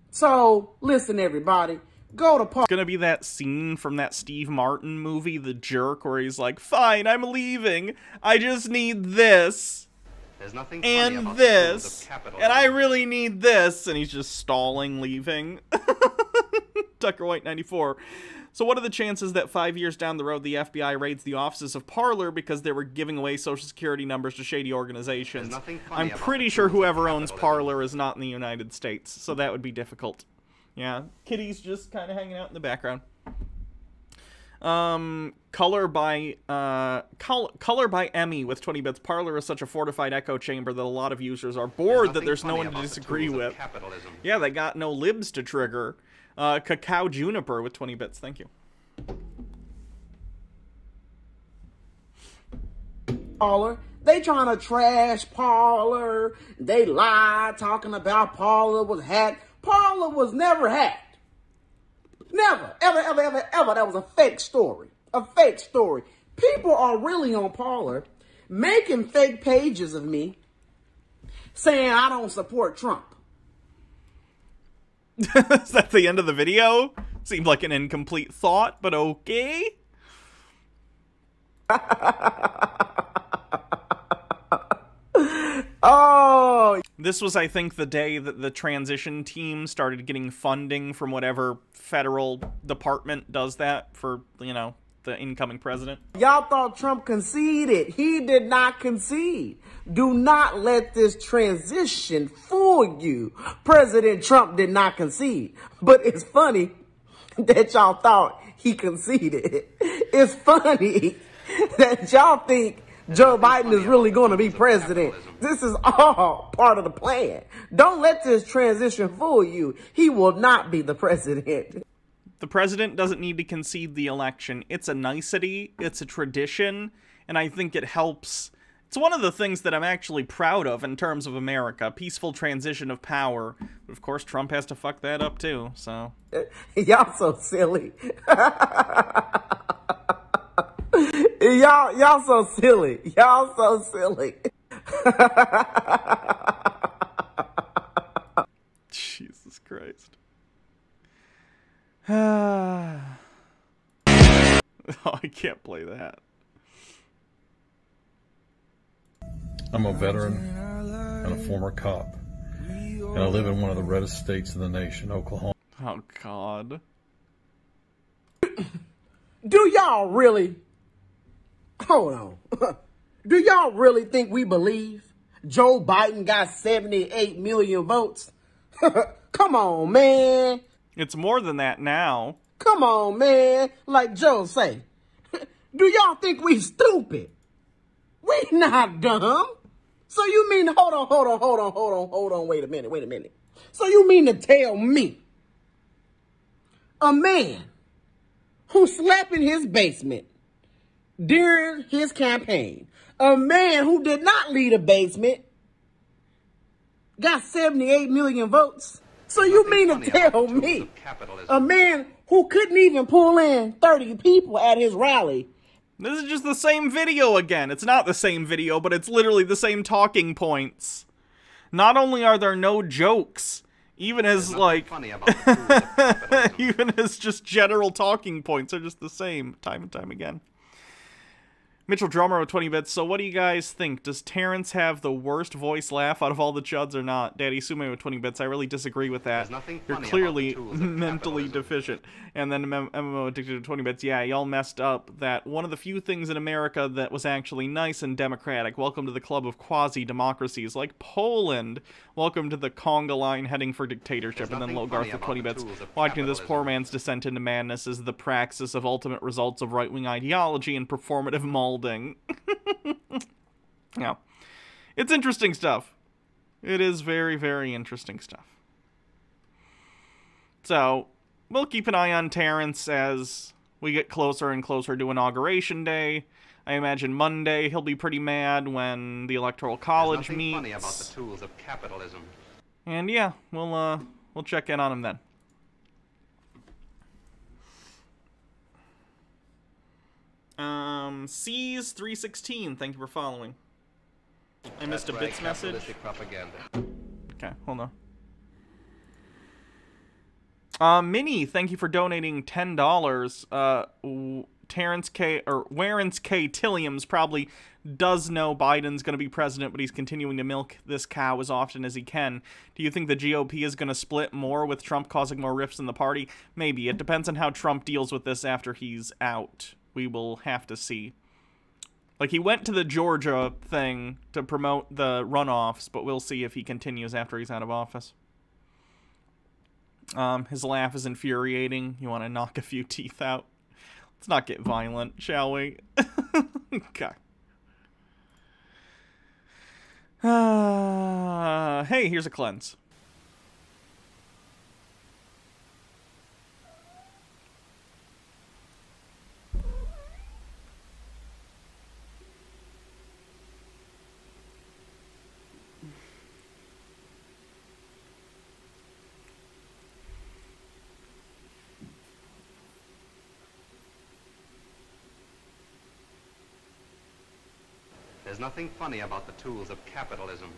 So, listen everybody, go to It's gonna be that scene from that Steve Martin movie, The Jerk, where he's like, fine, I'm leaving. I just need this. There's nothing funny And about this. the tools of capitalism. And I really need this. And he's just stalling, leaving. Tucker White 94. So what are the chances that 5 years down the road the FBI raids the offices of Parler because they were giving away social security numbers to shady organizations? I'm pretty sure whoever owns Parler is not in the United States, so that would be difficult. Yeah, Kitty's just kind of hanging out in the background. Color by Emmy with 20 bits. Parler is such a fortified echo chamber that a lot of users are bored that there's no one to disagree with. Yeah, they got no libs to trigger. Cacao Juniper with 20 bits. Thank you. Parler. They trying to trash Parler. They lie talking about Parler was hacked. Parler was never hacked. Never. Ever, ever, ever, ever. That was a fake story. A fake story. People are really on Parler making fake pages of me saying I don't support Trump. Is that the end of the video? Seemed like an incomplete thought, but okay. Oh! This was, I think, the day that the transition team started getting funding from whatever federal department does that for, you know, the incoming president. Y'all thought Trump conceded. He did not concede. Do not let this transition fool you. President Trump did not concede. But it's funny that y'all thought he conceded. It's funny that y'all think Joe Biden is really going to be president. This is all part of the plan. Don't let this transition fool you. He will not be the president. The president doesn't need to concede the election. It's a nicety, it's a tradition, and I think it helps. It's one of the things that I'm actually proud of in terms of America. Peaceful transition of power. But of course, Trump has to fuck that up too, so. Y'all so silly. Y'all so silly. Y'all so silly. Jesus Christ. Oh, I can't play that. I'm a veteran and a former cop, and I live in one of the reddest states in the nation, Oklahoma. Oh, God. Do y'all really... Hold on. Do y'all really think we believe Joe Biden got 78 million votes? Come on, man. It's more than that now. Come on, man. Like Joe say. Do y'all think we stupid? We not dumb. So you mean, hold on, wait a minute. So you mean to tell me a man who slept in his basement during his campaign, a man who did not leave a basement, got 78 million votes? So you mean to tell me a man who couldn't even pull in 30 people at his rally? This is just the same video again. It's not the same video, but it's literally the same talking points. Not only are there no jokes, even as, like, even as just general talking points are just the same time and time again. Mitchell Drummer with 20 bits. So what do you guys think? Does Terrence have the worst voice laugh out of all the Chuds or not? Daddy Sume with 20 bits. I really disagree with that. You're clearly mentally deficient. And then MMO Addicted to 20 bits. Yeah, y'all messed up that one of the few things in America that was actually nice and democratic. Welcome to the club of quasi-democracies like Poland. Welcome to the conga line heading for dictatorship. And then Logarth with 20 bits. Watching this poor man's descent into madness is the praxis of ultimate results of right-wing ideology and performative molding. Yeah. It's interesting stuff. It is very, very interesting stuff. So, we'll keep an eye on Terrence as we get closer and closer to Inauguration Day. I imagine Monday he'll be pretty mad when the Electoral College There's nothing meets. funny about the tools of capitalism. And yeah, we'll check in on him then. C's 316, thank you for following. I missed a That's right, bits message. capitalistic propaganda. Okay, hold on. Minnie, thank you for donating $10. Terrence K. or Warrens K. Tilliams probably does know Biden's going to be president, but he's continuing to milk this cow as often as he can. Do you think the GOP is going to split more with Trump causing more rifts in the party? Maybe. It depends on how Trump deals with this after he's out. We will have to see. Like, he went to the Georgia thing to promote the runoffs, but we'll see if he continues after he's out of office. His laugh is infuriating. You want to knock a few teeth out? Let's not get violent, shall we? Okay. Hey, here's a cleanse. There's nothing funny about the tools of capitalism.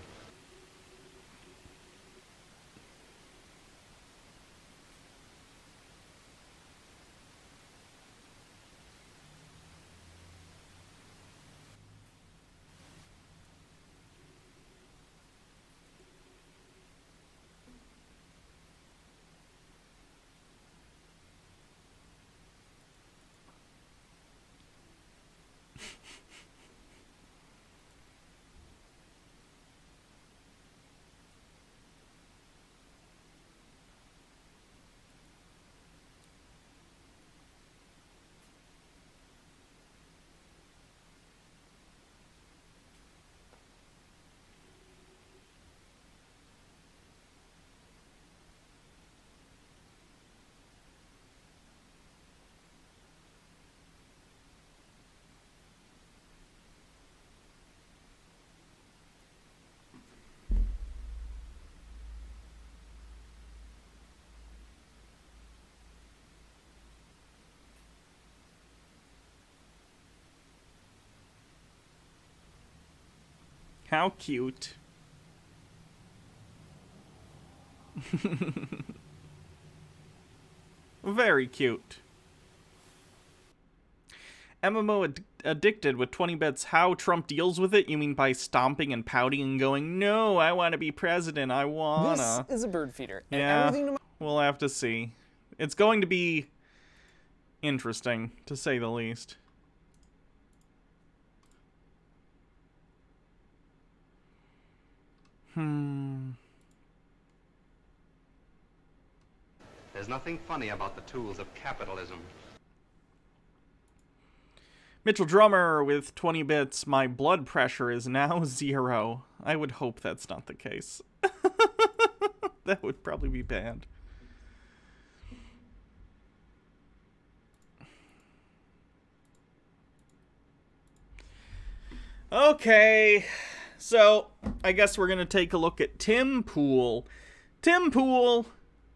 How cute. Very cute. MMO addicted with 20 bits. How Trump deals with it? You mean by stomping and pouting and going, no, I want to be president. I wanna. This is a bird feeder. And yeah, everything to we'll have to see. It's going to be interesting, to say the least. There's nothing funny about the tools of capitalism. Mitchell Drummer with 20 bits. My blood pressure is now 0. I would hope that's not the case. That would probably be bad. Okay, so I guess we're going to take a look at Tim Pool. Tim Pool,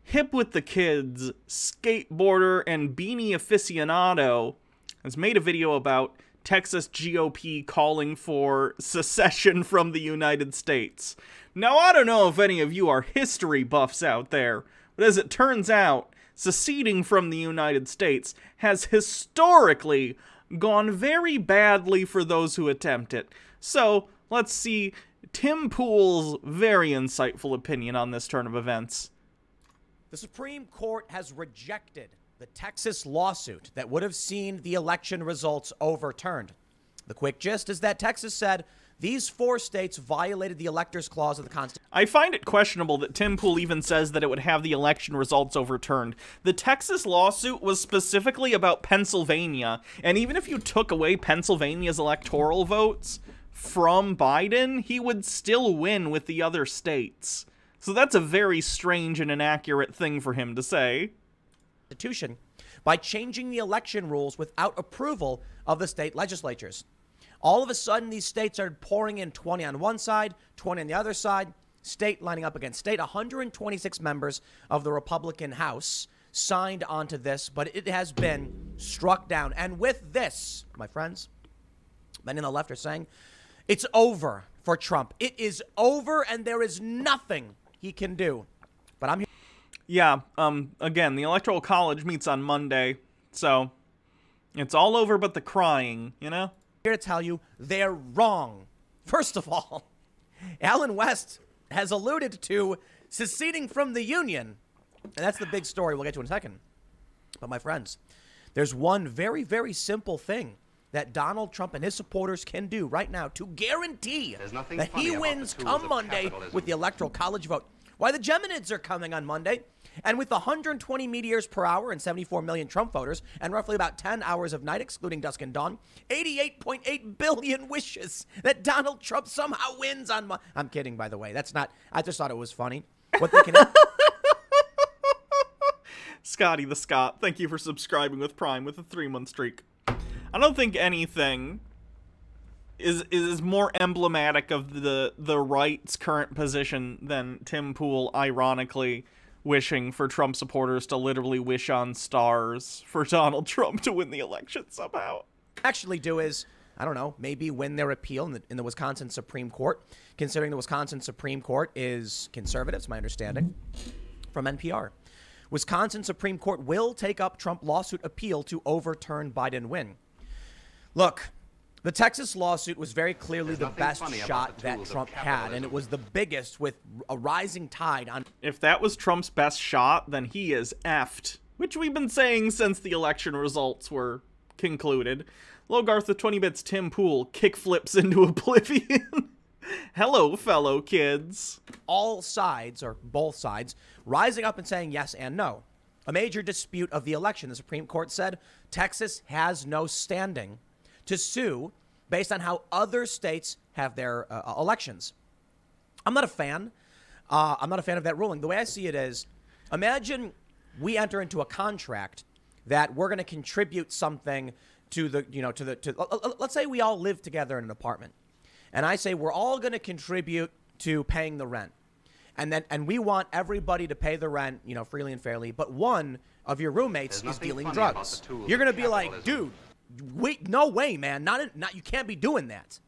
hip with the kids, skateboarder, and beanie aficionado, has made a video about Texas GOP calling for secession from the United States. Now, I don't know if any of you are history buffs out there, but as it turns out, seceding from the United States has historically gone very badly for those who attempt it. So, let's see Tim Pool's very insightful opinion on this turn of events. The Supreme Court has rejected the Texas lawsuit that would have seen the election results overturned. The quick gist is that Texas said these 4 states violated the Electors Clause of the Constitution. I find it questionable that Tim Pool even says that it would have the election results overturned. The Texas lawsuit was specifically about Pennsylvania, and even if you took away Pennsylvania's electoral votes from Biden, he would still win with the other states. So that's a very strange and inaccurate thing for him to say. by changing the election rules without approval of the state legislatures. All of a sudden, these states started pouring in 20 on one side, 20 on the other side, state lining up against state. 126 members of the Republican House signed onto this, but it has been struck down. And with this, my friends, many on the left are saying, it's over for Trump. It is over, and there is nothing he can do. But I'm here. Yeah, again, the Electoral College meets on Monday, so it's all over but the crying, you know? Here to tell you they're wrong. First of all, Alan West has alluded to seceding from the Union. And that's the big story we'll get to in a second. But my friends, there's one very, very simple thing that Donald Trump and his supporters can do right now to guarantee that he wins come Monday with the Electoral College vote. Why, the Geminids are coming on Monday. And with 120 meteors per hour and 74 million Trump voters and roughly about 10 hours of night, excluding dusk and dawn, 88.8 billion wishes that Donald Trump somehow wins on Monday. I'm kidding, by the way. That's not, I just thought it was funny. What they can... Scotty the Scot, thank you for subscribing with Prime with a 3-month streak. I don't think anything is more emblematic of the right's current position than Tim Pool ironically wishing for Trump supporters to literally wish on stars for Donald Trump to win the election somehow. Actually do is, I don't know, maybe win their appeal in the Wisconsin Supreme Court, considering the Wisconsin Supreme Court is conservative, it's my understanding, from NPR. Wisconsin Supreme Court will take up Trump lawsuit appeal to overturn Biden win. Look, the Texas lawsuit was very clearly the best shot that Trump had, and it was the biggest with a rising tide on... If that was Trump's best shot, then he is effed, which we've been saying since the election results were concluded. Logarth with 20 bits, Tim Pool kickflips into oblivion. Hello, fellow kids. All sides, or both sides, rising up and saying yes and no. A major dispute of the election. The Supreme Court said Texas has no standing to sue based on how other states have their elections. I'm not a fan. I'm not a fan of that ruling. The way I see it is, imagine we enter into a contract that we're going to contribute something to the, let's say we all live together in an apartment. And I say we're all going to contribute to paying the rent. And we want everybody to pay the rent, freely and fairly. But one of your roommates is dealing drugs. You're going to be like, dude, wait, no way, man. Not you can't be doing that.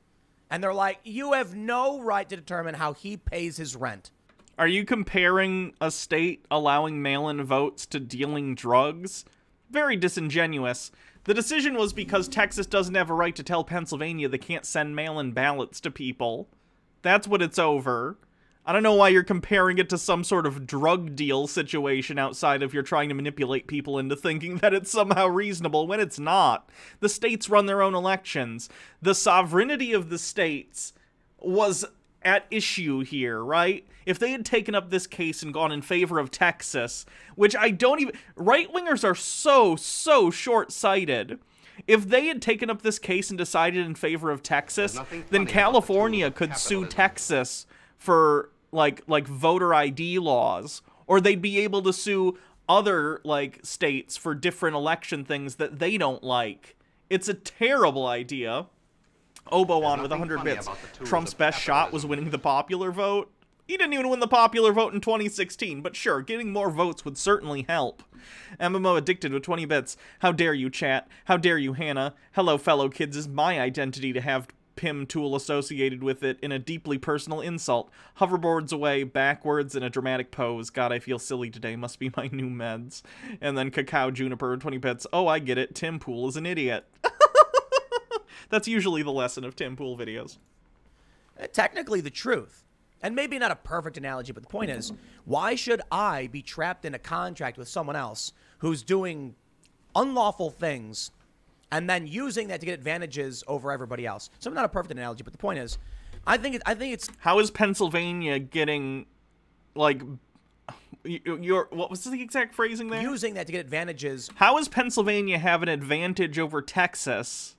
And they're like, you have no right to determine how he pays his rent. Are you comparing a state allowing mail-in votes to dealing drugs? Very disingenuous. The decision was because Texas doesn't have a right to tell Pennsylvania they can't send mail-in ballots to people. That's what it's over. I don't know why you're comparing it to some sort of drug deal situation outside of you're trying to manipulate people into thinking that it's somehow reasonable when it's not. The states run their own elections. The sovereignty of the states was at issue here, right? If they had taken up this case and gone in favor of Texas, which I don't even... Right-wingers are so short-sighted. If they had taken up this case and decided in favor of Texas, then California could sue Texas for, like voter ID laws. Or they'd be able to sue other, states for different election things that they don't like. It's a terrible idea. Oboan with 100 bits. Trump's best shot was winning the popular vote. He didn't even win the popular vote in 2016, but sure, getting more votes would certainly help. MMO Addicted with 20 bits. How dare you, chat? How dare you, Hannah? Hello, fellow kids, is my identity to have Pim tool associated with it in a deeply personal insult. Hoverboards away, backwards, in a dramatic pose. God, I feel silly today. Must be my new meds. And then Cacao Juniper, 20 bits. Oh, I get it. Tim Pool is an idiot. That's usually the lesson of Tim Pool videos. Technically the truth. And maybe not a perfect analogy, but the point is, why should I be trapped in a contract with someone else who's doing unlawful things and then using that to get advantages over everybody else? So not a perfect analogy, but the point is, I think it's... How is Pennsylvania getting, what was the exact phrasing there? Using that to get advantages. How does Pennsylvania have an advantage over Texas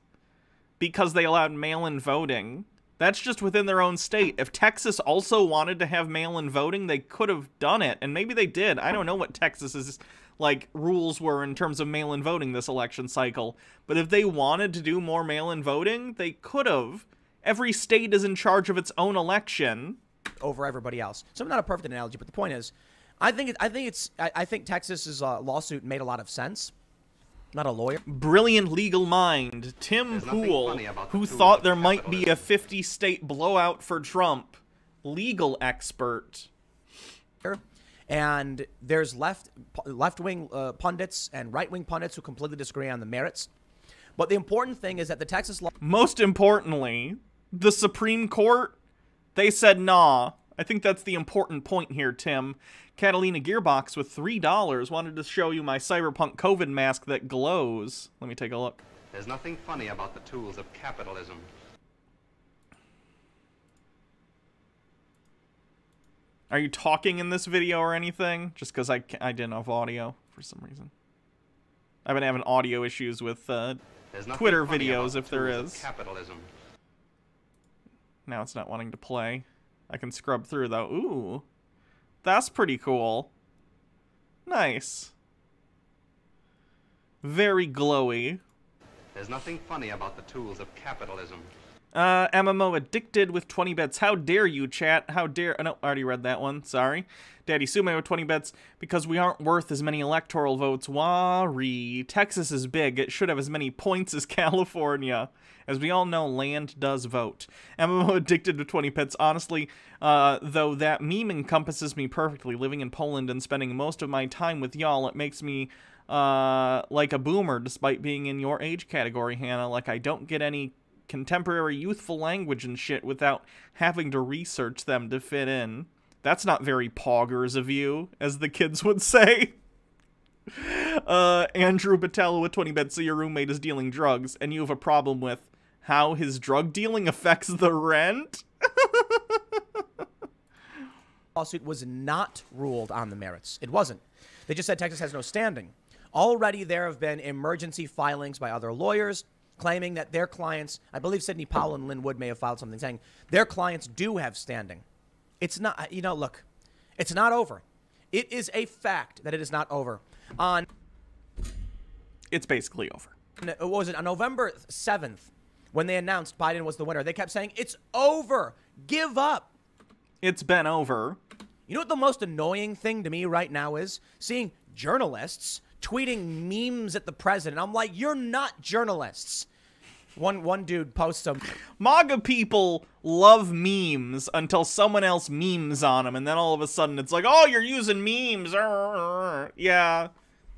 because they allowed mail-in voting? That's just within their own state. If Texas also wanted to have mail-in voting, they could have done it, and maybe they did. I don't know what Texas's like, rules were in terms of mail-in voting this election cycle. But if they wanted to do more mail-in voting, they could have. Every state is in charge of its own election. Over everybody else. So I'm not a perfect analogy, but the point is, I think Texas's lawsuit made a lot of sense. Not a lawyer. Brilliant legal mind, Tim Pool, who thought there might be a 50-state blowout for Trump. Legal expert. And there's left-wing pundits and right-wing pundits who completely disagree on the merits. But the important thing is that the Texas law... Most importantly, the Supreme Court, they said nah. I think that's the important point here, Tim. Catalina Gearbox with $3 wanted to show you my cyberpunk COVID mask that glows. Let me take a look. There's nothing funny about the tools of capitalism. Are you talking in this video or anything? Just because I didn't have audio for some reason. I've been having audio issues with Twitter videos, if there is. Capitalism. Now it's not wanting to play. I can scrub through, though. Ooh. That's pretty cool. Nice. Very glowy. There's nothing funny about the tools of capitalism. MMO Addicted with 20 bits. How dare you, chat? How dare... Oh, no, I already read that one. Sorry. Daddy Sume with 20 bits. Because we aren't worth as many electoral votes. Worry. Texas is big. It should have as many points as California. As we all know, land does vote. MMO Addicted with 20 bits. Honestly, though that meme encompasses me perfectly. Living in Poland and spending most of my time with y'all, it makes me... like a boomer, despite being in your age category, Hannah. Like, I don't get any contemporary youthful language and shit without having to research them to fit in. That's not very poggers of you, as the kids would say. Andrew Batella with 20 bits. So your roommate is dealing drugs, and you have a problem with how his drug dealing affects the rent? Lawsuit was not ruled on the merits. It wasn't. They just said Texas has no standing. Already there have been emergency filings by other lawyers claiming that their clients, I believe Sidney Powell and Lynn Wood may have filed something saying their clients do have standing. It's not, you know, look, it's not over. It is a fact that it is not over. It's basically over. What was it? On November 7th, when they announced Biden was the winner, they kept saying, it's over. Give up. It's been over. You know what the most annoying thing to me right now is? Seeing journalists tweeting memes at the president. I'm like, you're not journalists. One dude posts them. MAGA people love memes until someone else memes on them, and then all of a sudden it's like, oh, you're using memes. Yeah,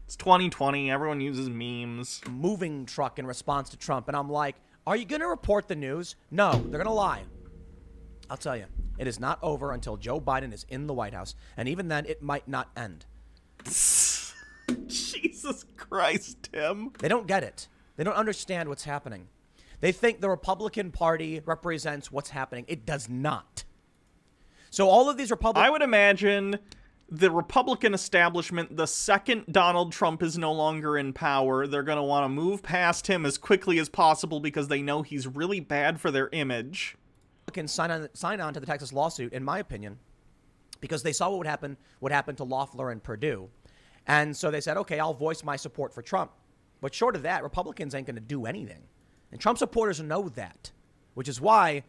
it's 2020. Everyone uses memes. Moving truck in response to Trump, and I'm like, are you going to report the news? No, they're going to lie. I'll tell you, it is not over until Joe Biden is in the White House, and even then, it might not end. Jesus Christ, Tim. They don't get it. They don't understand what's happening. They think the Republican Party represents what's happening. It does not. So all of these Republicans... I would imagine the Republican establishment, the second Donald Trump is no longer in power, they're going to want to move past him as quickly as possible because they know he's really bad for their image. Can sign on to the Texas lawsuit, in my opinion, because they saw what happened to Loeffler and Purdue. And so they said, okay, I'll voice my support for Trump. But short of that, Republicans ain't going to do anything. And Trump supporters know that, which is why,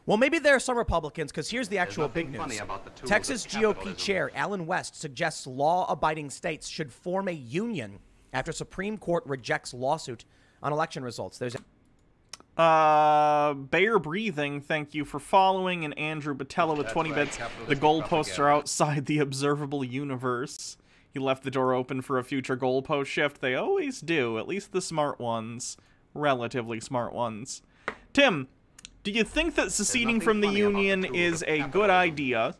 well, maybe there are some Republicans, because here's the actual big news. Texas GOP chair Alan West suggests law-abiding states should form a union after Supreme Court rejects lawsuit on election results. There's Bear Breathing, thank you for following, and Andrew Batella with 20 bits. The goalposts are outside the observable universe. He left the door open for a future goalpost shift. They always do, at least the smart ones. Relatively smart ones. Tim, do you think that seceding from the Union is a good idea?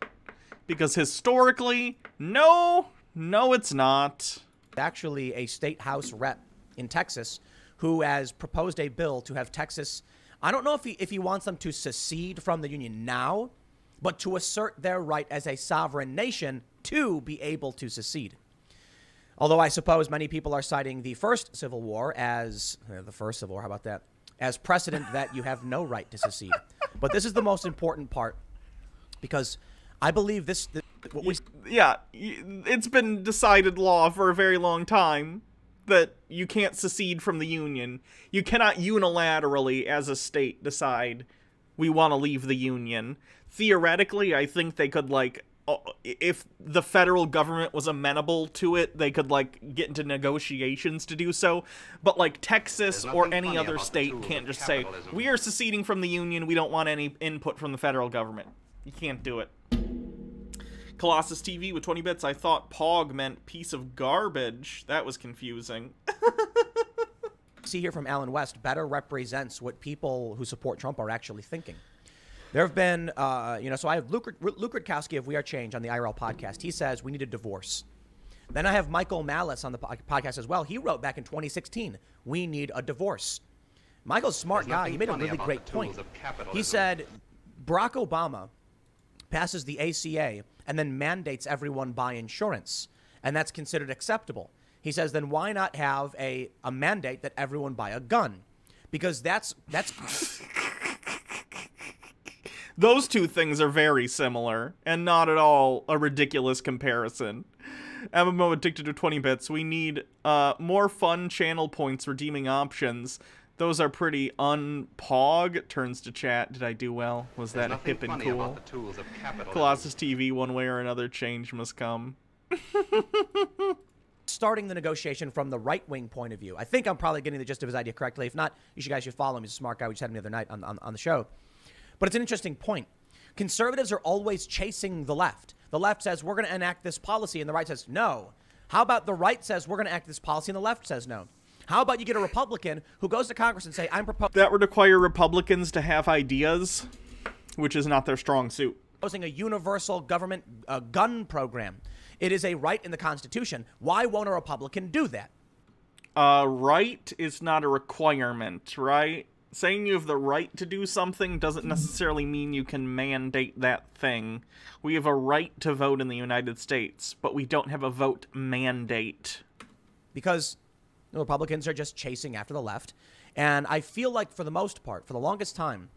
Because historically, no, it's not. Actually a state house rep in Texas who has proposed a bill to have Texas, I don't know if he wants them to secede from the Union now, but to assert their right as a sovereign nation to be able to secede. Although I suppose many people are citing the first Civil War as, how about that, as precedent that you have no right to secede. But this is the most important part, because I believe this... Yeah, it's been decided law for a very long time that you can't secede from the Union. You cannot unilaterally, as a state, decide we want to leave the Union. Theoretically, I think they could, like, if the federal government was amenable to it, they could, like, get into negotiations to do so. But, like, Texas or any other state can't just say, we are seceding from the Union, we don't want any input from the federal government. You can't do it. Colossus TV with 20 bits. I thought POG meant piece of garbage. That was confusing. See here from Alan West better represents what people who support Trump are actually thinking. There have been, so I have Luke Rutkowski of We Are Change on the IRL podcast. He says we need a divorce. Then I have Michael Malice on the podcast as well. He wrote back in 2016, we need a divorce. Michael's a smart guy. He made a really great point. He said Barack Obama passes the ACA and then mandates everyone buy insurance, and that's considered acceptable. He says, then why not have a mandate that everyone buy a gun? Because that's Those two things are very similar, and not at all a ridiculous comparison. MMO addicted to 20 bits. We need more fun channel points redeeming options. Those are pretty unpog. Turns to chat. Did I do well? Was that hip and cool? Colossus TV, one way or another, change must come. Starting the negotiation from the right-wing point of view. I think I'm probably getting the gist of his idea correctly. If not, you guys should follow him. He's a smart guy. We just had him the other night on the show. But it's an interesting point. Conservatives are always chasing the left. The left says, we're going to enact this policy, and the right says, no. How about the right says, we're going to enact this policy, and the left says no? How about you get a Republican who goes to Congress and say, I'm proposing... That would require Republicans to have ideas, which is not their strong suit. ...proposing a universal government gun program. It is a right in the Constitution. Why won't a Republican do that? Right is not a requirement, right? Saying you have the right to do something doesn't necessarily mean you can mandate that thing. We have a right to vote in the United States, but we don't have a vote mandate. Because the Republicans are just chasing after the left. And I feel like for the most part, for the longest time,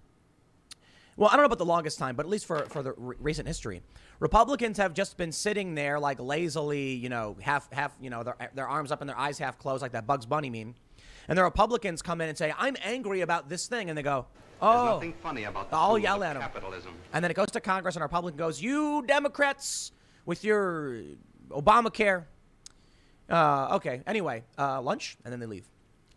well, I don't know about the longest time, but at least for the recent history, Republicans have just been sitting there like lazily, half, their arms up and their eyes half closed like that Bugs Bunny meme. And the Republicans come in and say, I'm angry about this thing. And they go, oh, there's nothing funny about the I'll yell at them. Capitalism. And then it goes to Congress and a Republican goes, you Democrats with your Obamacare. Okay, anyway, lunch, and then they leave.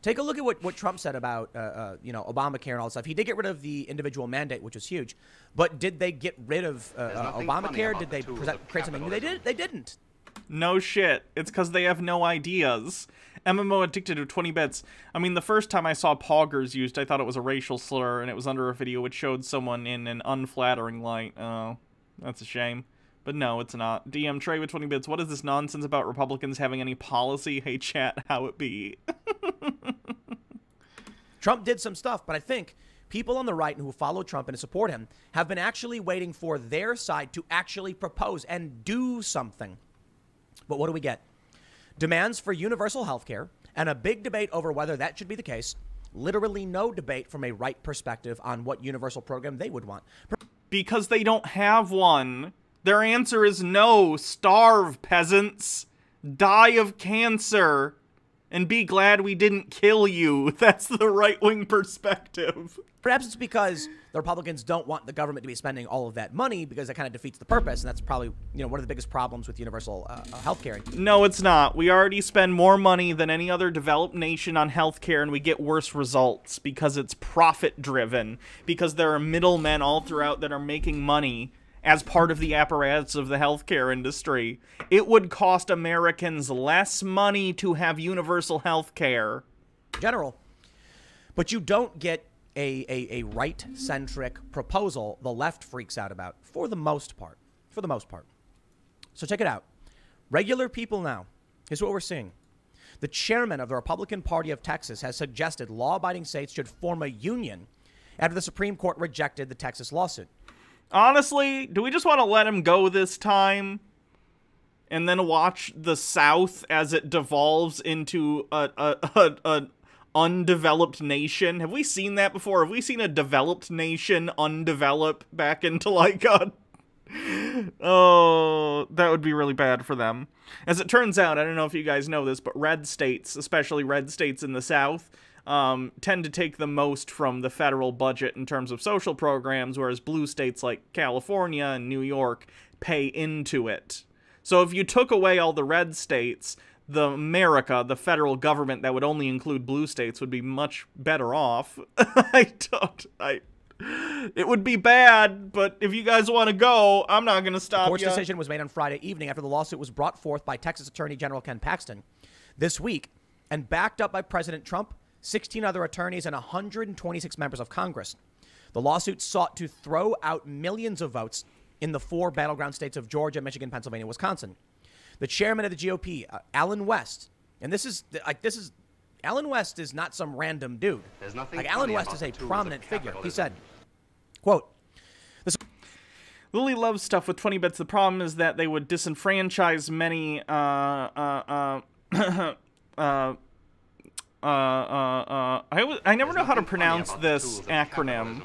Take a look at what Trump said about, Obamacare and all that stuff. He did get rid of the individual mandate, which was huge. But did they get rid of Obamacare? Did they create something new? They didn't. No shit. It's because they have no ideas. MMO addicted to 20 bits. I mean, the first time I saw poggers used, I thought it was a racial slur, and it was under a video which showed someone in an unflattering light. Oh, that's a shame. But no, it's not. DM Trey with 20 bits. What is this nonsense about Republicans having any policy? Hey, chat, how it be? Trump did some stuff, but I think people on the right who follow Trump and support him have been actually waiting for their side to actually propose and do something. But what do we get? Demands for universal health care and a big debate over whether that should be the case. Literally no debate from a right perspective on what universal program they would want. Because they don't have one. Their answer is no. Starve, peasants. Die of cancer. And be glad we didn't kill you. That's the right-wing perspective. Perhaps it's because the Republicans don't want the government to be spending all of that money because that kind of defeats the purpose. And that's probably, one of the biggest problems with universal health care. No, it's not. We already spend more money than any other developed nation on health care, and we get worse results because it's profit-driven. Because there are middlemen all throughout that are making money as part of the apparatus of the healthcare industry. It would cost Americans less money to have universal health care. General. But you don't get a right-centric proposal the left freaks out about, for the most part. For the most part. So check it out. Regular people now. Here's what we're seeing. The chairman of the Republican Party of Texas has suggested law-abiding states should form a union after the Supreme Court rejected the Texas lawsuit. Honestly, do we just want to let him go this time? And then watch the South as it devolves into an undeveloped nation? Have we seen that before? Have we seen a developed nation undevelop back into like a Oh, that would be really bad for them. As it turns out, I don't know if you guys know this, but red states, especially red states in the South, tend to take the most from the federal budget in terms of social programs, whereas blue states like California and New York pay into it. So if you took away all the red states, the federal government that would only include blue states would be much better off. It would be bad, but if you guys want to go, I'm not going to stop you. The court's decision was made on Friday evening after the lawsuit was brought forth by Texas Attorney General Ken Paxton this week and backed up by President Trump, 16 other attorneys, and 126 members of Congress. The lawsuit sought to throw out millions of votes in the 4 battleground states of Georgia, Michigan, Pennsylvania, and Wisconsin. The chairman of the GOP, Alan West, and Alan West is not some random dude. Alan West is a prominent figure. He said, quote, Lily loves stuff with 20 bits. The problem is that they would disenfranchise many, I never know how to pronounce this acronym.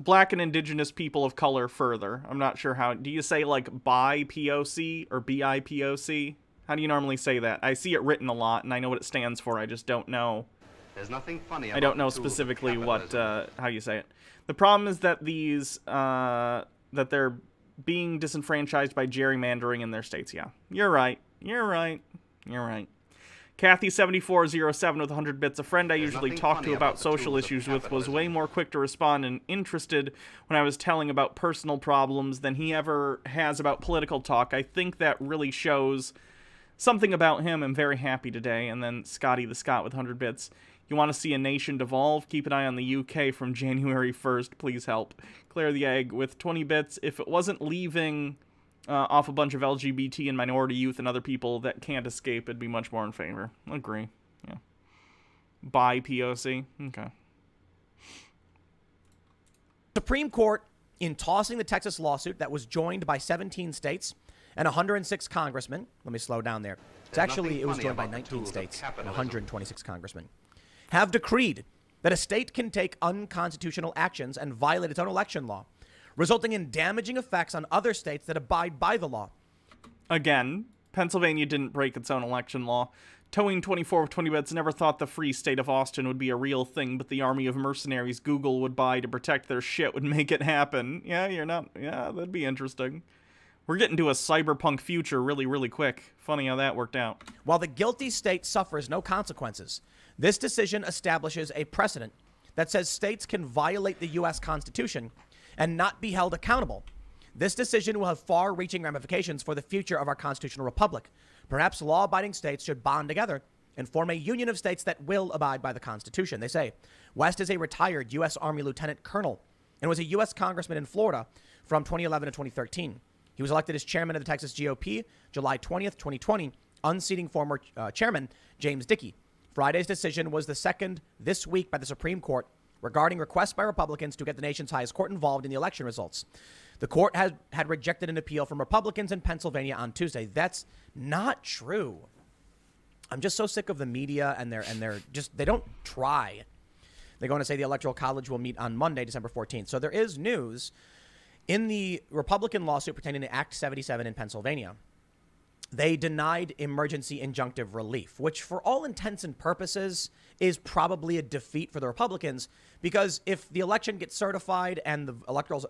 Black and indigenous people of color further. I'm not sure how. Do you say like BIPOC or BIPOC? How do you normally say that? I see it written a lot, and I know what it stands for. I just don't know. There's nothing funny about I don't know specifically what how you say it. The problem is that these that they're being disenfranchised by gerrymandering in their states. Yeah, you're right. You're right. You're right. Kathy7407 with 100 bits. A friend I usually talk to about social issues with was way more quick to respond and interested when I was telling about personal problems than he ever has about political talk. I think that really shows something about him. I'm very happy today. And then Scotty the Scot with 100 bits. You want to see a nation devolve? Keep an eye on the UK from January 1st. Please help. Claire the Egg with 20 bits. If it wasn't leaving off a bunch of LGBT and minority youth and other people that can't escape, it'd be much more in favor. Agree. Yeah. By POC. Okay. Supreme Court, in tossing the Texas lawsuit that was joined by 17 states and 106 congressmen. Let me slow down there. It was joined by 19 states and 126 congressmen. Have decreed that a state can take unconstitutional actions and violate its own election law, resulting in damaging effects on other states that abide by the law. Again, Pennsylvania didn't break its own election law. Towing 24 with 20 bits never thought the free state of Austin would be a real thing, but the army of mercenaries Google would buy to protect their shit would make it happen. Yeah, that'd be interesting. We're getting to a cyberpunk future really, really quick. Funny how that worked out. While the guilty state suffers no consequences, this decision establishes a precedent that says states can violate the U.S. Constitution and not be held accountable. This decision will have far-reaching ramifications for the future of our constitutional republic. Perhaps law-abiding states should bond together and form a union of states that will abide by the Constitution. They say West is a retired U.S. Army lieutenant colonel and was a U.S. congressman in Florida from 2011 to 2013. He was elected as chairman of the Texas GOP July 20th, 2020, unseating former chairman James Dickey. Friday's decision was the second this week by the Supreme Court regarding requests by Republicans to get the nation's highest court involved in the election results. The court had rejected an appeal from Republicans in Pennsylvania on Tuesday. That's not true. I'm just so sick of the media and they don't try. They're going to say the Electoral College will meet on Monday, December 14th. So there is news in the Republican lawsuit pertaining to Act 77 in Pennsylvania. They denied emergency injunctive relief, which for all intents and purposes is probably a defeat for the Republicans, because if the election gets certified and the electors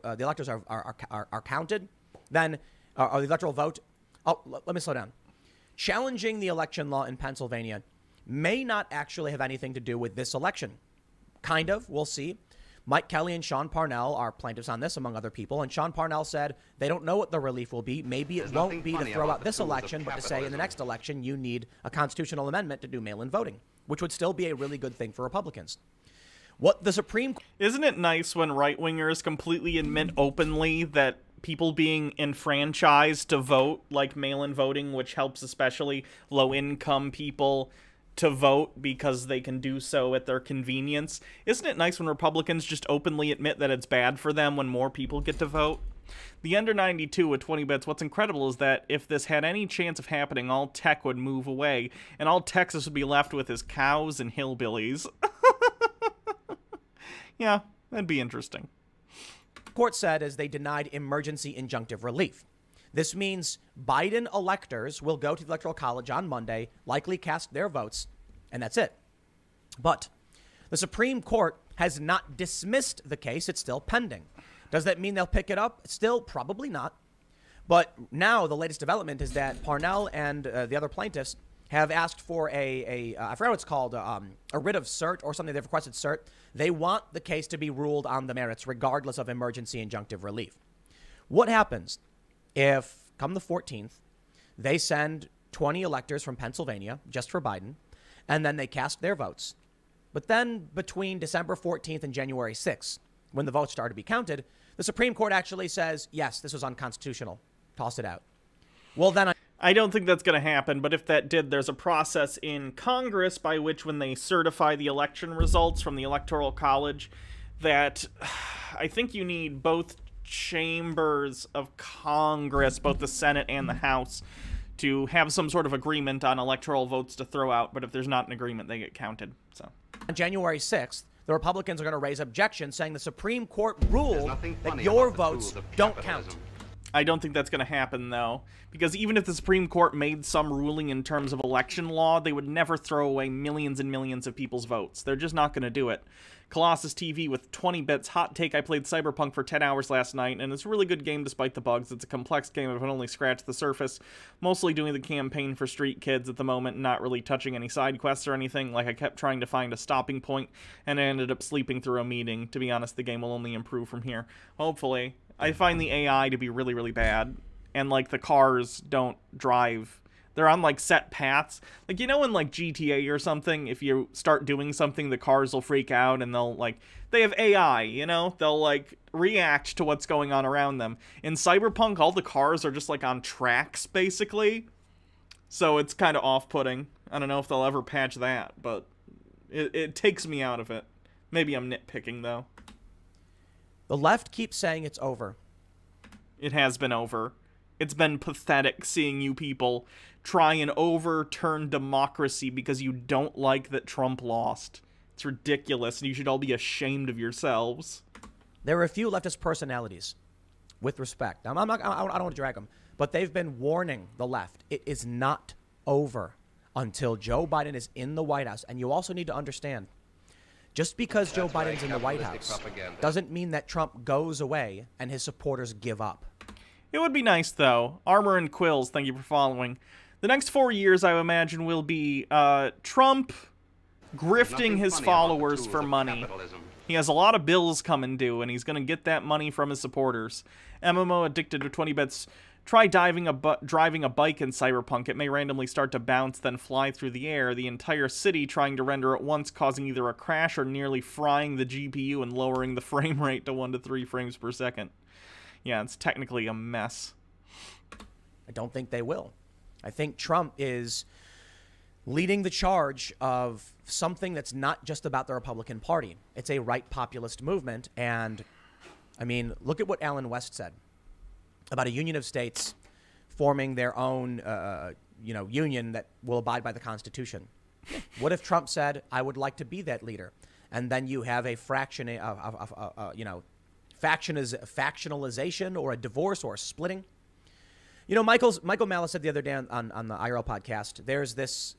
are counted, then or the electoral vote. Oh, let me slow down. Challenging the election law in Pennsylvania may not actually have anything to do with this election. Kind of, we'll see. Mike Kelly and Sean Parnell are plaintiffs on this, among other people. And Sean Parnell said they don't know what the relief will be. Maybe it won't be to throw out this election, but to say in the next election you need a constitutional amendment to do mail-in voting, which would still be a really good thing for Republicans. What the Supreme Court... Isn't it nice when right-wingers completely admit openly that people being enfranchised to vote, like mail-in voting, which helps especially low-income people to vote because they can do so at their convenience? Isn't it nice when Republicans just openly admit that it's bad for them when more people get to vote? The under 92 with 20 bits. What's incredible is that if this had any chance of happening, all tech would move away, and all Texas would be left with is cows and hillbillies. Yeah, that'd be interesting. court said is they denied emergency injunctive relief. This means Biden electors will go to the Electoral College on Monday, likely cast their votes, and that's it. But the Supreme Court has not dismissed the case. It's still pending. Does that mean they'll pick it up? Still, probably not. But now the latest development is that Parnell and the other plaintiffs have asked for I forgot what it's called, a writ of cert or something. They've requested cert. They want the case to be ruled on the merits, regardless of emergency injunctive relief. What happens if, come the 14th, they send 20 electors from Pennsylvania, just for Biden, and then they cast their votes? But then between December 14th and January 6th, when the votes start to be counted, the Supreme Court actually says, yes, this was unconstitutional. Toss it out. Well, then I don't think that's going to happen, but if that did, there's a process in Congress by which when they certify the election results from the Electoral College that I think you need both chambers of Congress, both the Senate and the House, to have some sort of agreement on electoral votes to throw out, but if there's not an agreement, they get counted. So on January 6th, the Republicans are going to raise objections saying the Supreme Court ruled that your votes don't count. I don't think that's going to happen, though, because even if the Supreme Court made some ruling in terms of election law, they would never throw away millions and millions of people's votes. They're just not going to do it. Colossus TV with 20 bits. Hot take, I played Cyberpunk for 10 hours last night, and it's a really good game despite the bugs. It's a complex game if it only scratched the surface. Mostly doing the campaign for street kids at the moment, not really touching any side quests or anything. Like, I kept trying to find a stopping point, and I ended up sleeping through a meeting. To be honest, the game will only improve from here. Hopefully. I find the AI to be really, really bad, and, like, the cars don't drive. They're on, like, set paths. Like, you know in, like, GTA or something, if you start doing something, the cars will freak out, and they'll, like, they have AI, you know? They'll, like, react to what's going on around them. In Cyberpunk, all the cars are just, like, on tracks, basically. So it's kind of off-putting. I don't know if they'll ever patch that, but it takes me out of it. Maybe I'm nitpicking, though. The left keeps saying it's over. It has been over. It's been pathetic seeing you people try and overturn democracy because you don't like that Trump lost. It's ridiculous, and you should all be ashamed of yourselves. There are a few leftist personalities, with respect. I don't want to drag them, but they've been warning the left. It is not over until Joe Biden is in the White House. And you also need to understand, just because Joe Biden's in the White House doesn't mean that Trump goes away and his supporters give up. It would be nice, though. Armor and Quills, thank you for following. The next 4 years, I imagine, will be Trump grifting his followers for money. He has a lot of bills coming due, and he's going to get that money from his supporters. MMO addicted to 20 bits. Try driving a bike in Cyberpunk. It may randomly start to bounce, then fly through the air. The entire city trying to render at once, causing either a crash or nearly frying the GPU and lowering the frame rate to 1 to 3 frames per second. Yeah, it's technically a mess. I don't think they will. I think Trump is leading the charge of something that's not just about the Republican Party. It's a right populist movement. And, I mean, look at what Alan West said about a union of states forming their own, union that will abide by the Constitution. What if Trump said, I would like to be that leader? And then you have a factionalization or a divorce or a splitting. You know, Michael Malice said the other day on the IRL podcast, there's this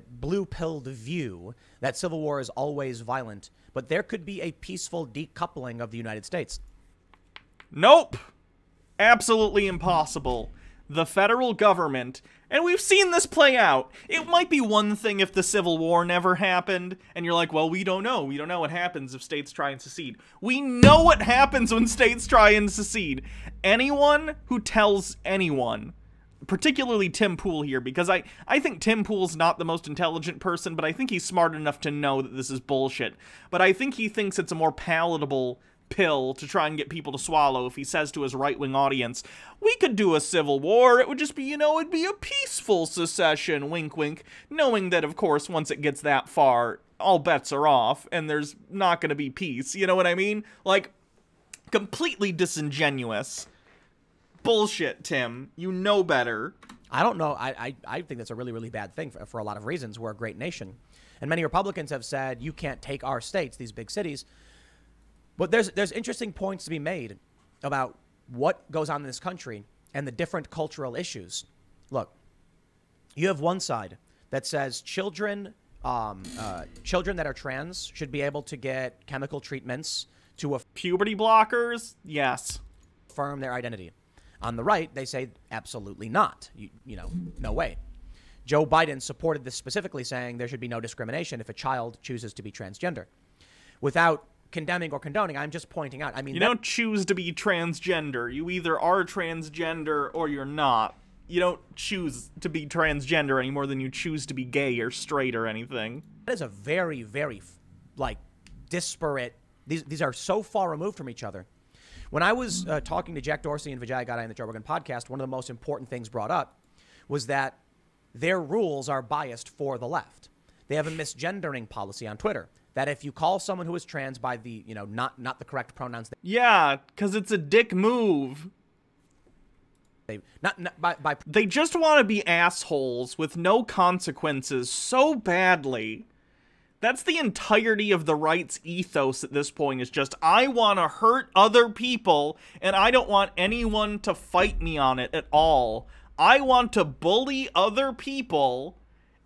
blue-pilled view that civil war is always violent, but there could be a peaceful decoupling of the United States. Nope. Absolutely impossible. The federal government, and we've seen this play out. It might be one thing if the Civil War never happened, and you're like, well, we don't know. We don't know what happens if states try and secede. We know what happens when states try and secede. Anyone who tells anyone, particularly Tim Pool here, because I think Tim Pool's not the most intelligent person, but I think he's smart enough to know that this is bullshit. But I think he thinks it's a more palatable pill to try and get people to swallow if he says to his right-wing audience, we could do a civil war, it would just be, it'd be a peaceful secession, wink wink, knowing that, of course, once it gets that far, all bets are off, and there's not going to be peace, you know what I mean? Like, completely disingenuous. Bullshit, Tim. You know better. I don't know. I think that's a really, really bad thing for a lot of reasons. We're a great nation. And many Republicans have said, you can't take our states, these big cities. But there's interesting points to be made about what goes on in this country and the different cultural issues. Look, you have one side that says children that are trans should be able to get chemical treatments to puberty blockers. Yes. Affirm their identity. On the right, they say absolutely not. You know, no way. Joe Biden supported this specifically, saying there should be no discrimination if a child chooses to be transgender. Without condemning or condoning, I'm just pointing out. I mean, you don't choose to be transgender. You either are transgender or you're not. You don't choose to be transgender any more than you choose to be gay or straight or anything. That is a very, very, like, disparate. These are so far removed from each other. When I was talking to Jack Dorsey and Vijay Gadde on the Joe Rogan podcast, one of the most important things brought up was that their rules are biased for the left. They have a misgendering policy on Twitter that if you call someone who is trans by the, you know, not the correct pronouns. Yeah, because it's a dick move. They just want to be assholes with no consequences so badly. That's the entirety of the right's ethos at this point, is just, I want to hurt other people, and I don't want anyone to fight me on it at all. I want to bully other people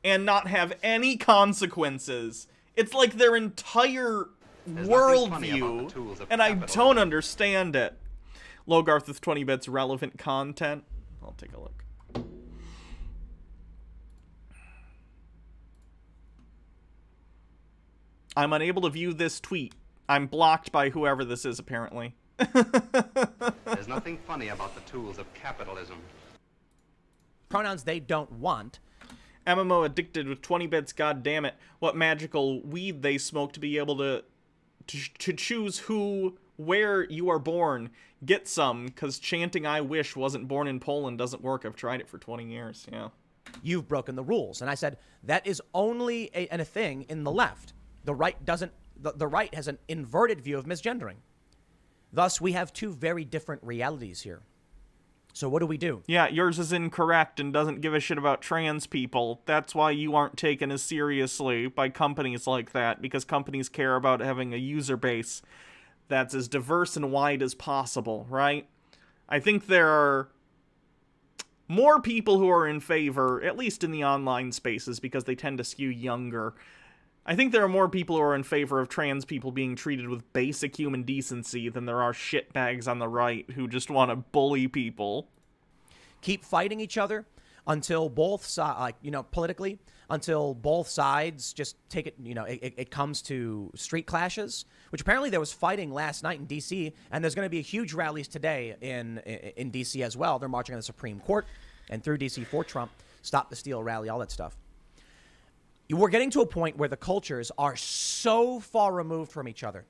and not have any consequences. It's like their entire worldview, and I don't understand it. Logarth with 20 bits, relevant content. I'll take a look. I'm unable to view this tweet. I'm blocked by whoever this is, apparently. There's nothing funny about the tools of capitalism. Pronouns they don't want. MMO addicted with 20 bits, god damn it. What magical weed they smoke to be able to choose where you are born. Get some, because chanting I wish wasn't born in Poland doesn't work. I've tried it for 20 years, yeah. You've broken the rules. And I said, that is only a thing in the left. The right doesn't, the right has an inverted view of misgendering. Thus, we have two very different realities here. So what do we do? Yeah, yours is incorrect and doesn't give a shit about trans people. That's why you aren't taken as seriously by companies like that, because companies care about having a user base that's as diverse and wide as possible, right? I think there are more people who are in favor, at least in the online spaces, because they tend to skew younger. I think there are more people who are in favor of trans people being treated with basic human decency than there are shitbags on the right who just want to bully people. Keep fighting each other until both sides, like, you know, politically, until both sides just take it, you know, it comes to street clashes, which apparently there was fighting last night in D.C., and there's going to be huge rallies today in D.C. as well. They're marching on the Supreme Court and through D.C. for Trump, Stop the Steal rally, all that stuff. We're getting to a point where the cultures are so far removed from each other.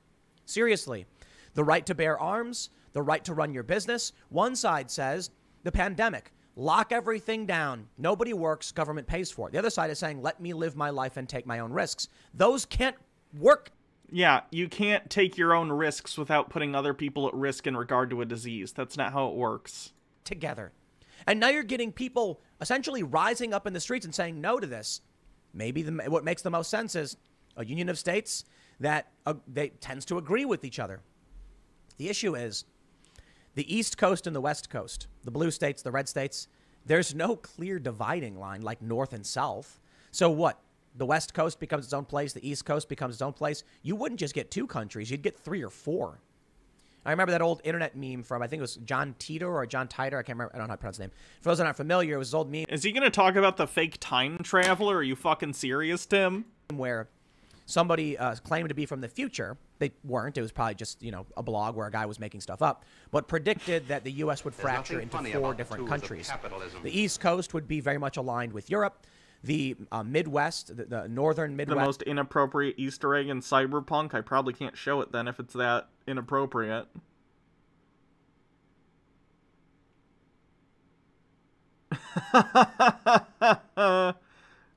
Seriously, the right to bear arms, the right to run your business. One side says the pandemic, lock everything down. Nobody works, government pays for it. The other side is saying, let me live my life and take my own risks. Those can't work. Yeah, you can't take your own risks without putting other people at risk in regard to a disease. That's not how it works. Together. And now you're getting people essentially rising up in the streets and saying no to this. Maybe what makes the most sense is a union of states that they tends to agree with each other. The issue is the East Coast and the West Coast, the blue states, the red states, there's no clear dividing line like North and South. So what? The West Coast becomes its own place. The East Coast becomes its own place. You wouldn't just get two countries. You'd get three or four. I remember that old internet meme from, I think it was John Titor or John Titor. I can't remember. I don't know how to pronounce his name. For those that aren't familiar, it was his old meme. Is he going to talk about the fake time traveler? Are you fucking serious, Tim? Where somebody claimed to be from the future. They weren't. It was probably just, you know, a blog where a guy was making stuff up, but predicted that the U.S. would fracture into four different countries. The East Coast would be very much aligned with Europe. The Midwest, the northern Midwest. The most inappropriate Easter egg in Cyberpunk. I probably can't show it then if it's that inappropriate.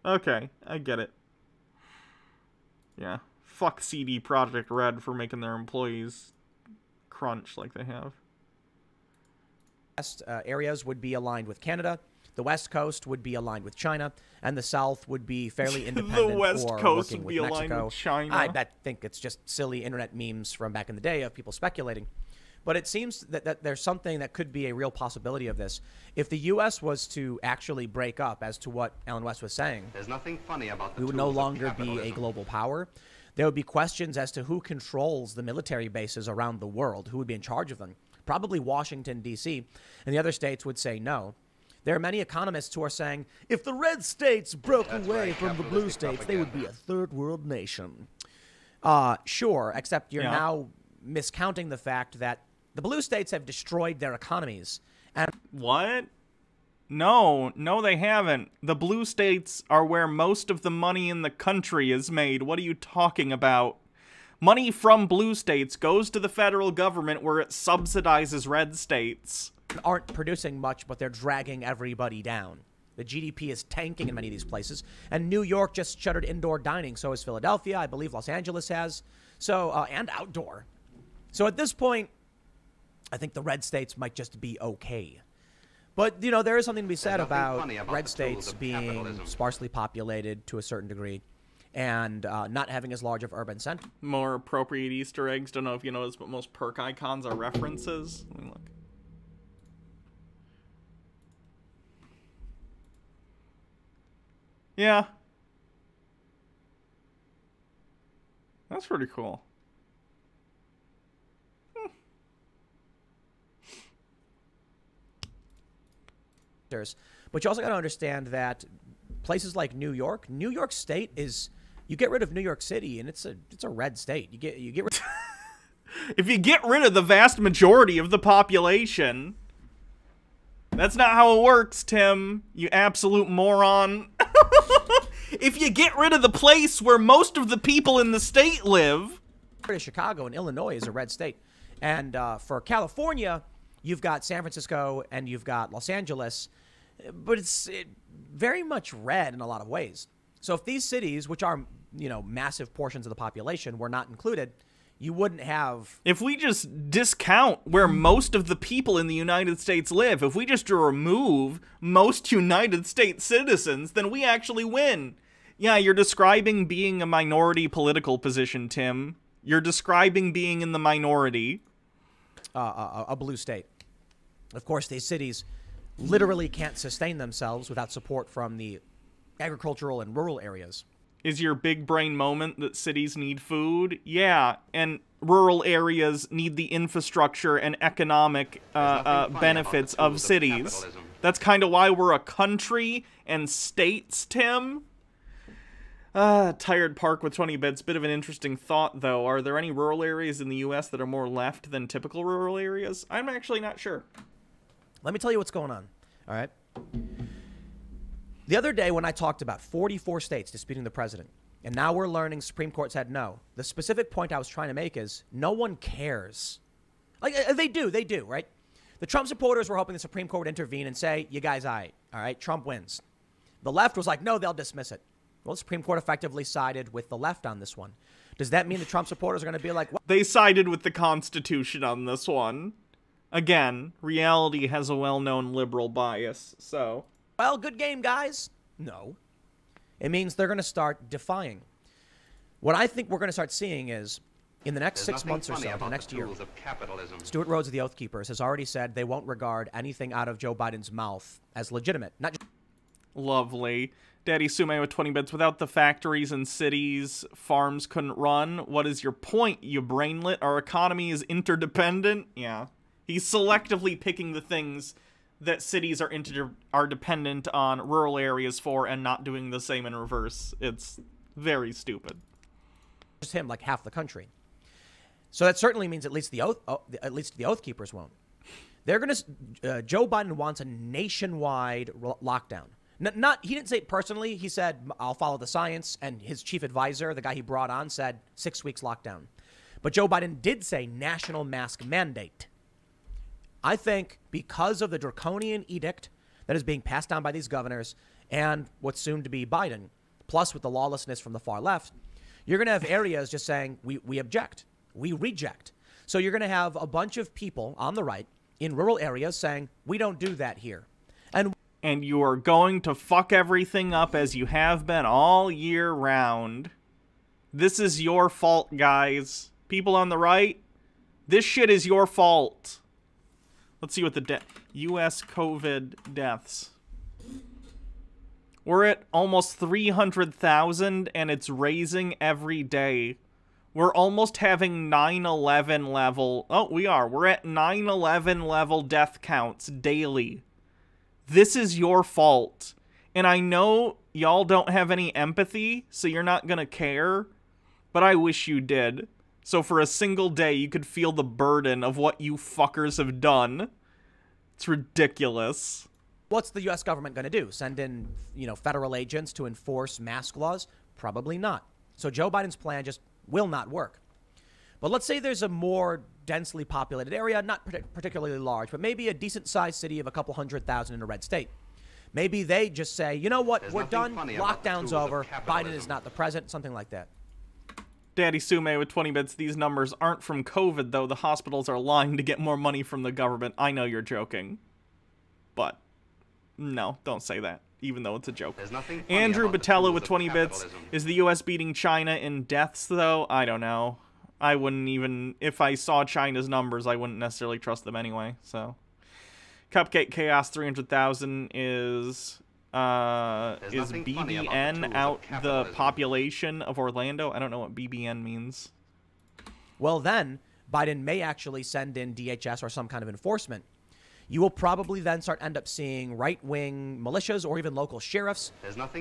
Okay, I get it. Yeah. Fuck CD Projekt Red for making their employees crunch like they have. Areas would be aligned with Canada. The West Coast would be aligned with China, and the South would be fairly independent. The West Coast would be aligned with China. I think it's just silly internet memes from back in the day of people speculating. But it seems that there's something that could be a real possibility of this. If the U.S. was to actually break up, as to what Ellen West was saying, There's nothing funny about the we would no tools of longer be a capitalism. global power. There would be questions as to who controls the military bases around the world, who would be in charge of them. Probably Washington, D.C., and the other states would say no. There are many economists who are saying, if the red states broke away from the blue states, they would be a third world nation. Sure, except you're now miscounting the fact that the blue states have destroyed their economies. And What? No, they haven't. The blue states are where most of the money in the country is made. What are you talking about? Money from blue states goes to the federal government where it subsidizes red states. aren't producing much, but they're dragging everybody down. The GDP is tanking in many of these places. And New York just shuttered indoor dining. So is Philadelphia. I believe Los Angeles has. So, and outdoor. So at this point, I think the red states might just be okay. But, you know, there is something to be said about red states being sparsely populated to a certain degree and not having as large of urban centers. More appropriate Easter eggs. Don't know if you noticed, but most perk icons are references. Let me look. Yeah. That's pretty cool. But you also got to understand that places like New York State is, you get rid of New York City and it's a red state. You get rid If you get rid of the vast majority of the population, that's not how it works, Tim. You absolute moron. If you get rid of the place where most of the people in the state live. Chicago and Illinois is a red state. And for California, you've got San Francisco and you've got Los Angeles, but it's very much red in a lot of ways. So if these cities, which are, you know, massive portions of the population, were not included, you wouldn't have... If we just discount where most of the people in the United States live, if we just remove most United States citizens, then we actually win. Yeah, you're describing being a minority political position, Tim. You're describing being in the minority. A blue state. Of course, these cities literally can't sustain themselves without support from the agricultural and rural areas. Is your big brain moment that cities need food? Yeah, and rural areas need the infrastructure and economic benefits of cities. That's kind of why we're a country and states, Tim. Tired Park with 20 bits. Bit of an interesting thought, though. Are there any rural areas in the U.S. that are more left than typical rural areas? I'm actually not sure. Let me tell you what's going on, all right? The other day when I talked about 44 states disputing the president, and now we're learning Supreme Court said no, the specific point I was trying to make is no one cares. Like, they do, right? The Trump supporters were hoping the Supreme Court would intervene and say, you guys, all right, Trump wins. The left was like, no, they'll dismiss it. Well, the Supreme Court effectively sided with the left on this one. Does that mean the Trump supporters are going to be like... What? They sided with the Constitution on this one. Again, reality has a well-known liberal bias, so... Well, good game, guys. No. It means they're going to start defying. What I think we're going to start seeing is, in the next 6 months or so, the next year, Stuart Rhodes of the Oath Keepers has already said they won't regard anything out of Joe Biden's mouth as legitimate. Not just lovely. Daddy Sume with 20 bits. Without the factories and cities, farms couldn't run. What is your point, you brainlet? Our economy is interdependent? Yeah. He's selectively picking the things that cities are dependent on rural areas for and not doing the same in reverse. It's very stupid. Just him, like half the country. So that certainly means at least the Oath Keepers won't. They're going to... Joe Biden wants a nationwide lockdown. He didn't say it personally. He said, I'll follow the science. And his chief advisor, the guy he brought on, said 6 weeks lockdown. But Joe Biden did say national mask mandate. I think because of the draconian edict that is being passed down by these governors and what's soon to be Biden, plus with the lawlessness from the far left, you're going to have areas just saying, we object, we reject. So you're going to have a bunch of people on the right in rural areas saying, we don't do that here. And you are going to fuck everything up as you have been all year round. This is your fault, guys. People on the right, This shit is your fault. Let's see what the U.S. COVID deaths. We're at almost 300,000, and it's raising every day. We're almost having 9/11 level... Oh, we are. We're at 9/11 level death counts daily. This is your fault. And I know y'all don't have any empathy, so you're not gonna care. But I wish you did. So for a single day, you could feel the burden of what you fuckers have done. It's ridiculous. What's the U.S. government going to do? Send in, federal agents to enforce mask laws? Probably not. So Joe Biden's plan just will not work. But let's say there's a more densely populated area, not particularly large, but maybe a decent-sized city of a couple 100,000 in a red state. Maybe they just say, you know what, we're done, lockdown's over, Biden is not the president, something like that. Daddy Sume with 20 bits. These numbers aren't from COVID, though. The hospitals are lying to get more money from the government. I know you're joking. But, no, don't say that, even though it's a joke. Andrew Batella with 20 bits. Is the U.S. beating China in deaths, though? I don't know. I wouldn't even... If I saw China's numbers, I wouldn't necessarily trust them anyway, so... Cupcake Chaos 300,000 is BBN out the population of Orlando? I don't know what BBN means. Well, then, Biden may actually send in DHS or some kind of enforcement. You will probably then end up seeing right-wing militias or even local sheriffs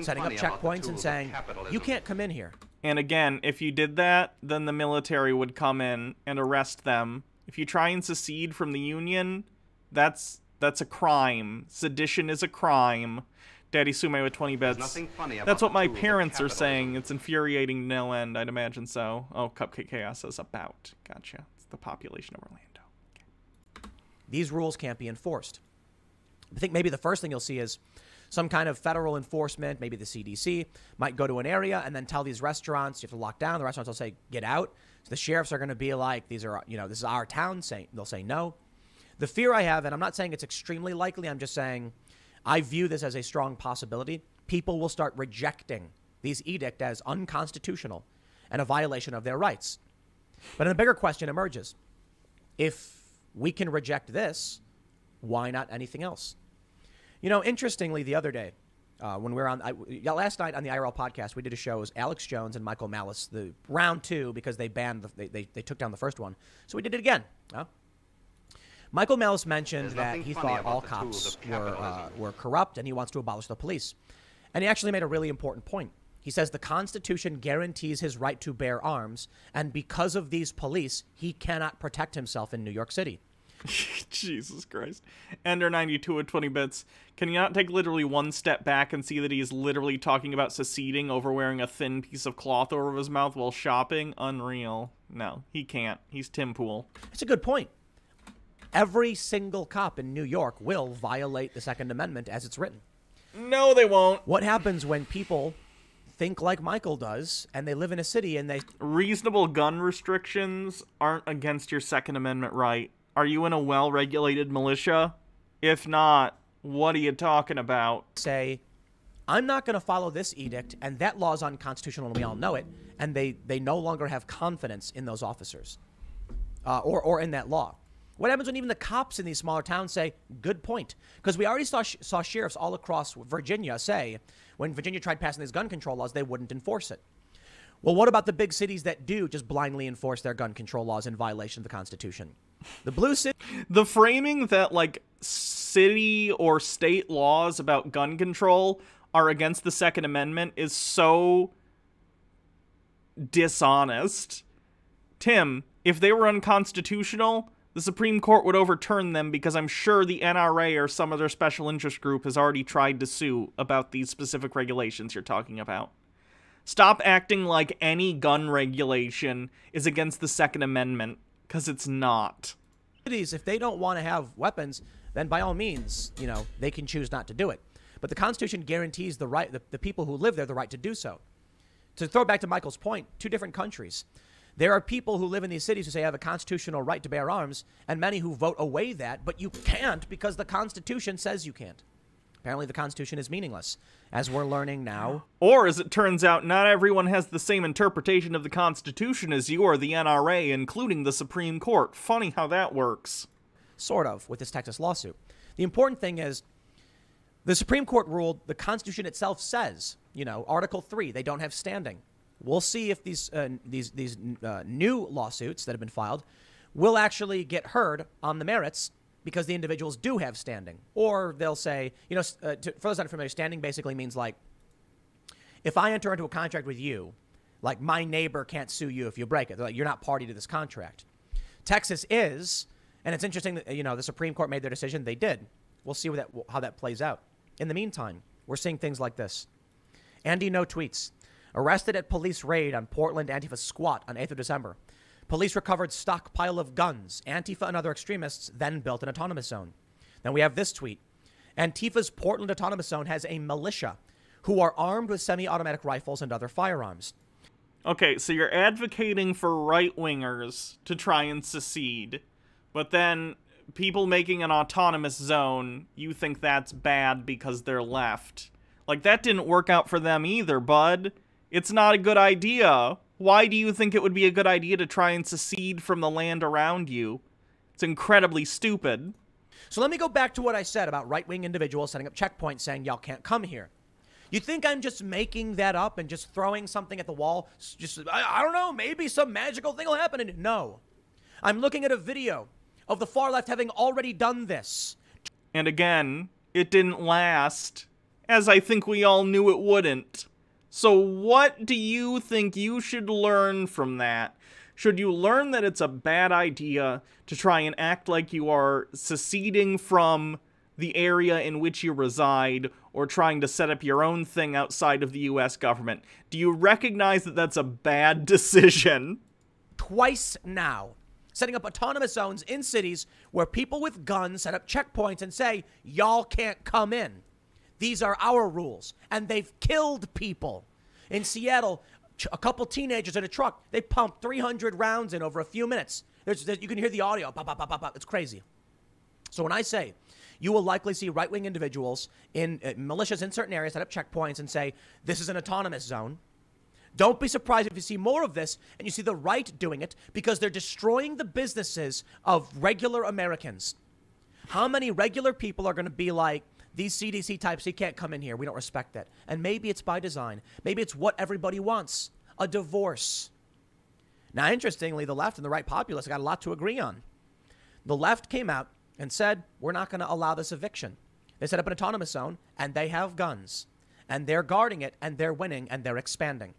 setting up checkpoints and saying, you can't come in here. And again, if you did that, then the military would come in and arrest them. If you try and secede from the Union, that's a crime. Sedition is a crime. Daddy Sume with 20 bits. That's what my parents are saying. It's infuriating no end, I'd imagine so. Oh, Cupcake Chaos says about. Gotcha. It's the population of Orlando. Okay. These rules can't be enforced. I think maybe the first thing you'll see is some kind of federal enforcement. Maybe the CDC might go to an area and then tell these restaurants, you have to lock down. The restaurants will say, get out. So the sheriffs are going to be like, these are, this is our town. They'll say no. The fear I have, and I'm not saying it's extremely likely, I'm just saying I view this as a strong possibility. People will start rejecting these edicts as unconstitutional and a violation of their rights. But then a bigger question emerges. If we can reject this, why not anything else? Interestingly, the other day, when we were on, last night on the IRL podcast, we did a show. It was Alex Jones and Michael Malice, the round 2, because they banned, they took down the first one. So we did it again. Michael Malice mentioned that he thought all cops were corrupt and he wants to abolish the police. And he actually made a really important point. He says the Constitution guarantees his right to bear arms, and because of these police, he cannot protect himself in New York City. Jesus Christ. Ender92 with 20 bits. Can you not take literally one step back and see that he's literally talking about seceding over wearing a thin piece of cloth over his mouth while shopping? Unreal. No, he can't. He's Tim Pool. It's a good point. Every single cop in New York will violate the Second Amendment as it's written. No, they won't. What happens when people think like Michael does and they live in a city and they... Reasonable gun restrictions aren't against your Second Amendment right. Are you in a well-regulated militia? If not, what are you talking about? Say, I'm not going to follow this edict, and that law is unconstitutional, and we all know it, and they no longer have confidence in those officers or in that law. What happens when even the cops in these smaller towns say, good point? Because we already saw sheriffs all across Virginia say, when Virginia tried passing these gun control laws, they wouldn't enforce it. Well, what about the big cities that do just blindly enforce their gun control laws in violation of the Constitution? The blue city... The framing that, like, city or state laws about gun control are against the Second Amendment is so dishonest. Tim, if they were unconstitutional... The Supreme Court would overturn them because I'm sure the NRA or some other special interest group has already tried to sue about these specific regulations you're talking about. Stop acting like any gun regulation is against the Second Amendment, because it's not. If they don't want to have weapons, then by all means, they can choose not to do it. But the Constitution guarantees the right, the people who live there, the right to do so. To throw back to Michael's point, 2 different countries. There are people who live in these cities who say I have a constitutional right to bear arms, and many who vote away that, but you can't because the Constitution says you can't. Apparently the Constitution is meaningless, as we're learning now. Or, as it turns out, not everyone has the same interpretation of the Constitution as you or the NRA, including the Supreme Court. Funny how that works. Sort of, with this Texas lawsuit. The important thing is, the Supreme Court ruled the Constitution itself says, Article 3, they don't have standing. We'll see if these new lawsuits that have been filed will actually get heard on the merits because the individuals do have standing. Or they'll say, for those not familiar, standing basically means like, if I enter into a contract with you, like my neighbor can't sue you if you break it. They're like, you're not party to this contract. Texas is, and it's interesting that, the Supreme Court made their decision. They did. We'll see how that plays out. In the meantime, we're seeing things like this. Andy No tweets, arrested at police raid on Portland Antifa squat on 8th of December. Police recovered stockpile of guns. Antifa and other extremists then built an autonomous zone. Then we have this tweet. Antifa's Portland autonomous zone has a militia who are armed with semi-automatic rifles and other firearms. Okay, so you're advocating for right-wingers to try and secede, but then people making an autonomous zone, you think that's bad because they're left. Like, that didn't work out for them either, bud. It's not a good idea. Why do you think it would be a good idea to try and secede from the land around you? It's incredibly stupid. So let me go back to what I said about right-wing individuals setting up checkpoints saying, y'all can't come here. You think I'm just making that up and just throwing something at the wall? I don't know, maybe some magical thing will happen. And no. I'm looking at a video of the far left having already done this. And again, it didn't last, as I think we all knew it wouldn't. So what do you think you should learn from that? Should you learn that it's a bad idea to try and act like you are seceding from the area in which you reside or trying to set up your own thing outside of the U.S. government? Do you recognize that that's a bad decision? Twice now. Setting up autonomous zones in cities where people with guns set up checkpoints and say, y'all can't come in. These are our rules. And they've killed people. In Seattle, a couple teenagers in a truck, they pumped 300 rounds in over a few minutes. You can hear the audio. Pop, pop, pop, pop, pop. It's crazy. So when I say you will likely see right-wing individuals in militias in certain areas set up checkpoints and say, this is an autonomous zone, don't be surprised if you see more of this and you see the right doing it because they're destroying the businesses of regular Americans. How many regular people are going to be like, these CDC types, he can't come in here. We don't respect that. And maybe it's by design. Maybe it's what everybody wants. A divorce. Now, interestingly, the left and the right populists got a lot to agree on. The left came out and said, we're not going to allow this eviction. They set up an autonomous zone, and they have guns. And they're guarding it, and they're winning, and they're expanding.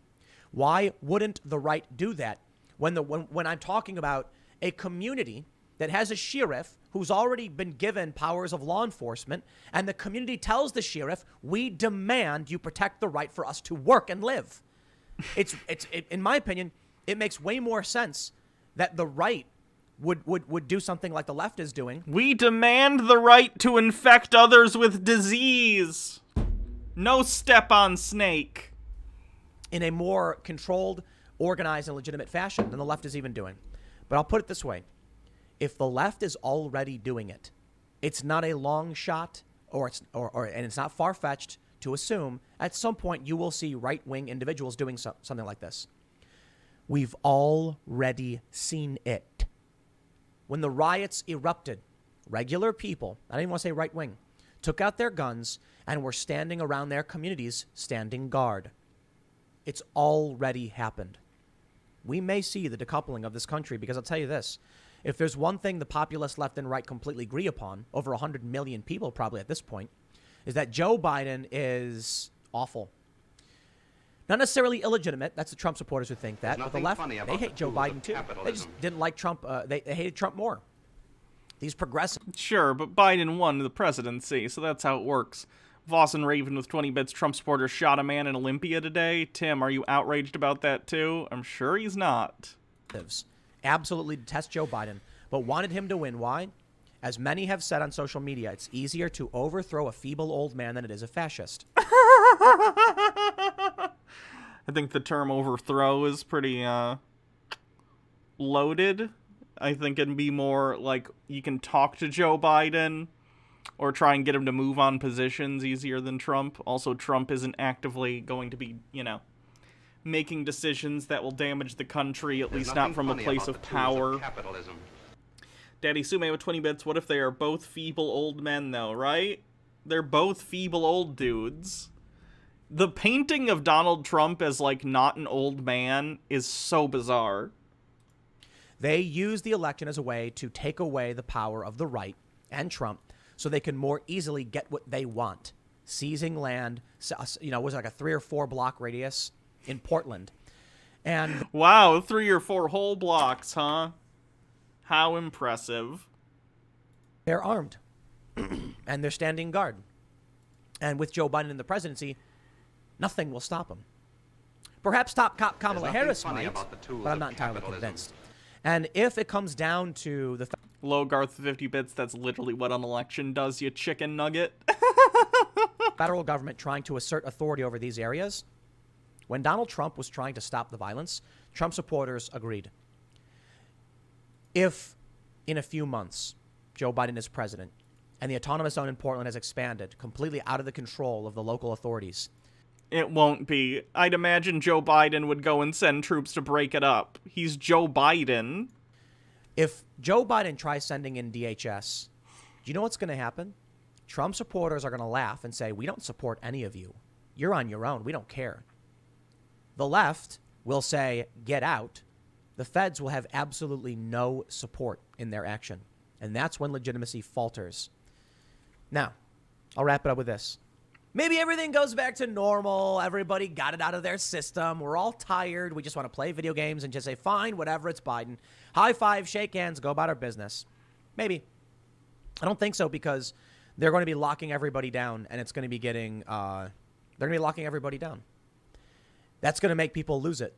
Why wouldn't the right do that when I'm talking about a community that has a sheriff who's already been given powers of law enforcement, and the community tells the sheriff, we demand you protect the right for us to work and live. In my opinion, it makes way more sense that the right would do something like the left is doing. We demand the right to infect others with disease. No step on snake. In a more controlled, organized, and legitimate fashion than the left is even doing. But I'll put it this way. If the left is already doing it, it's not a long shot, and it's not far-fetched to assume at some point you will see right-wing individuals doing something like this. We've already seen it. When the riots erupted, regular people, I don't even want to say right-wing, took out their guns and were standing around their communities standing guard. It's already happened. We may see the decoupling of this country because I'll tell you this. If there's one thing the populist left and right completely agree upon, over 100 million people probably at this point, is that Joe Biden is awful. Not necessarily illegitimate. That's the Trump supporters who think that. But the left, they hate Joe Biden too. They just didn't like Trump. They hated Trump more. These progressive. Sure, but Biden won the presidency, so that's how it works. Voss and Raven with 20 bits. Trump supporters shot a man in Olympia today. Tim, are you outraged about that too? I'm sure he's not. Absolutely detest Joe Biden, but wanted him to win. Why? As many have said on social media, it's easier to overthrow a feeble old man than it is a fascist. I think the term overthrow is pretty loaded. I think it'd be more like you can talk to Joe Biden, or try and get him to move on positions easier than Trump. Also, Trump isn't actively going to be, you know, making decisions that will damage the country, at least not from a place of power. Daddy Sume with 20 bits. What if they are both feeble old men, though, right? They're both feeble old dudes. The painting of Donald Trump as, like, not an old man is so bizarre. They use the election as a way to take away the power of the right and Trump so they can more easily get what they want. Seizing land, you know, was it like a 3 or 4 block radius in Portland. And wow, 3 or 4 whole blocks, huh? How impressive. They're armed. And they're standing guard. And with Joe Biden in the presidency, nothing will stop them. Perhaps top cop Kamala Harris might, but I'm not entirely convinced. And if it comes down to the Low Garth 50 bits, that's literally what an election does, you chicken nugget. federal government trying to assert authority over these areas, when Donald Trump was trying to stop the violence, Trump supporters agreed. If in a few months Joe Biden is president and the autonomous zone in Portland has expanded completely out of the control of the local authorities, it won't be. I'd imagine Joe Biden would go and send troops to break it up. He's Joe Biden. If Joe Biden tries sending in DHS, do you know what's going to happen? Trump supporters are going to laugh and say, we don't support any of you. You're on your own. We don't care. The left will say, get out. The feds will have absolutely no support in their action. And that's when legitimacy falters. Now, I'll wrap it up with this. Maybe everything goes back to normal. Everybody got it out of their system. We're all tired. We just want to play video games and just say, fine, whatever, it's Biden. High five, shake hands, go about our business. Maybe. I don't think so, because they're going to be locking everybody down, and it's going to be getting, they're going to be locking everybody down. That's going to make people lose it.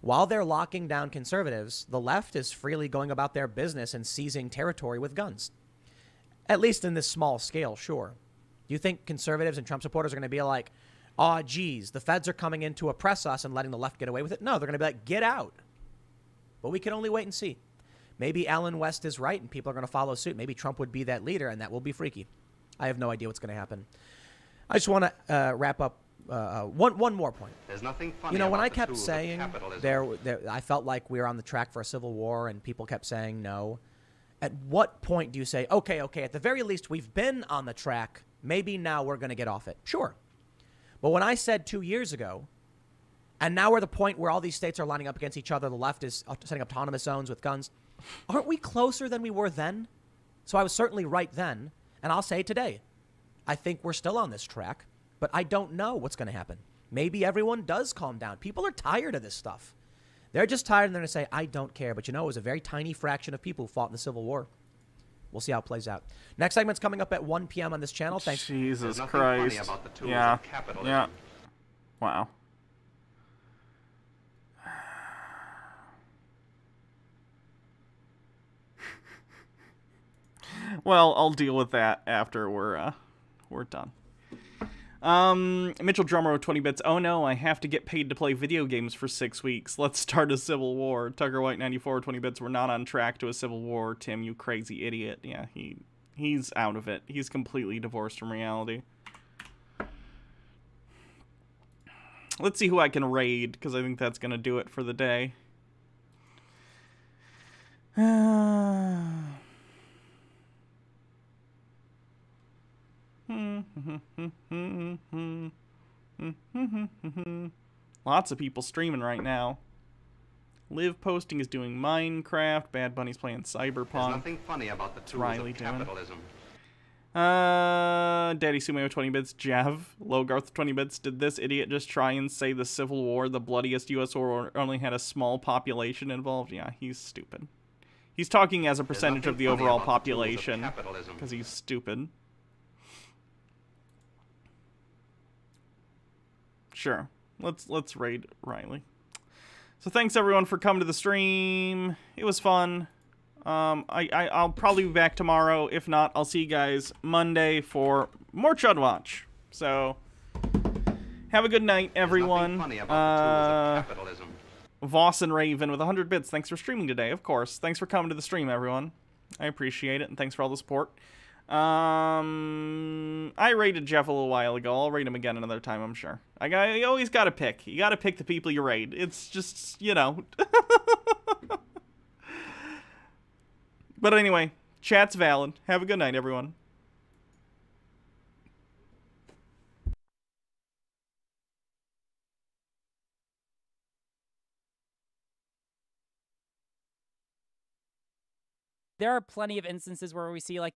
While they're locking down conservatives, the left is freely going about their business and seizing territory with guns. At least in this small scale, sure. Do you think conservatives and Trump supporters are going to be like, oh, geez, the feds are coming in to oppress us and letting the left get away with it? No, they're going to be like, get out. But we can only wait and see. Maybe Allen West is right and people are going to follow suit. Maybe Trump would be that leader, and that will be freaky. I have no idea what's going to happen. I just want to wrap up one more point. There's nothing funny. You know, when about I the kept tools of saying capitalism. I felt like we were on the track for a civil war, and people kept saying no. At what point do you say, okay, at the very least, we've been on the track. Maybe now we're going to get off it. Sure. But when I said 2 years ago, and now we're at the point where all these states are lining up against each other, the left is setting up autonomous zones with guns, aren't we closer than we were then? So I was certainly right then, and I'll say today, I think we're still on this track, but I don't know what's going to happen. Maybe everyone does calm down. People are tired of this stuff. They're just tired, and they're going to say, I don't care. But you know, it was a very tiny fraction of people who fought in the Civil War. We'll see how it plays out. Next segment's coming up at 1 p.m. on this channel. Thanks. Jesus Christ. About the tools Yeah. of capitalism. Yeah. Wow. Well, I'll deal with that after we're done. Mitchell Drummer with 20 bits. Oh no, I have to get paid to play video games for 6 weeks. Let's start a civil war. Tucker White 94 20 bits. We're not on track to a civil war, Tim, you crazy idiot. Yeah, he's out of it. He's completely divorced from reality. Let's see who I can raid, because I think that's going to do it for the day. Lots of people streaming right now. Liv Posting is doing Minecraft. Bad Bunny's playing Cyberpunk. There's nothing funny about the tools Riley of doing? capitalism. Daddy Sume with 20 bits. Jeff Logarth with 20 bits. Did this idiot just try and say the Civil War, the bloodiest U.S. war, only had a small population involved? Yeah, he's stupid. He's talking as a percentage of the overall population because he's stupid. Sure. Let's raid Riley. So thanks everyone for coming to the stream. It was fun. I'll probably be back tomorrow. If not, I'll see you guys Monday for more Chud Watch. So have a good night, everyone. Voss and Raven with 100 bits. Thanks for streaming today, of course. Thanks for coming to the stream, everyone. I appreciate it, and thanks for all the support. I rated Jeff a little while ago. I'll rate him again another time, I'm sure. You always gotta pick. You gotta pick the people you rate. It's just, you know. But anyway, chat's valid. Have a good night, everyone. There are plenty of instances where we see, like,